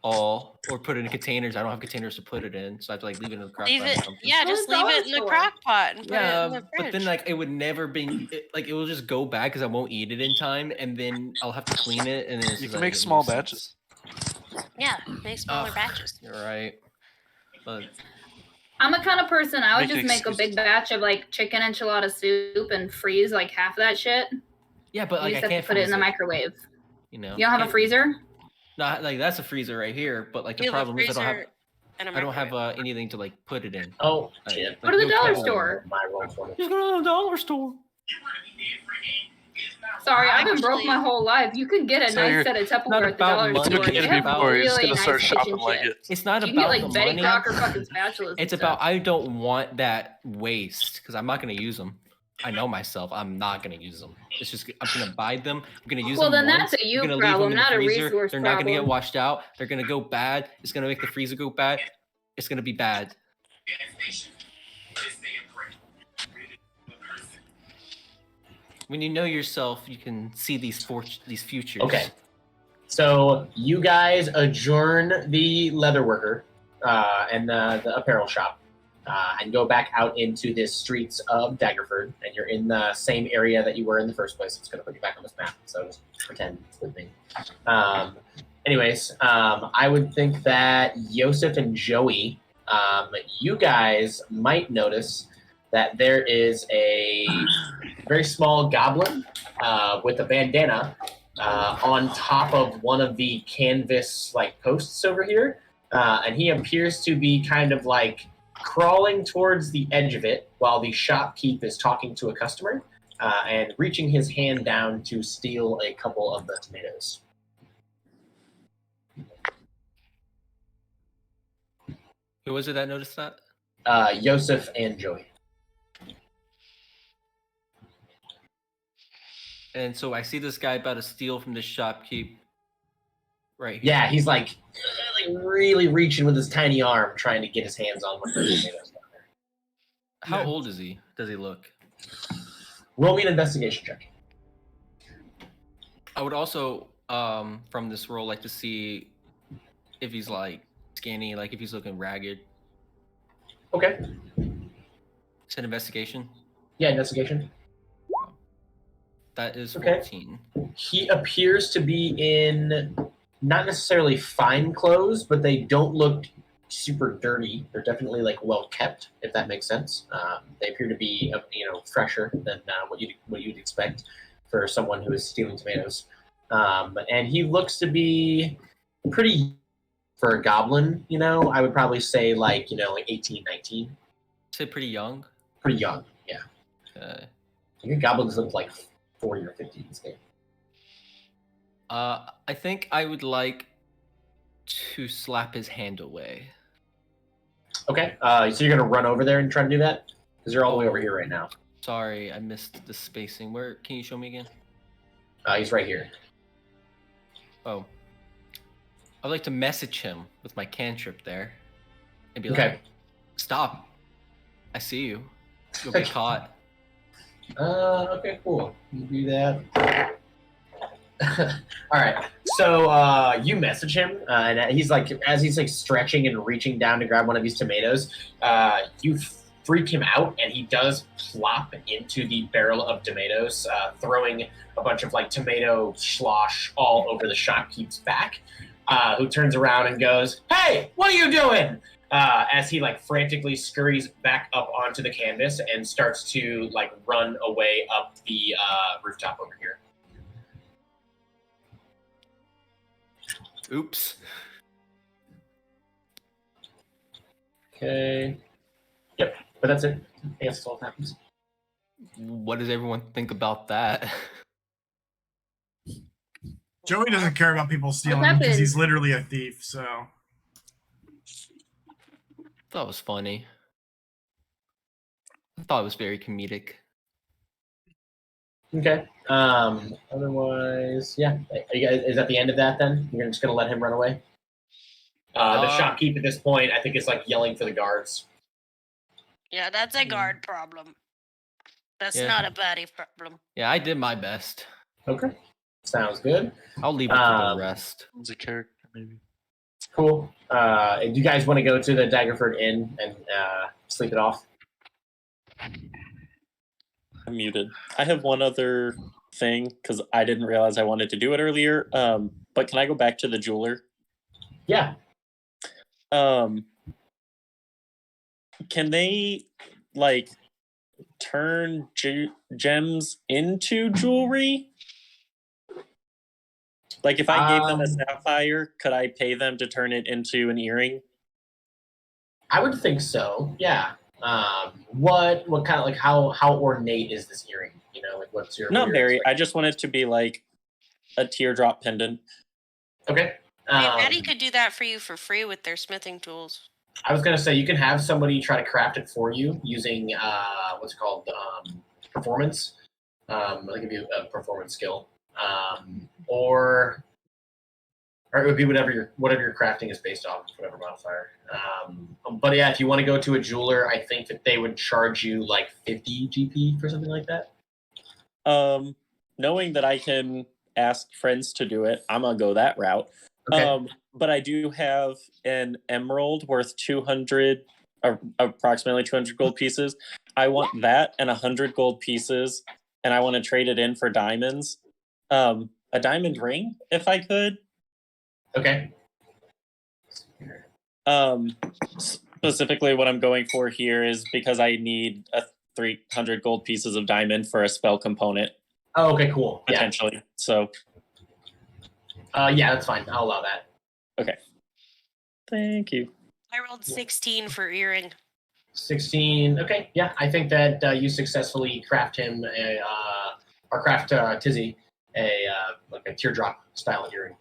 all or put it in containers. I don't have containers to put it in, so I have to like leave it in the crock Leave pot or it. something. Yeah, Go to just the leave dollar it in the store. crock pot and put it Yeah, in the fridge. but then like it would never be like it will just go bad because I won't eat it in time, and then I'll have to clean it, and then it's You just, can like, make a small nuisance. batches. Yeah, make smaller Ugh, batches. You're right, but I'm the kind of person I would Make just make a excuses. big batch of like chicken enchilada soup and freeze like half of that shit. yeah, but You like just I have can't to put it in freeze the microwave. You know, You don't have a Can't- freezer? No, like that's a freezer right here, but like the You have a problem is freezer and a I don't have microwave. anything to like put it in. Oh Like- shit! Go to the no dollar kettle. store. My roll for it. Just go to the dollar store. Sorry, I've been broke Actually- my whole life. You could get a So nice you're- set of not Tupperware at the about dollar money, It's store. okay They to have be poor. You're just really gonna nice start shopping kitchen like shit. it. It's not You can get about like the Betty money. Crocker fucking spatulas. It's and about stuff. I don't want that waste because I'm not gonna use them. I know myself. I'm not gonna use them. It's just I'm gonna buy them. I'm gonna use Well, them. then once. that's a you I'm gonna problem, leave them not a in the freezer. resource They're not gonna get problem. washed out. They're gonna go bad. It's gonna make the freezer go bad. It's gonna be bad. When you know yourself, you can see these futures. Okay. So you guys adjourn the leatherworker and the apparel shop and go back out into the streets of Daggerford, and you're in the same area that you were in the first place. It's going to put you back on this map, so just pretend it's with me. I would think that Yosef and Joey, you guys might notice that there is a very small goblin with a bandana on top of one of the canvas like posts over here, and he appears to be kind of like crawling towards the edge of it while the shopkeep is talking to a customer and reaching his hand down to steal a couple of the tomatoes. Who was it that noticed that? Yosef and Joey. And so I see this guy about to steal from the shopkeep. Right here. Yeah, he's like really reaching with his tiny arm, trying to get his hands on one of the tomatoes down there. How old is he? Does he look? Roll me an investigation check. I would also, from this role, like to see if he's like skinny, like if he's looking ragged. Okay. It's an investigation. Yeah, investigation. That is Okay. 14. He appears to be in not necessarily fine clothes, but they don't look super dirty. They're definitely like well kept, if that makes sense. They appear to be fresher than what you'd expect for someone who is stealing tomatoes. And he looks to be pretty for a goblin. I would probably say like 18, 19. Say pretty young. Pretty young. Yeah, Okay. I think goblins look like 40 or 50 in this game. I think I would like to slap his hand away. Okay, so you're gonna run over there and try to do that because you're all the way over here right now. Sorry, I missed the spacing. Where can you show me again? He's right here. Oh. I'd like to message him with my cantrip there. And be Okay. like, stop. I see you. You'll get caught. Okay, cool. You do that. All right. So you message him, and he's like, as he's like stretching and reaching down to grab one of these tomatoes, you freak him out, and he does plop into the barrel of tomatoes, throwing a bunch of like tomato slosh all over the shopkeep's back. Who turns around and goes, "Hey, what are you doing?" As he like frantically scurries back up onto the canvas and starts to like run away up the rooftop over here. Oops. Okay. Yep, but that's it. I guess that's all that happens. What does everyone think about that? Joey doesn't care about people stealing happened? because he's literally a thief. So That was funny. I thought it was very comedic. Okay. Otherwise, yeah. Are you guys, is that the end of that then? You're just gonna let him run away? The shopkeep at this point, I think, is like yelling for the guards. Yeah, that's a guard problem. That's Yeah. not a baddie problem. Yeah, I did my best. Okay. Sounds good. I'll leave it to the rest. As a character, maybe. Cool. Do you guys want to go to the Daggerford Inn and sleep it off? I'm muted. I have one other thing because I didn't realize I wanted to do it earlier. But can I go back to the jeweler? Yeah. Can they like turn gems into jewelry? Like if I gave them a sapphire, could I pay them to turn it into an earring? I would think so. Yeah. What kind of like how ornate is this earring? You know, like what's your Not very. I just want it to be like a teardrop pendant. Okay. Maddie could do that for you for free with their smithing tools. I was gonna say you can have somebody try to craft it for you using what's it called performance. I'll give you a performance skill, or it would be whatever your crafting is based off, whatever modifier. But yeah, if you want to go to a jeweler, I think that they would charge you like 50 GP for something like that. Knowing that I can ask friends to do it, I'm gonna go that route. Okay. But I do have an emerald worth 200, approximately 200 gold pieces. I want that and 100 gold pieces, and I want to trade it in for diamonds. A diamond ring, if I could. Okay. Specifically, what I'm going for here is because I need 300 gold pieces of diamond for a spell component. Oh, okay, cool. Potentially. Yeah. So. Yeah, that's fine. I'll allow that. Okay. Thank you. I rolled 16 for earring. 16. Okay, yeah, I think that you successfully craft him or craft Tizzy like a teardrop style earring.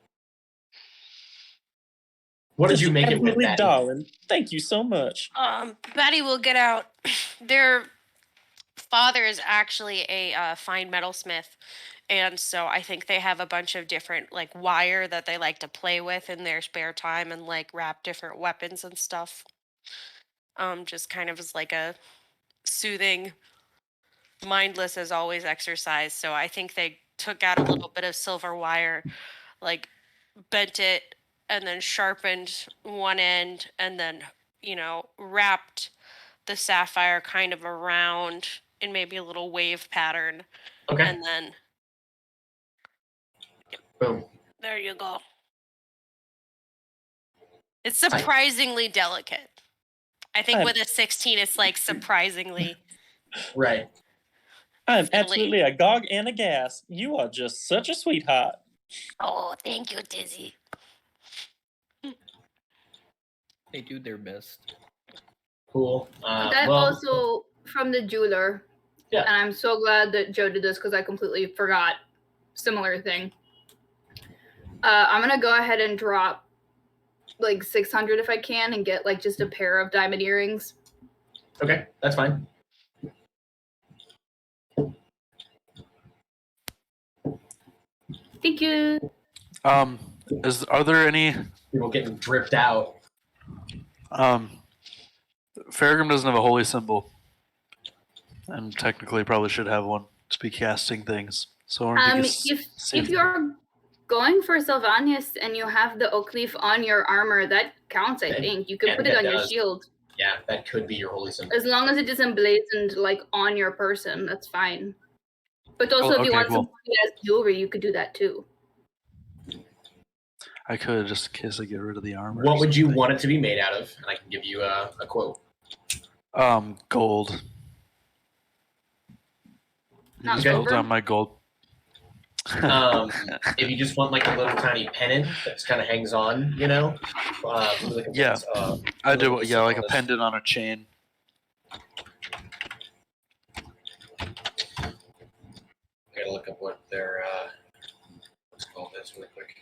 What did you make it with, Batty? Darling. Thank you so much. Batty will get out. Their father is actually a fine metalsmith, and so I think they have a bunch of different like wire that they like to play with in their spare time and like wrap different weapons and stuff. Just kind of as like a soothing, mindless as always exercise. So I think they took out a little bit of silver wire, like bent it and then sharpened one end and then, wrapped the sapphire kind of around in maybe a little wave pattern. Okay. And then boom. There you go. It's surprisingly delicate. I think with a 16 it's like surprisingly right. I'm absolutely agog and aghast. You are just such a sweetheart. Oh, thank you, Dizzy. They do their best. Cool. That also from the jeweler. Yeah. And I'm so glad that Joe did this because I completely forgot. Similar thing. I'm gonna go ahead and drop like 600 if I can and get like just a pair of diamond earrings. Okay, that's fine. Thank you. Are there any? People getting dripped out. Farragum doesn't have a holy symbol, and technically probably should have one to be casting things. So if you're going for Sylvanus and you have the oak leaf on your armor, that counts. I think you can put it on your shield. Yeah, that could be your holy symbol. As long as it is emblazoned like on your person, that's fine. But also, if you want some jewelry, you could do that too. I could just in case I get rid of the armor. What would you want it to be made out of? And I can give you a quote. Gold. Not gold on my gold. If you just want like a little tiny pennant that just kind of hangs on, you know. I do. Yeah, like a pendant on a chain. I gotta look up what their what's called this really quick.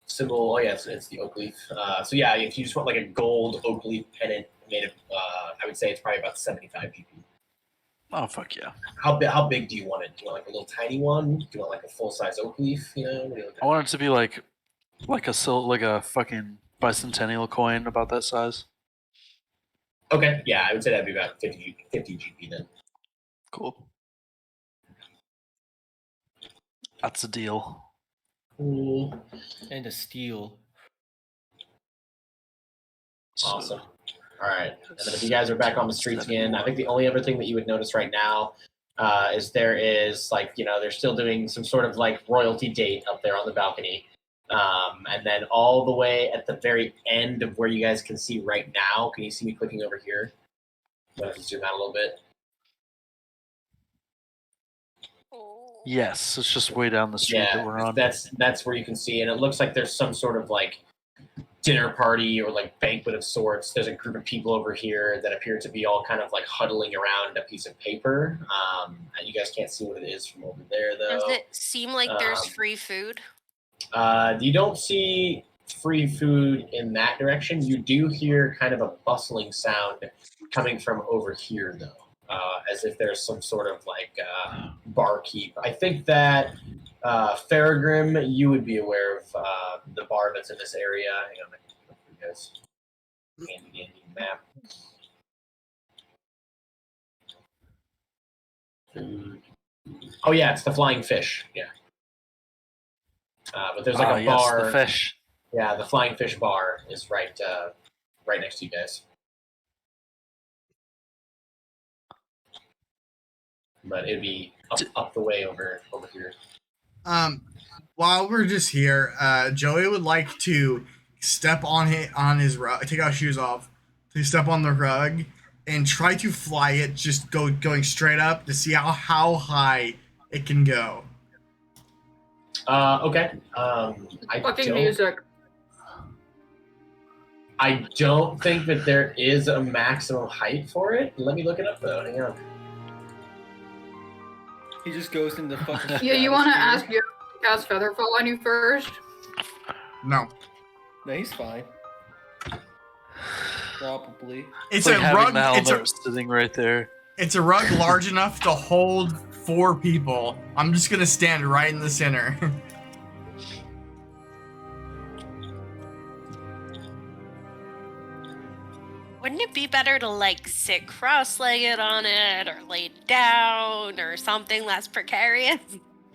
Symbol. Oh yeah, it's the oak leaf. So yeah, if you just want like a gold oak leaf pennant made of, I would say it's probably about 75 GP. Oh fuck yeah! How big do you want it? Do you want like a little tiny one? Do you want like a full size oak leaf? You know, I want it to be like a fucking bicentennial coin about that size. Okay, yeah, I would say that'd be about 50 GP then. Cool. That's a deal. Cool. And a steal. Awesome. All right. And then if you guys are back on the streets again, I think the only other thing that you would notice right now is there is like, you know, they're still doing some sort of like royalty date up there on the balcony. And then all the way at the very end of where you guys can see right now, can you see me clicking over here? I'm going to zoom out a little bit. Yes, it's just way down the street that we're on. That's where you can see, and it looks like there's some sort of like dinner party or like banquet of sorts. There's a group of people over here that appear to be all kind of like huddling around a piece of paper. And you guys can't see what it is from over there, though. Does it seem like there's free food? You don't see free food in that direction. You do hear kind of a bustling sound coming from over here, though. As if there's some sort of like barkeep. I think that Farragrim, you would be aware of the bar that's in this area. Hang on, I can look for you guys. Handy map. Oh yeah, it's the Flying Fish. Yeah. But there's like a bar. Yes, the fish. Yeah, the Flying Fish bar is right next to you guys. But it'd be up the way over here. While we're just here, Joey would like to step on his rug, take our shoes off, to step on the rug, and try to fly it, just going straight up to see how high it can go. Okay. Music. I don't think that there is a maximum height for it. Let me look it up though. Hang on. He just goes into fucking. Yeah, you want to ask your cast Featherfall on you first? No. No, he's fine. Probably. It's like a rug. The helmet sitting right there. It's a rug large enough to hold 4 people. I'm just gonna stand right in the center. Wouldn't it be better to like sit cross-legged on it or lay down or something less precarious?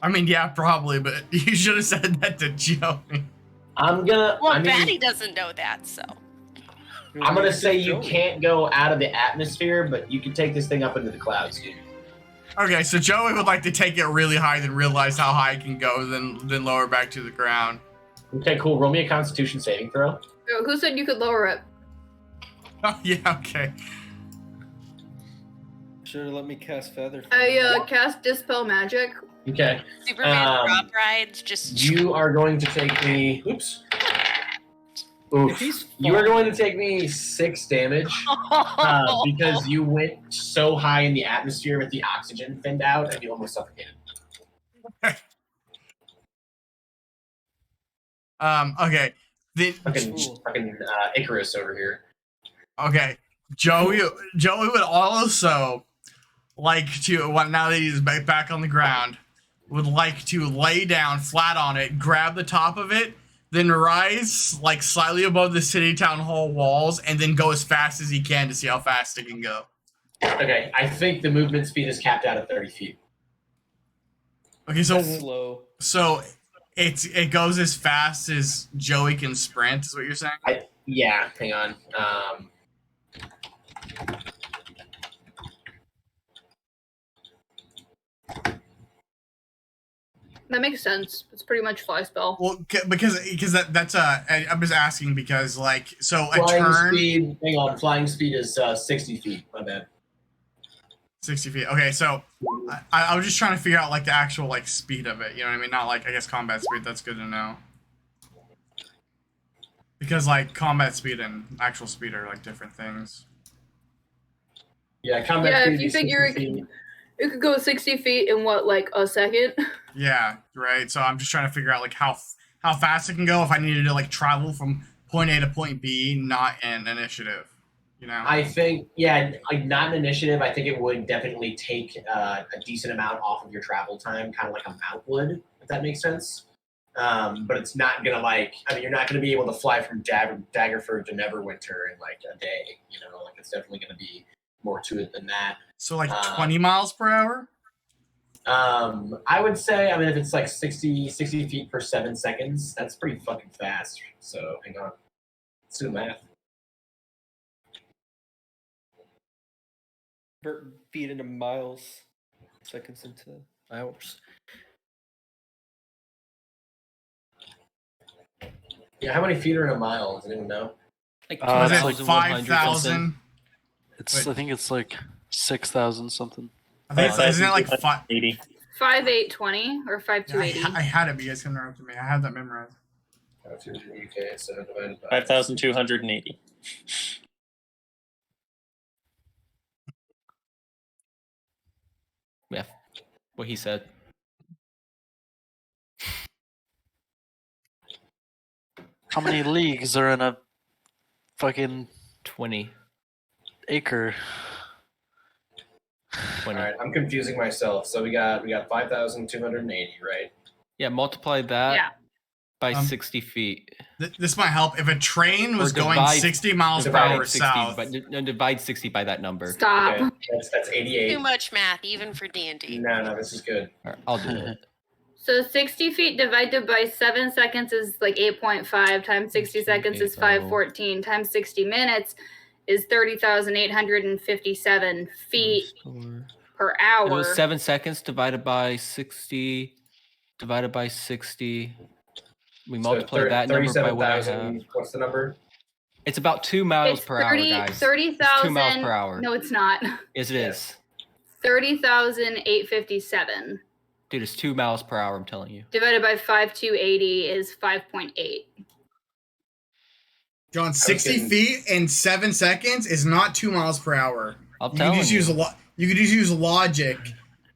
I mean, yeah, probably, but you should have said that to Joey. Batty doesn't know that, so. I'm gonna say you can't go out of the atmosphere, but you can take this thing up into the clouds, dude. Okay, so Joey would like to take it really high, then realize how high it can go, then lower back to the ground. Okay, cool. Roll me a Constitution saving throw. Who said you could lower it? Oh, yeah, okay. Should have let me cast Feather. I cast Dispel Magic. Okay. Superman drop rides, just. You are going to take me. Oops. Oof. You are going to take me 6 damage because you went so high in the atmosphere with the oxygen thinned out and you almost suffocated. Okay. Fucking Icarus over here. Okay. Joey would also like to, now that he's back on the ground, would like to lay down flat on it, grab the top of it, then rise like slightly above the city town hall walls, and then go as fast as he can to see how fast it can go. Okay, I think the movement speed is capped out at 30 feet. Okay, so That's slow. so it goes as fast as Joey can sprint, is what you're saying? Yeah, hang on. That makes sense. It's pretty much fly spell. Well, because that's I'm just asking because like so a Flying turn speed. Hang on, flying speed is 60 feet. My bad. 60 feet. Okay, so I was just trying to figure out like the actual like speed of it. You know what I mean? Not like I guess combat speed. That's good to know. Because like combat speed and actual speed are like different things. Yeah, combat Yeah, speed. if you is 60 figure feet. it could go 60 feet in what, like a second? Yeah, right. So I'm just trying to figure out like how fast it can go if I needed to like travel from point A to point B, not in initiative. You know. I think, yeah, like not an initiative. I think it would definitely take a decent amount off of your travel time, kind of like a mount would, if that makes sense. But it's not gonna like. I mean, you're not gonna be able to fly from Daggerford to Neverwinter in like a day. You know, like it's definitely gonna be more to it than that. So like 20 miles per hour. I would say, I mean, if it's like 60 feet per 7 seconds, that's pretty fucking fast. So hang on, let's do the math. Feet into miles, seconds into hours. Yeah, how many feet are in a mile? Does anyone know? Like Was it's it like 5,000? I think it's like 6,000 something. I think isn't it like 80. 5,820 or 5,280. I had it, but you guys interrupted me. I had that memorized. Okay, so divided by 5,280. Yeah, what he said. How many leagues are in a fucking 20. acre? 20. All right, I'm confusing myself. So we got 5,280, right? Yeah, multiply that Yeah. by 60 feet. This might help. If a train was going divide- 60 miles per Divide hour 60, south, but divide 60 by that number. Stop. Okay, that's 88. Too much math, even for D&D. No, this is good. All right, I'll do it. So 60 feet divided by 7 seconds is like 8.5 times 60 seconds is 514 times 60 minutes is 30,857 feet per hour. It was 7 seconds divided by 60. Divided by 60. We multiply that number by what I have. What's the number? It's about 2 miles It's per hour, guys. 30,000. 2 miles per hour. No, it's not. Yes, it is. 30,857 Dude, it's 2 miles per hour, I'm telling you. divided by 5,280 is 5.8. John, 60 feet in 7 seconds is not 2 miles per hour. I'm You telling could just use you could just use logic.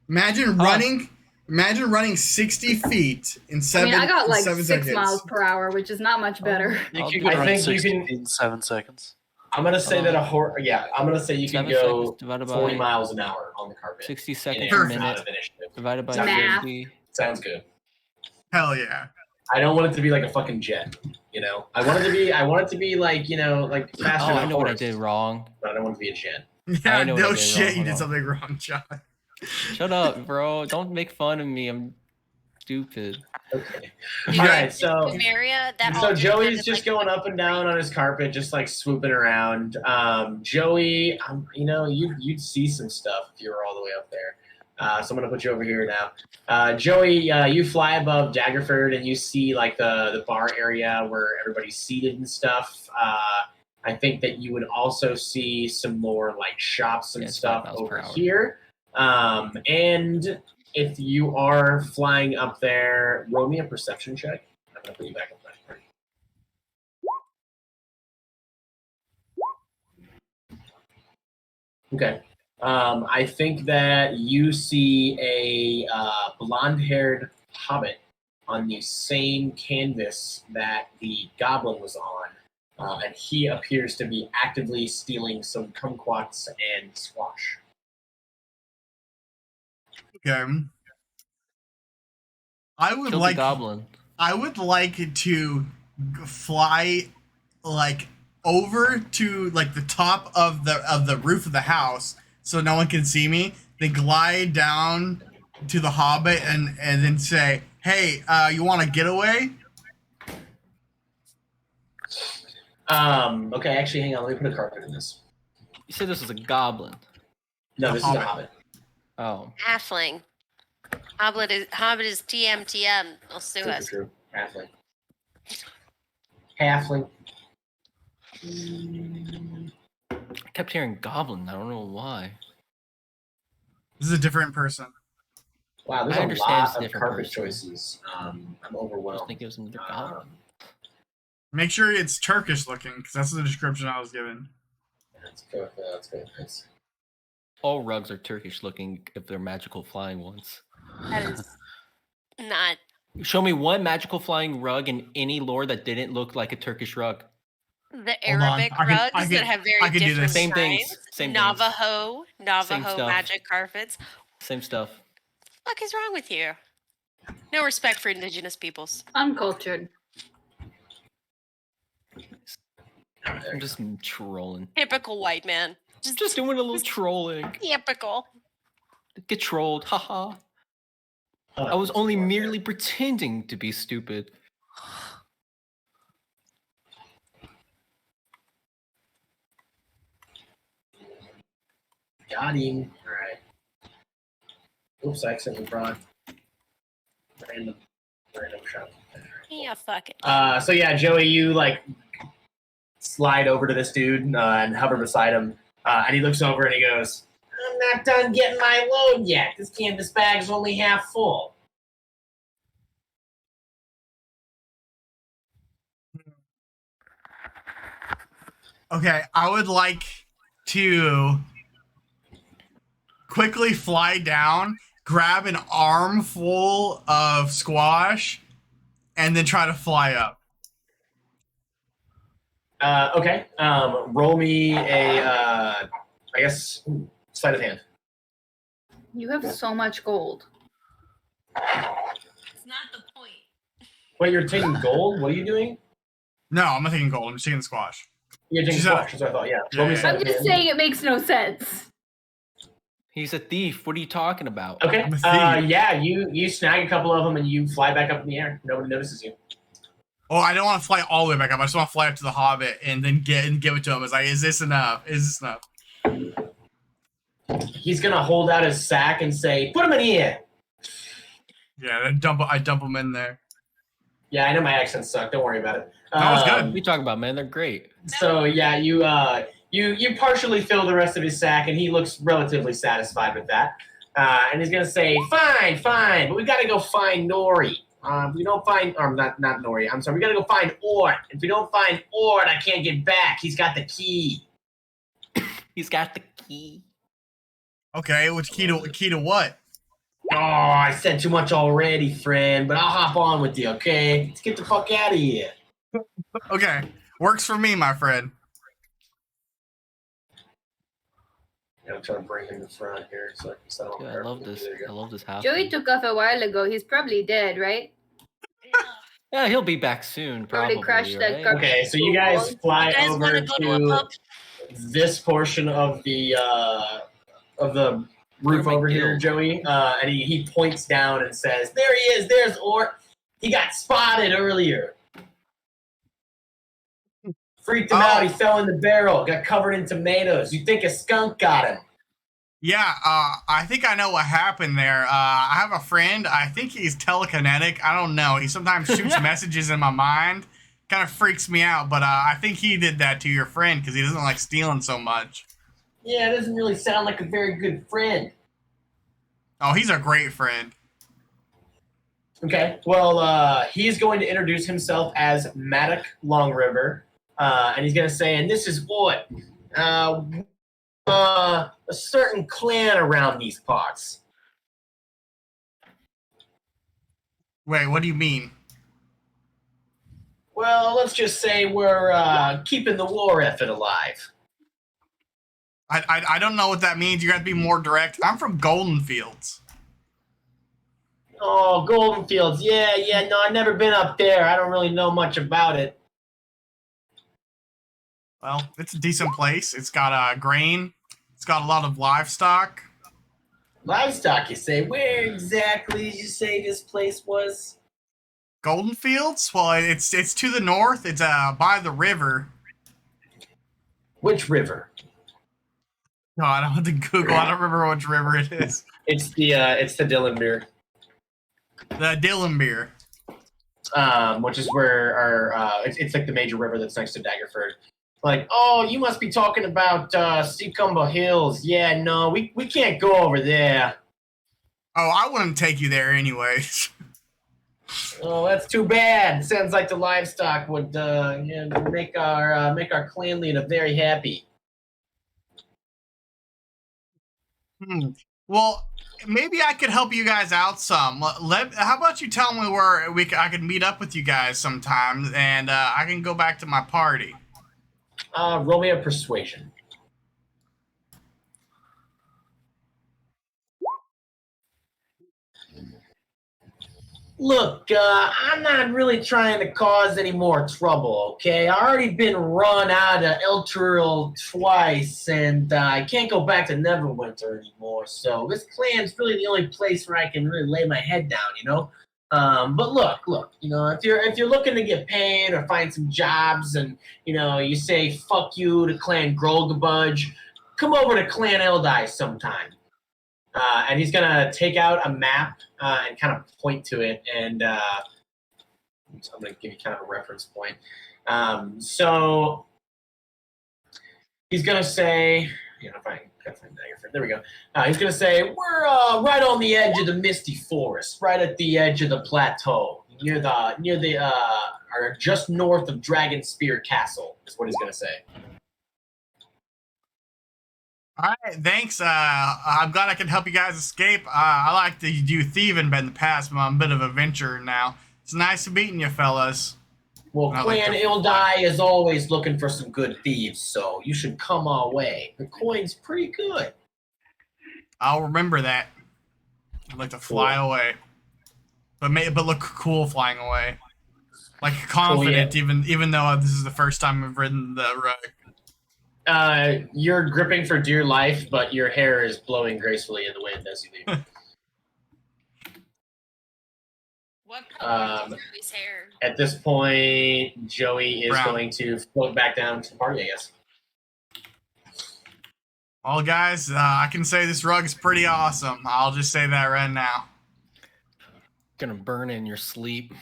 Imagine running 60 feet in 7 I mean, I got like 7 6 seconds. miles per hour, which is not much better. You I'll could do it. run I think you 60 can- feet in 7 seconds. I'm gonna say that I'm gonna say you can 7 go seconds divided 40 by miles an hour on the carpet. 60 seconds in per air, Perfect. not minute of initiative. divided by Math. 50. Sounds good. Hell yeah. I don't want it to be like a fucking jet. You know, I want it to be like, you know, like faster. Oh, than I know what I horse, did wrong. But I don't want it to be a jet. Yeah, know what I no did shit, wrong. you did Hold on. something wrong, John. Shut up, bro. Don't make fun of me. I'm stupid. Okay. Dude, All right, the so Bavaria, that so all Joey's depended, just like, going up and down on his carpet, just like swooping around. Joey, you know, you'd see some stuff if you were all the way up there. So I'm gonna put you over here now. Joey, you fly above Daggerford and you see like the bar area where everybody's seated and stuff. I think that you would also see some more like shops and Yeah, it's 5 stuff miles per over hour. here. And if you are flying up there, roll me a perception check. I'm gonna put you back up there. Okay. I think that you see a blonde-haired hobbit on the same canvas that the goblin was on, and he appears to be actively stealing some kumquats and squash. Okay. I would Kill like the goblin. I would like to fly like over to like the top of the roof of the house so no one can see me. Then glide down to the Hobbit and then say, "Hey, you want a getaway?" Okay, actually, hang on. Let me put a carpet in this. You said this was a goblin. No, The this is a Hobbit. Hobbit. Oh. Halfling. Hobbit is TM. They'll sue us. True. Halfling. Halfling. I kept hearing goblin. I don't know why. This is a different person. Wow, there's I a understand lot it's a of different carpet person. choices. I'm I overwhelmed. was thinking it was another goblin. Make sure it's Turkish looking, because that's the description I was given. Let's go with that. Let's go with this. All rugs are Turkish looking if they're magical flying ones. That is not. Show me one magical flying rug in any lore that didn't look like a Turkish rug. The Hold on, Arabic I rugs can- that have I very can do different this. Same things, designs. same things. Navajo stuff. magic carpets. Same stuff. What is wrong with you? No respect for indigenous peoples. Uncultured. I'm just trolling. Typical white man. Just doing a little trolling. Typical. Get trolled, haha. Oh, I was only merely pretending to be stupid. Got him. All right. Oops, I accidentally brought random shot. Yeah, fuck it. So yeah, Joey, you like slide over to this dude and hover beside him, and he looks over and he goes, "I'm not done getting my load yet. This canvas bag's only half full." Okay, I would like to quickly fly down, grab an armful of squash, and then try to fly up. Okay. Roll me a, I guess, sleight of hand. You have so much gold. It's not the point. Wait, you're taking gold? What are you doing? No, I'm not taking gold. I'm just taking squash. You're taking She's squash. That's what I thought. Yeah. Yeah, Roll me yeah. sleight I'm of just hand. saying it makes no sense. He's a thief. What are you talking about? Okay. I'm a thief. Yeah, you snag a couple of them and you fly back up in the air. Nobody notices you. Oh, I don't want to fly all the way back up. I just want to fly up to the Hobbit and then give it to him. It's like, is this enough? Is this enough? He's gonna hold out his sack and say, "Put him in here." Yeah, I dump him in there. Yeah, I know my accent sucked. Don't worry about it. That was good. What are you talking about, man? They're great. So yeah, you partially fill the rest of his sack, and he looks relatively satisfied with that. And he's gonna say, "Fine, but we gotta go find Nori. If we don't find, or not Nori. I'm sorry. We gotta go find Ort. If we don't find Ort, I can't get back. He's got the key." He's got the key. Okay, which key to what? Oh, I said too much already, friend. But I'll hop on with you, okay? Let's get the fuck out of here. Okay, works for me, my friend. Yeah, I'm trying to bring him to front here, so I can settle. Dude, I love this. I love this house. Joey took off a while ago. He's probably dead, right? Yeah, he'll be back soon. Probably Probably. crashed that right? car. Okay, so you guys fly You guys over want to go to a pub? this portion of the roof my over here, guild? Joey, and he points down and says, "There he is. There's Ort. He got spotted earlier. Freaked him out. He fell in the barrel. Got covered in tomatoes. You think a skunk got him?" Yeah, I think I know what happened there. I have a friend. I think he's telekinetic. I don't know. He sometimes shoots messages in my mind. Kind of freaks me out, but I think he did that to your friend because he doesn't like stealing so much. Yeah, it doesn't really sound like a very good friend. Oh, he's a great friend. Okay, well, he's going to introduce himself as Maddock Longriver, and he's going to say, "And this is what a certain clan around these parts." Wait, what do you mean? Well, let's just say we're keeping the war effort alive. I don't know what that means. You got to be more direct. I'm from Golden Fields. Oh, Golden Fields. Yeah. No, I've never been up there. I don't really know much about it. Well, it's a decent place. It's got grain. It's got a lot of livestock. Livestock, you say? Where exactly did you say this place was? Golden Fields? Well, it's to the north. It's by the river. Which river? No, I don't have to Google. I don't remember which river it is. It's the Dillenbeer. The Dillenbeer. Which is where our it's like the major river that's next to Daggerford. Like, oh, you must be talking about Seacumber Hills. Yeah, no, we can't go over there. Oh, I wouldn't take you there anyways. Oh, that's too bad. Sounds like the livestock would make our clan leader very happy. Well, maybe I could help you guys out some. How about you tell me where I could meet up with you guys sometime, and I can go back to my party. Roll me a persuasion. Look, I'm not really trying to cause any more trouble, okay? I've already been run out of Elturil twice, and I can't go back to Neverwinter anymore, so this clan's really the only place where I can really lay my head down, you know? But look, you know, if you're looking to get paid or find some jobs and, you know, you say fuck you to Clan Grolgabudge, come over to Clan Eldai sometime. And he's going to take out a map and kind of point to it. And I'm going to give you kind of a reference point. So he's going to say, you know, if I can find Daggerford, there we go. He's going to say, we're right on the edge of the Misty Forest, right at the edge of the plateau, near the or just north of Dragon Spear Castle, is what he's going to say. All right, thanks. I'm glad I can help you guys escape. I like to do thieving in the past, but I'm a bit of a venturer now. It's nice meeting you, fellas. Well, I Clan like to Ildai is always looking for some good thieves, so you should come our way. The coin's pretty good. I'll remember that. I'd like to fly away, but look cool flying away, like confident. Even though this is the first time I've ridden the rug. You're gripping for dear life, but your hair is blowing gracefully in the wind as you leave. What color is Joey's hair? At this point, Joey is Brown. going to float back down to the party, I guess. Well, guys, I can say this rug is pretty awesome. I'll just say that right now. Gonna burn in your sleep.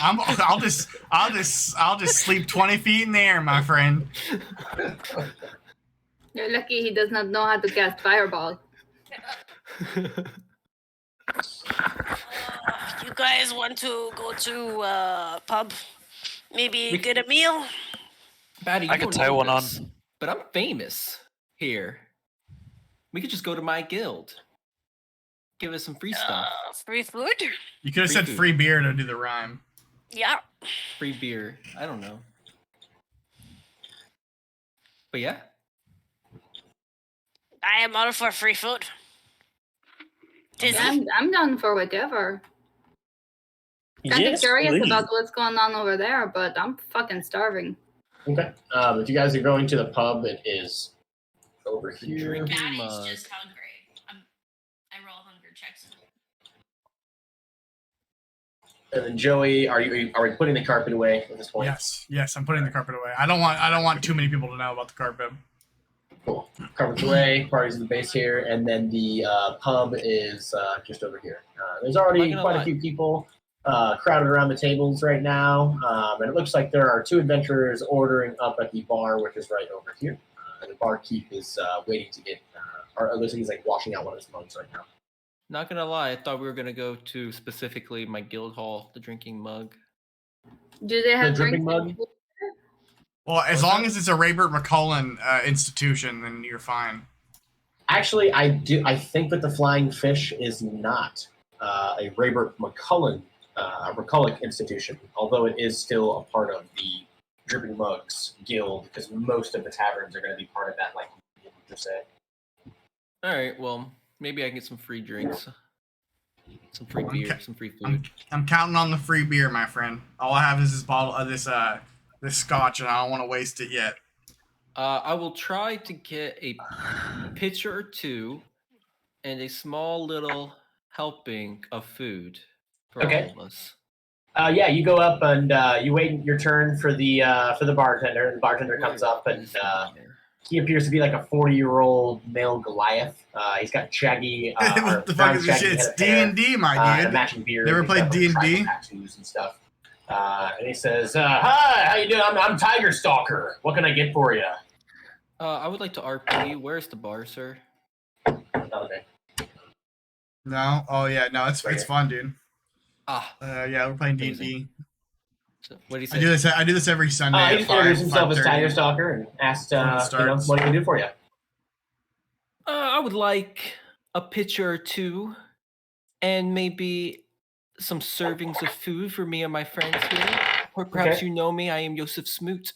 I'll just sleep 20 feet in the air, my friend. You're lucky he does not know how to cast fireball. You guys want to go to a pub? Maybe get a meal? Batty, I could tie one on. But I'm famous here. We could just go to my guild. Give us some free stuff. Free food? You could have said food. free beer to do the rhyme. Yeah. Free beer. I don't know. But yeah. I am all for free food. Yeah, I'm down for whatever. Kind of curious please. about what's going on over there, but I'm fucking starving. Okay. If you guys are going to the pub, it is over here. Daddy's just hungry. I roll hunger checks. And then Joey, are we putting the carpet away at this point? Yes, I'm putting the carpet away. I don't want too many people to know about the carpet. Cool. Carpet's away, party's in the base here, and then the pub is just over here. There's already quite a few people crowded around the tables right now, and it looks like there are 2 adventurers ordering up at the bar, which is right over here. And the barkeep is waiting to get, or it looks like he's like washing out one of his mugs right now. Not gonna lie, I thought we were gonna go to specifically my guild hall, the drinking mug. Do they have dripping drinks? mug? Well, as long as it's a Raybert McCullen institution, then you're fine. Actually, I think that the Flying Fish is not a Raybert McCullen institution, although it is still a part of the Dripping Mugs Guild, because most of the taverns are going to be part of that, like you just said. All right, well, maybe I can get some free drinks. Some free beer, some free food. I'm counting on the free beer, my friend. All I have is this bottle of this scotch, and I don't want to waste it yet. I will try to get a pitcher or two and a small little helping of food for Okay. all of us. Yeah, you go up and you wait your turn for the bartender. The bartender comes up and he appears to be like a 40-year-old male Goliath. He's got shaggy. What the fuck is this shit? It's D&D, my dude. A matching beard. Never He's played got, like, D&D? tribal tattoos and stuff. And he says, "Hi, how you doing? I'm Tiger Stalker. What can I get for you?" I would like to RP. Where's the bar, sir? Okay. No. Oh yeah. No. It's fun, dude. Yeah, we're playing D&D. Amazing. So, what do you say? I do this every Sunday. He at just introduced 5, himself as 5:30. Tiger Stalker and asked, what can we do for you? I would like a pitcher or two, and maybe some servings of food for me and my friends here. Or perhaps Okay. you know me, I am Joseph Smoot.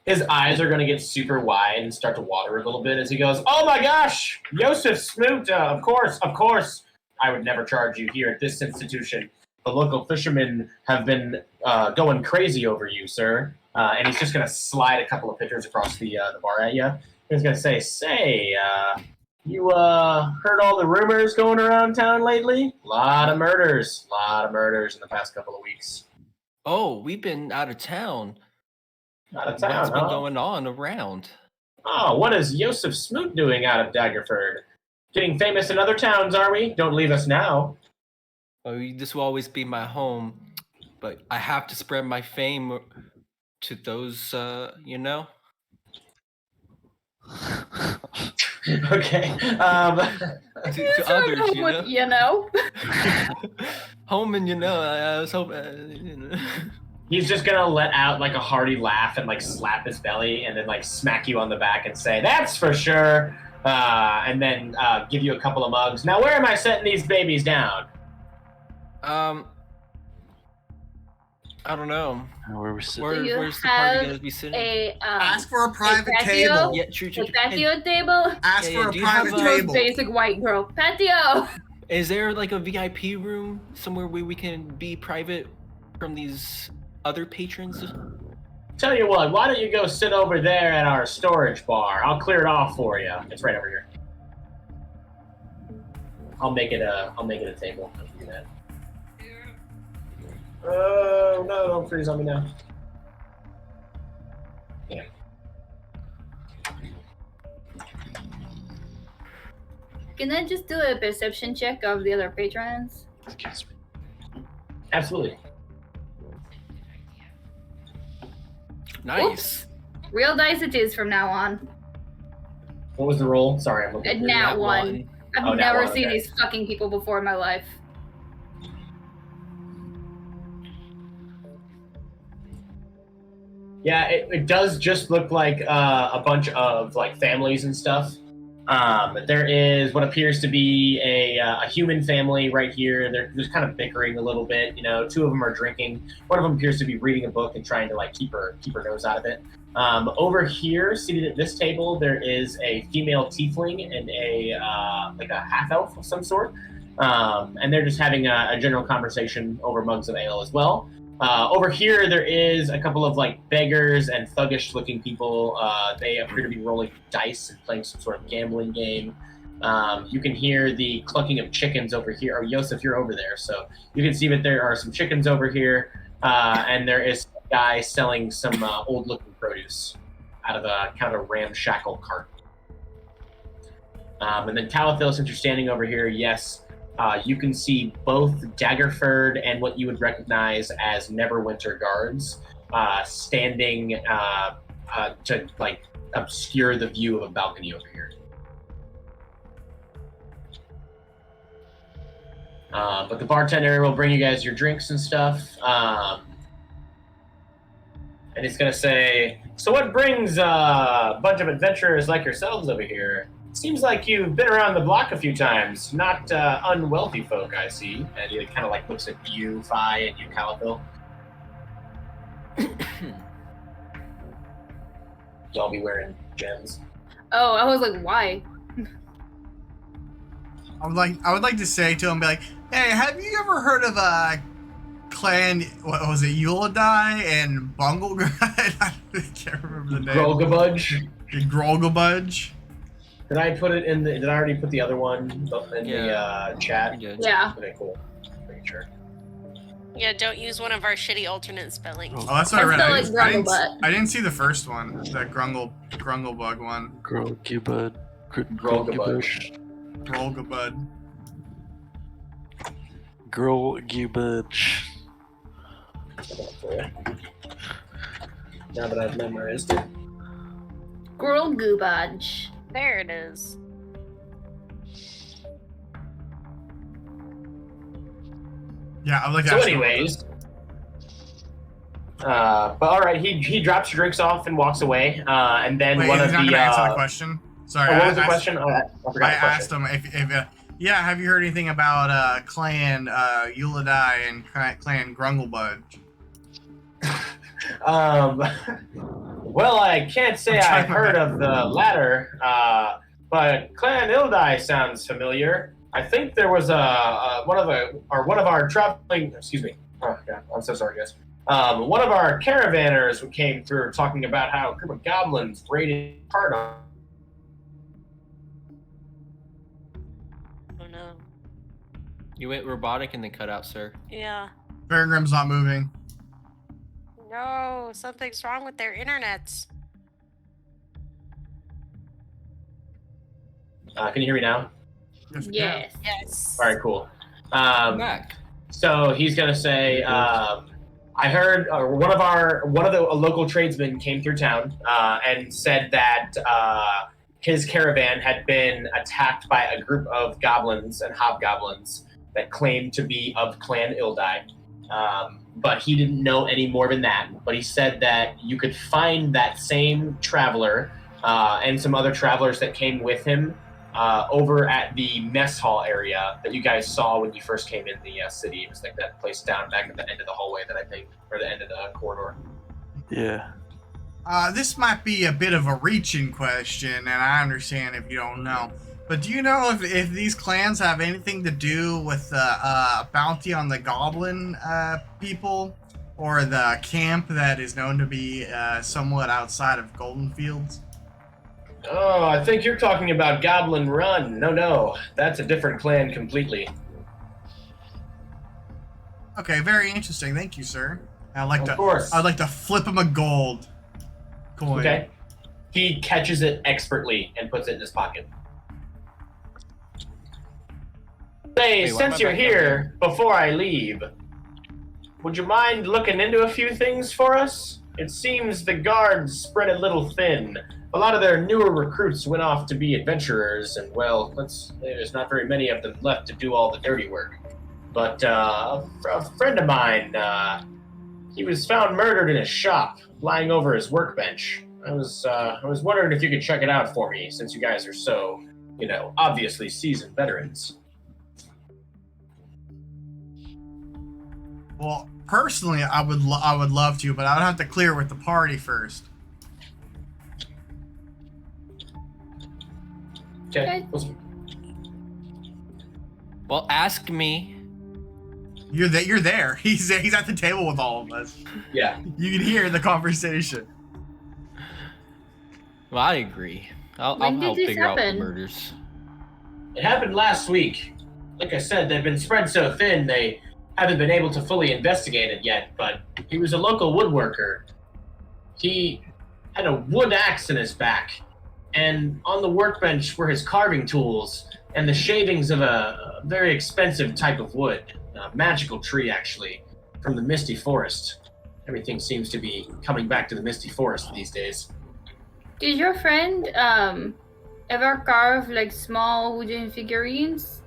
His eyes are going to get super wide and start to water a little bit as he goes, "Oh my gosh, Joseph Smoot, of course. I would never charge you here at this institution. The local fishermen have been going crazy over you, sir." And he's just going to slide a couple of pitchers across the bar at you. He's going to say, you heard all the rumors going around town lately? A lot of murders in the past couple of weeks. Oh, we've been out of town. Out of town, What's been huh? going on around? Oh, what is Joseph Smoot doing out of Daggerford? Getting famous in other towns, are we? Don't leave us now. Oh, this will always be my home, but I have to spread my fame to those, you know? Okay. To others, you know? Home and, you know, I was hoping, you know. He's just gonna let out like a hearty laugh and like slap his belly and then like smack you on the back and say, "That's for sure." And then give you a couple of mugs. Now, where am I setting these babies down? I don't know. Where we sit? Where's the party gonna be sitting? Ask for a private patio? table. Yeah, true. A patio table? Ask for a do you have private a- Most table. basic white girl. Patio! Is there like a VIP room somewhere where we can be private from these other patrons? Tell you what, why don't you go sit over there at our storage bar? I'll clear it off for you. It's right over here. I'll make it a table. I'll do that. Oh no! Don't freeze on me now. Yeah. Can I just do a perception check of the other patrons? Absolutely. Nice. Real dice it is from now on. What was the roll? Sorry, I'm looking. A nat one. I've Oh, nat never one, seen okay. these fucking people before in my life. Yeah, it does just look like a bunch of like families and stuff. There is what appears to be a human family right here. They're just kind of bickering a little bit. You know, two of them are drinking. One of them appears to be reading a book and trying to like keep her nose out of it. Over here, seated at this table, there is a female tiefling and a like a half elf of some sort, and they're just having a general conversation over mugs of ale as well. Over here, there is a couple of like beggars and thuggish-looking people. They appear to be rolling dice and playing some sort of gambling game. You can hear the clucking of chickens over here. Oh, Yosef, you're over there, so you can see that there are some chickens over here, and there is a guy selling some old-looking produce out of a kind of a ramshackle cart. And then Talathil, since you're standing over here, yes. You can see both Daggerford and what you would recognize as Neverwinter guards standing to like obscure the view of a balcony over here. But the bartender will bring you guys your drinks and stuff. And he's going to say, "So what brings a bunch of adventurers like yourselves over here? Seems like you've been around the block a few times. Not unwealthy folk, I see." And he kind of like looks at you, Fi, and you, Caliphil. Y'all be wearing gems. Oh, I was like, why? I would like to say to him, be like, Hey, have you ever heard of clan? What was it? Yuledai and Bunglegrud? I can't remember the name. Grolgabudge. Grolgabudge. Did I put it in the? Did I already put the other one in the chat? You did. Yeah. Okay, cool. Making sure. Yeah, don't use one of our shitty alternate spellings. Oh, that's what I read. I feel like Grunglebutt. I didn't see the first one, the Grunglebug one. Grogubud. Grogabudge. Grolgabud. Grogubudge. Now that I've memorized it. Grolgubudge. There it is. Yeah, I like that. So, anyways, but all right, he drops your drinks off and walks away, and then Wait, one he's of not the. gonna answer the question. Sorry, What was the question? I forgot I the asked question. him if yeah, have you heard anything about clan Yuledai and clan Grunglebudge? Well, I can't say I'm I've trying my heard best. of the latter, but Clan Ildai sounds familiar. I think there was one of our traveling. Excuse me. Oh God, I'm so sorry, guys. One of our caravanners who came through talking about how a group of goblins raided part on. Oh no. You went robotic and then cut out, sir. Yeah. Farengrim's not moving. No, something's wrong with their internets. Can you hear me now? Yes. Yes. All right, cool. Come back. So he's gonna say, I heard one of the local tradesmen came through town and said that his caravan had been attacked by a group of goblins and hobgoblins that claimed to be of Clan Ildai. But he didn't know any more than that. But he said that you could find that same traveler and some other travelers that came with him over at the mess hall area that you guys saw when you first came in the city. It was like that place down back at the end of the hallway that I think, or the end of the corridor. Yeah. This might be a bit of a reaching question, and I understand if you don't know. But do you know if these clans have anything to do with the bounty on the goblin people, or the camp that is known to be somewhat outside of Golden Fields? Oh, I think you're talking about Goblin Run. No, that's a different clan completely. Okay, very interesting. Thank you, sir. Of course. I'd like to flip him a gold coin. Okay. He catches it expertly and puts it in his pocket. Say, Wait, why am since I you're back here, before I leave, would you mind looking into a few things for us? It seems the guards spread a little thin. A lot of their newer recruits went off to be adventurers, and well, there's not very many of them left to do all the dirty work. But a friend of mine, he was found murdered in his shop, lying over his workbench. I was wondering if you could check it out for me, since you guys are so, obviously seasoned veterans. Well, personally, I would love to, but I would have to clear with the party first. Okay. Well, ask me. You're there. He's at the table with all of us. Yeah. You can hear the conversation. Well, I agree. I'll When did help this figure out the happen? murders. It happened last week. Like I said, they've been spread so thin they haven't been able to fully investigate it yet, but he was a local woodworker. He had a wood axe in his back, and on the workbench were his carving tools and the shavings of a very expensive type of wood, a magical tree actually, from the Misty Forest. Everything seems to be coming back to the Misty Forest these days. Did your friend ever carve like small wooden figurines?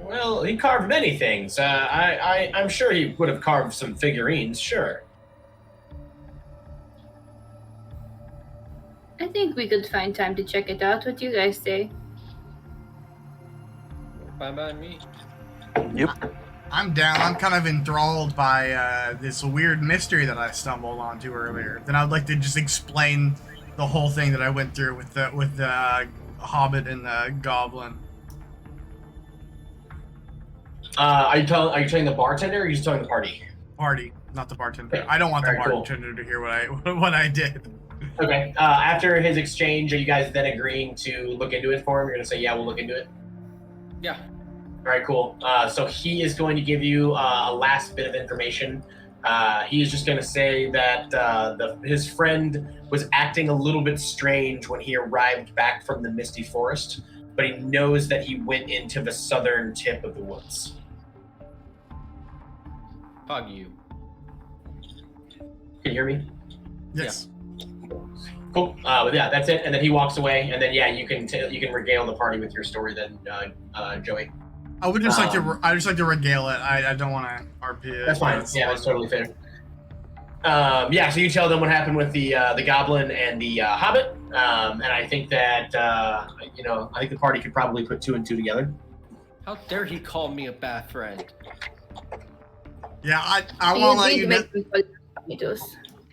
Well, he carved many things. I'm sure he would have carved some figurines, sure. I think we could find time to check it out. What do you guys say? Fine by me. I'm down. I'm kind of enthralled by this weird mystery that I stumbled onto earlier. Then I'd like to just explain the whole thing that I went through with the Hobbit and the Goblin. Are you telling the bartender, or are you just telling the party? Party, not the bartender. I don't want the Alright, cool. bartender to hear what I did. Okay. After his exchange, are you guys then agreeing to look into it for him? You're gonna say, yeah, we'll look into it. Yeah. All right, cool. So he is going to give you a last bit of information. He is just going to say that his friend was acting a little bit strange when he arrived back from the Misty Forest, but he knows that he went into the southern tip of the woods. Fuck you. Can you hear me? Yes. Cool. But yeah, that's it. And then he walks away, and then yeah, you can regale the party with your story then, Joey. I would just like to regale it. I don't want to RP it. That's fine. Yeah, that's totally fair. Yeah, so you tell them what happened with the goblin and the hobbit, and I think that I think the party could probably put 2 and 2 together. How dare he call me a bad friend? Yeah, I won't let you know.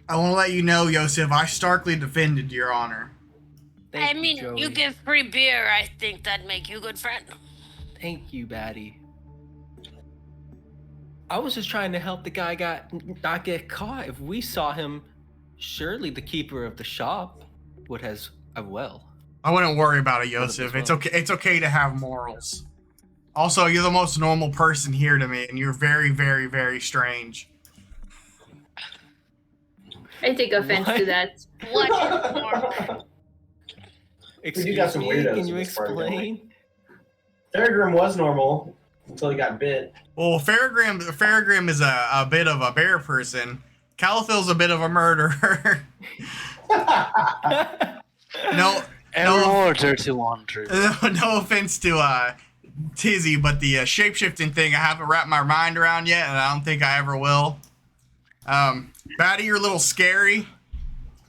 I won't let you know, Yosef. I starkly defended your honor. Thank you, Joey. you give free beer. I think that'd make you a good friend. Thank you, Batty. I was just trying to help the guy not get caught. If we saw him, surely the keeper of the shop would as well. I wouldn't worry about it, Yosef. It's okay. It's okay to have morals. Also, you're the most normal person here to me, and you're very, very, very strange. I take offense to that. What is normal? Excuse got some me, weirdos can you in this party, don't we? explain? Farragrim was normal until he got bit. Well, Farragrim is a bit of a bear person. Calithil's a bit of a murderer. No dirty laundry. No offense to Tizzy, but the shapeshifting thing I haven't wrapped my mind around yet, and I don't think I ever will. Batty, you're a little scary.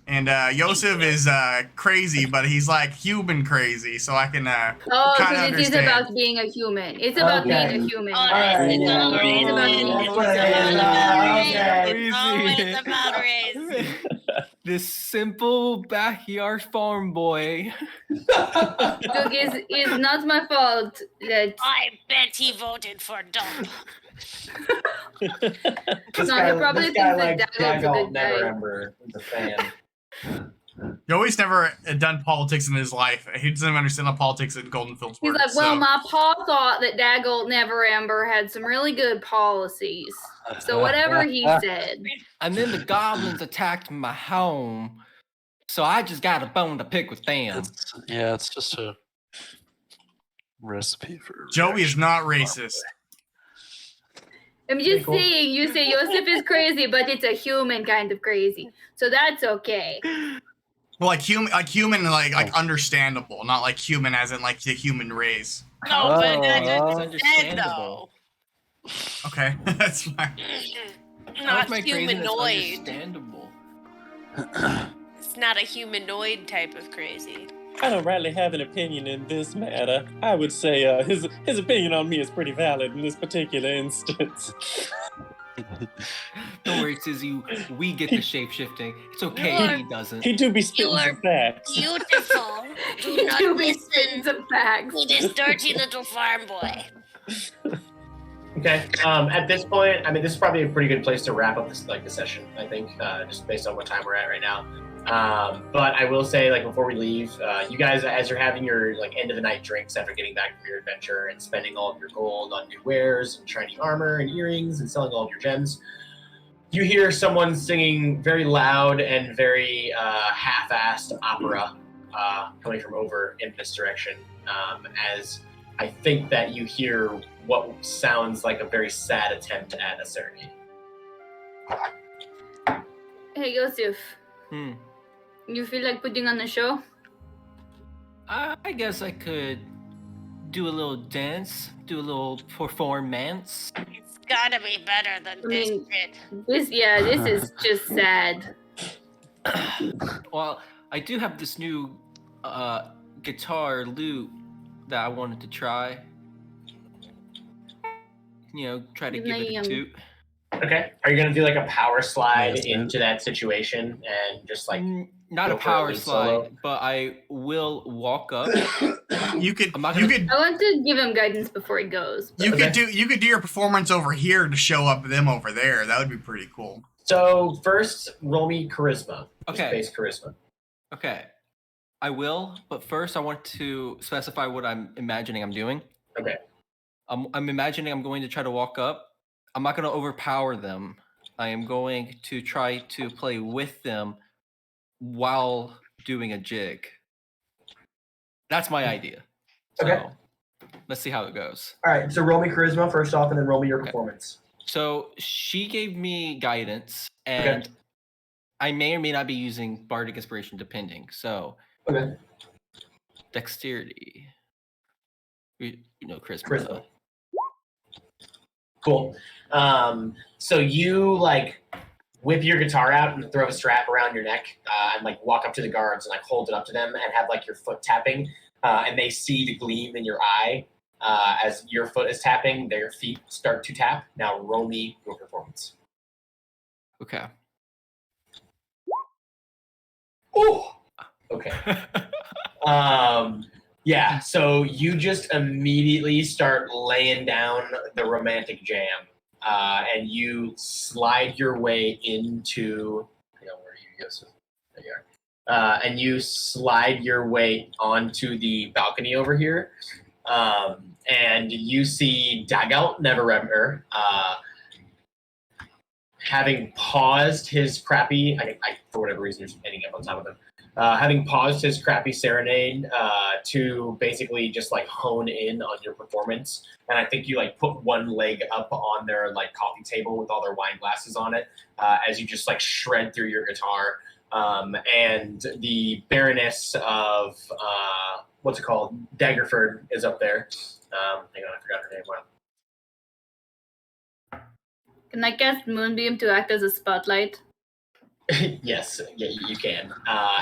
And Yosef is crazy, but he's like human crazy, so I can kind of understand. It is about being a human. It's about being a human. It's always about race. This simple backyard farm boy. Look, it's not my fault that I bet he voted for Dump. he probably thinks that Daggle's a good guy. Neverember is a fan. Joey's never done politics in his life. He doesn't even understand how politics in Goldenfield's He's work. like, well, my pa thought that Daggle Neverember had some really good policies. So whatever he said. And then the goblins attacked my home, so I just got a bone to pick with them. It's just a recipe for. Joey is not racist. I'm just saying, you say Yosef is crazy, but it's a human kind of crazy. So that's okay. Well, like human, like understandable, not like human as in like the human race. No, but that's It's said understandable. though. Okay, that's fine. Not my craziness humanoid. understandable? It's not a humanoid type of crazy. I don't rightly have an opinion in this matter. I would say his opinion on me is pretty valid in this particular instance. Don't worry, Tizzy. We get the shape shifting. It's okay. He doesn't. He do be spitting are some facts. Beautiful. Do not listen Some facts. to this dirty little farm boy. Okay. At this point, I mean, this is probably a pretty good place to wrap up this the session. I think, just based on what time we're at right now. But I will say, before we leave, you guys, as you're having your end of the night drinks after getting back from your adventure and spending all of your gold on new wares and shiny armor and earrings and selling all of your gems, you hear someone singing very loud and very half-assed opera coming from over in this direction. As I think that you hear what sounds like a very sad attempt at a serenade. Hey, Yosef. Hmm. You feel like putting on a show? I guess I could do a little dance, do a little performance. It's gotta be better than this shit. This is just sad. Well, I do have this new guitar lute that I wanted to try. Try to give it a toot. Okay. Are you gonna do a power slide into that situation and just Not Go a for power lead slide, solo. but I will walk up. You could I'm not you gonna- could I want to give him guidance before he goes. you Okay. could do your performance over here to show up them over there. That would be pretty cool. So first, roll me charisma. Just Okay. base charisma. Okay. I will, but first I want to specify what I'm imagining I'm doing. Okay. I'm imagining I'm going to try to walk up. I'm not going to overpower them. I am going to try to play with them while doing a jig. That's my idea. So, Okay. let's see how it goes. All right. So roll me charisma first off, and then roll me your Okay. performance. So she gave me guidance, and I may or may not be using bardic inspiration depending. So Okay. dexterity, charisma. Charisma. Cool. So you like whip your guitar out and throw a strap around your neck, and like walk up to the guards and like hold it up to them and have like your foot tapping, and they see the gleam in your eye as your foot is tapping. Their feet start to tap. Now roll me your performance. Okay. Ooh. Okay. Yeah, so you just immediately start laying down the romantic jam, and you slide your way into. Hang on, where are you, Yosef? There you are. And you slide your way onto the balcony over here, and you see Daggerford Neverember, having paused his crappy. I for whatever reason, you're ending up on top of him. Having paused his crappy serenade to basically just like hone in on your performance, and I think you like put one leg up on their like coffee table with all their wine glasses on it as you just like shred through your guitar. And the Baroness of what's it called, Daggerford, is up there. Hang on, I forgot her name. Wow. Can I cast Moonbeam to act as a spotlight? Yes, yeah, you can.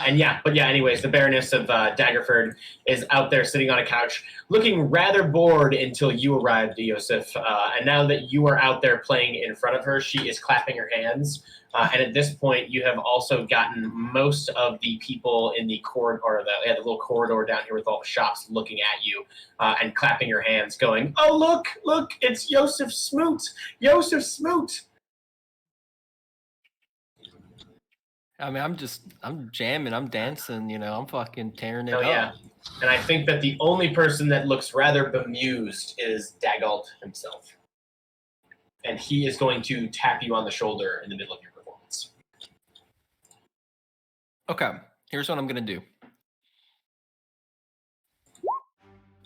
Anyways, the Baroness of Daggerford is out there sitting on a couch, looking rather bored until you arrived, Yosef. And now that you are out there playing in front of her, she is clapping her hands. And at this point, you have also gotten most of the people in the corridor, or the little corridor down here with all the shops looking at you and clapping your hands, going, "Oh, look, it's Yosef Smoot! Yosef Smoot!" I mean, I'm jamming, I'm dancing, I'm fucking tearing it Oh, up. yeah. And I think that the only person that looks rather bemused is Daggerford himself. And he is going to tap you on the shoulder in the middle of your performance. Okay, here's what I'm gonna do.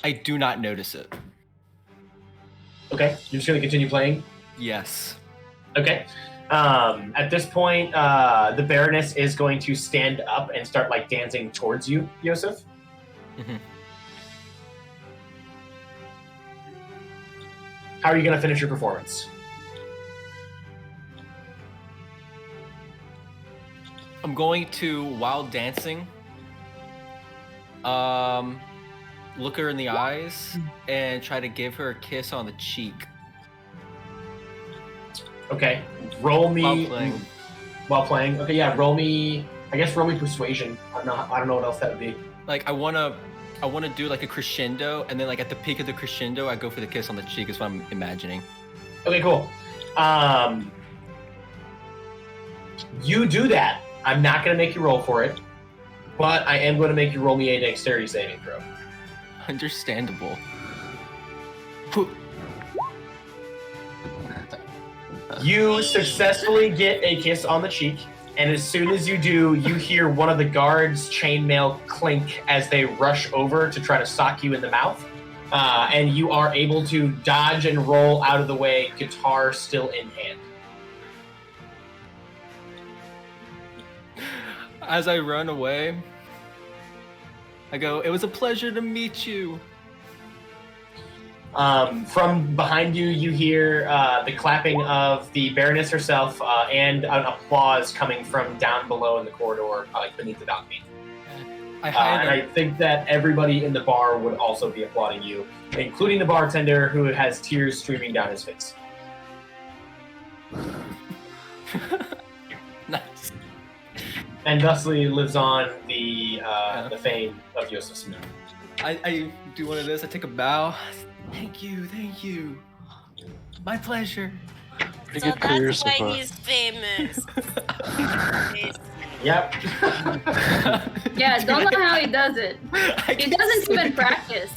I do not notice it. Okay, you're just going to continue playing? Yes. Okay. At this point, the Baroness is going to stand up and start like dancing towards you, Yosef. Mhm. How are you going to finish your performance? I'm going to, while dancing, look her in the eyes and try to give her a kiss on the cheek. Okay. Roll me While playing. Okay, yeah, roll me persuasion. I don't know what else that would be. Like I wanna do like a crescendo, and then like at the peak of the crescendo, I go for the kiss on the cheek. Is what I'm imagining. Okay, cool. You do that. I'm not going to make you roll for it, but I am going to make you roll me a dexterity saving throw. Understandable. You successfully get a kiss on the cheek, and as soon as you do, you hear one of the guards' chainmail clink as they rush over to try to sock you in the mouth, and you are able to dodge and roll out of the way, guitar still in hand. As I run away, I go, "It was a pleasure to meet you." From behind you, you hear the clapping of the Baroness herself and an applause coming from down below in the corridor, like beneath the balcony. And I think that everybody in the bar would also be applauding you, including the bartender who has tears streaming down his face. Nice. And thusly lives on the fame of Joseph Smith. I do one of this. I take a bow. Thank you. My pleasure. Pretty So good career that's so why far. he's famous. Yep. Yeah, don't know how he does it. He doesn't even practice.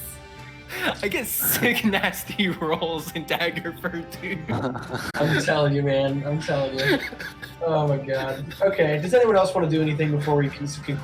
I get sick, nasty rolls in Daggerford, dude. I'm telling you, man. I'm telling you. Oh my god. Okay. Does anyone else want to do anything before we conclude?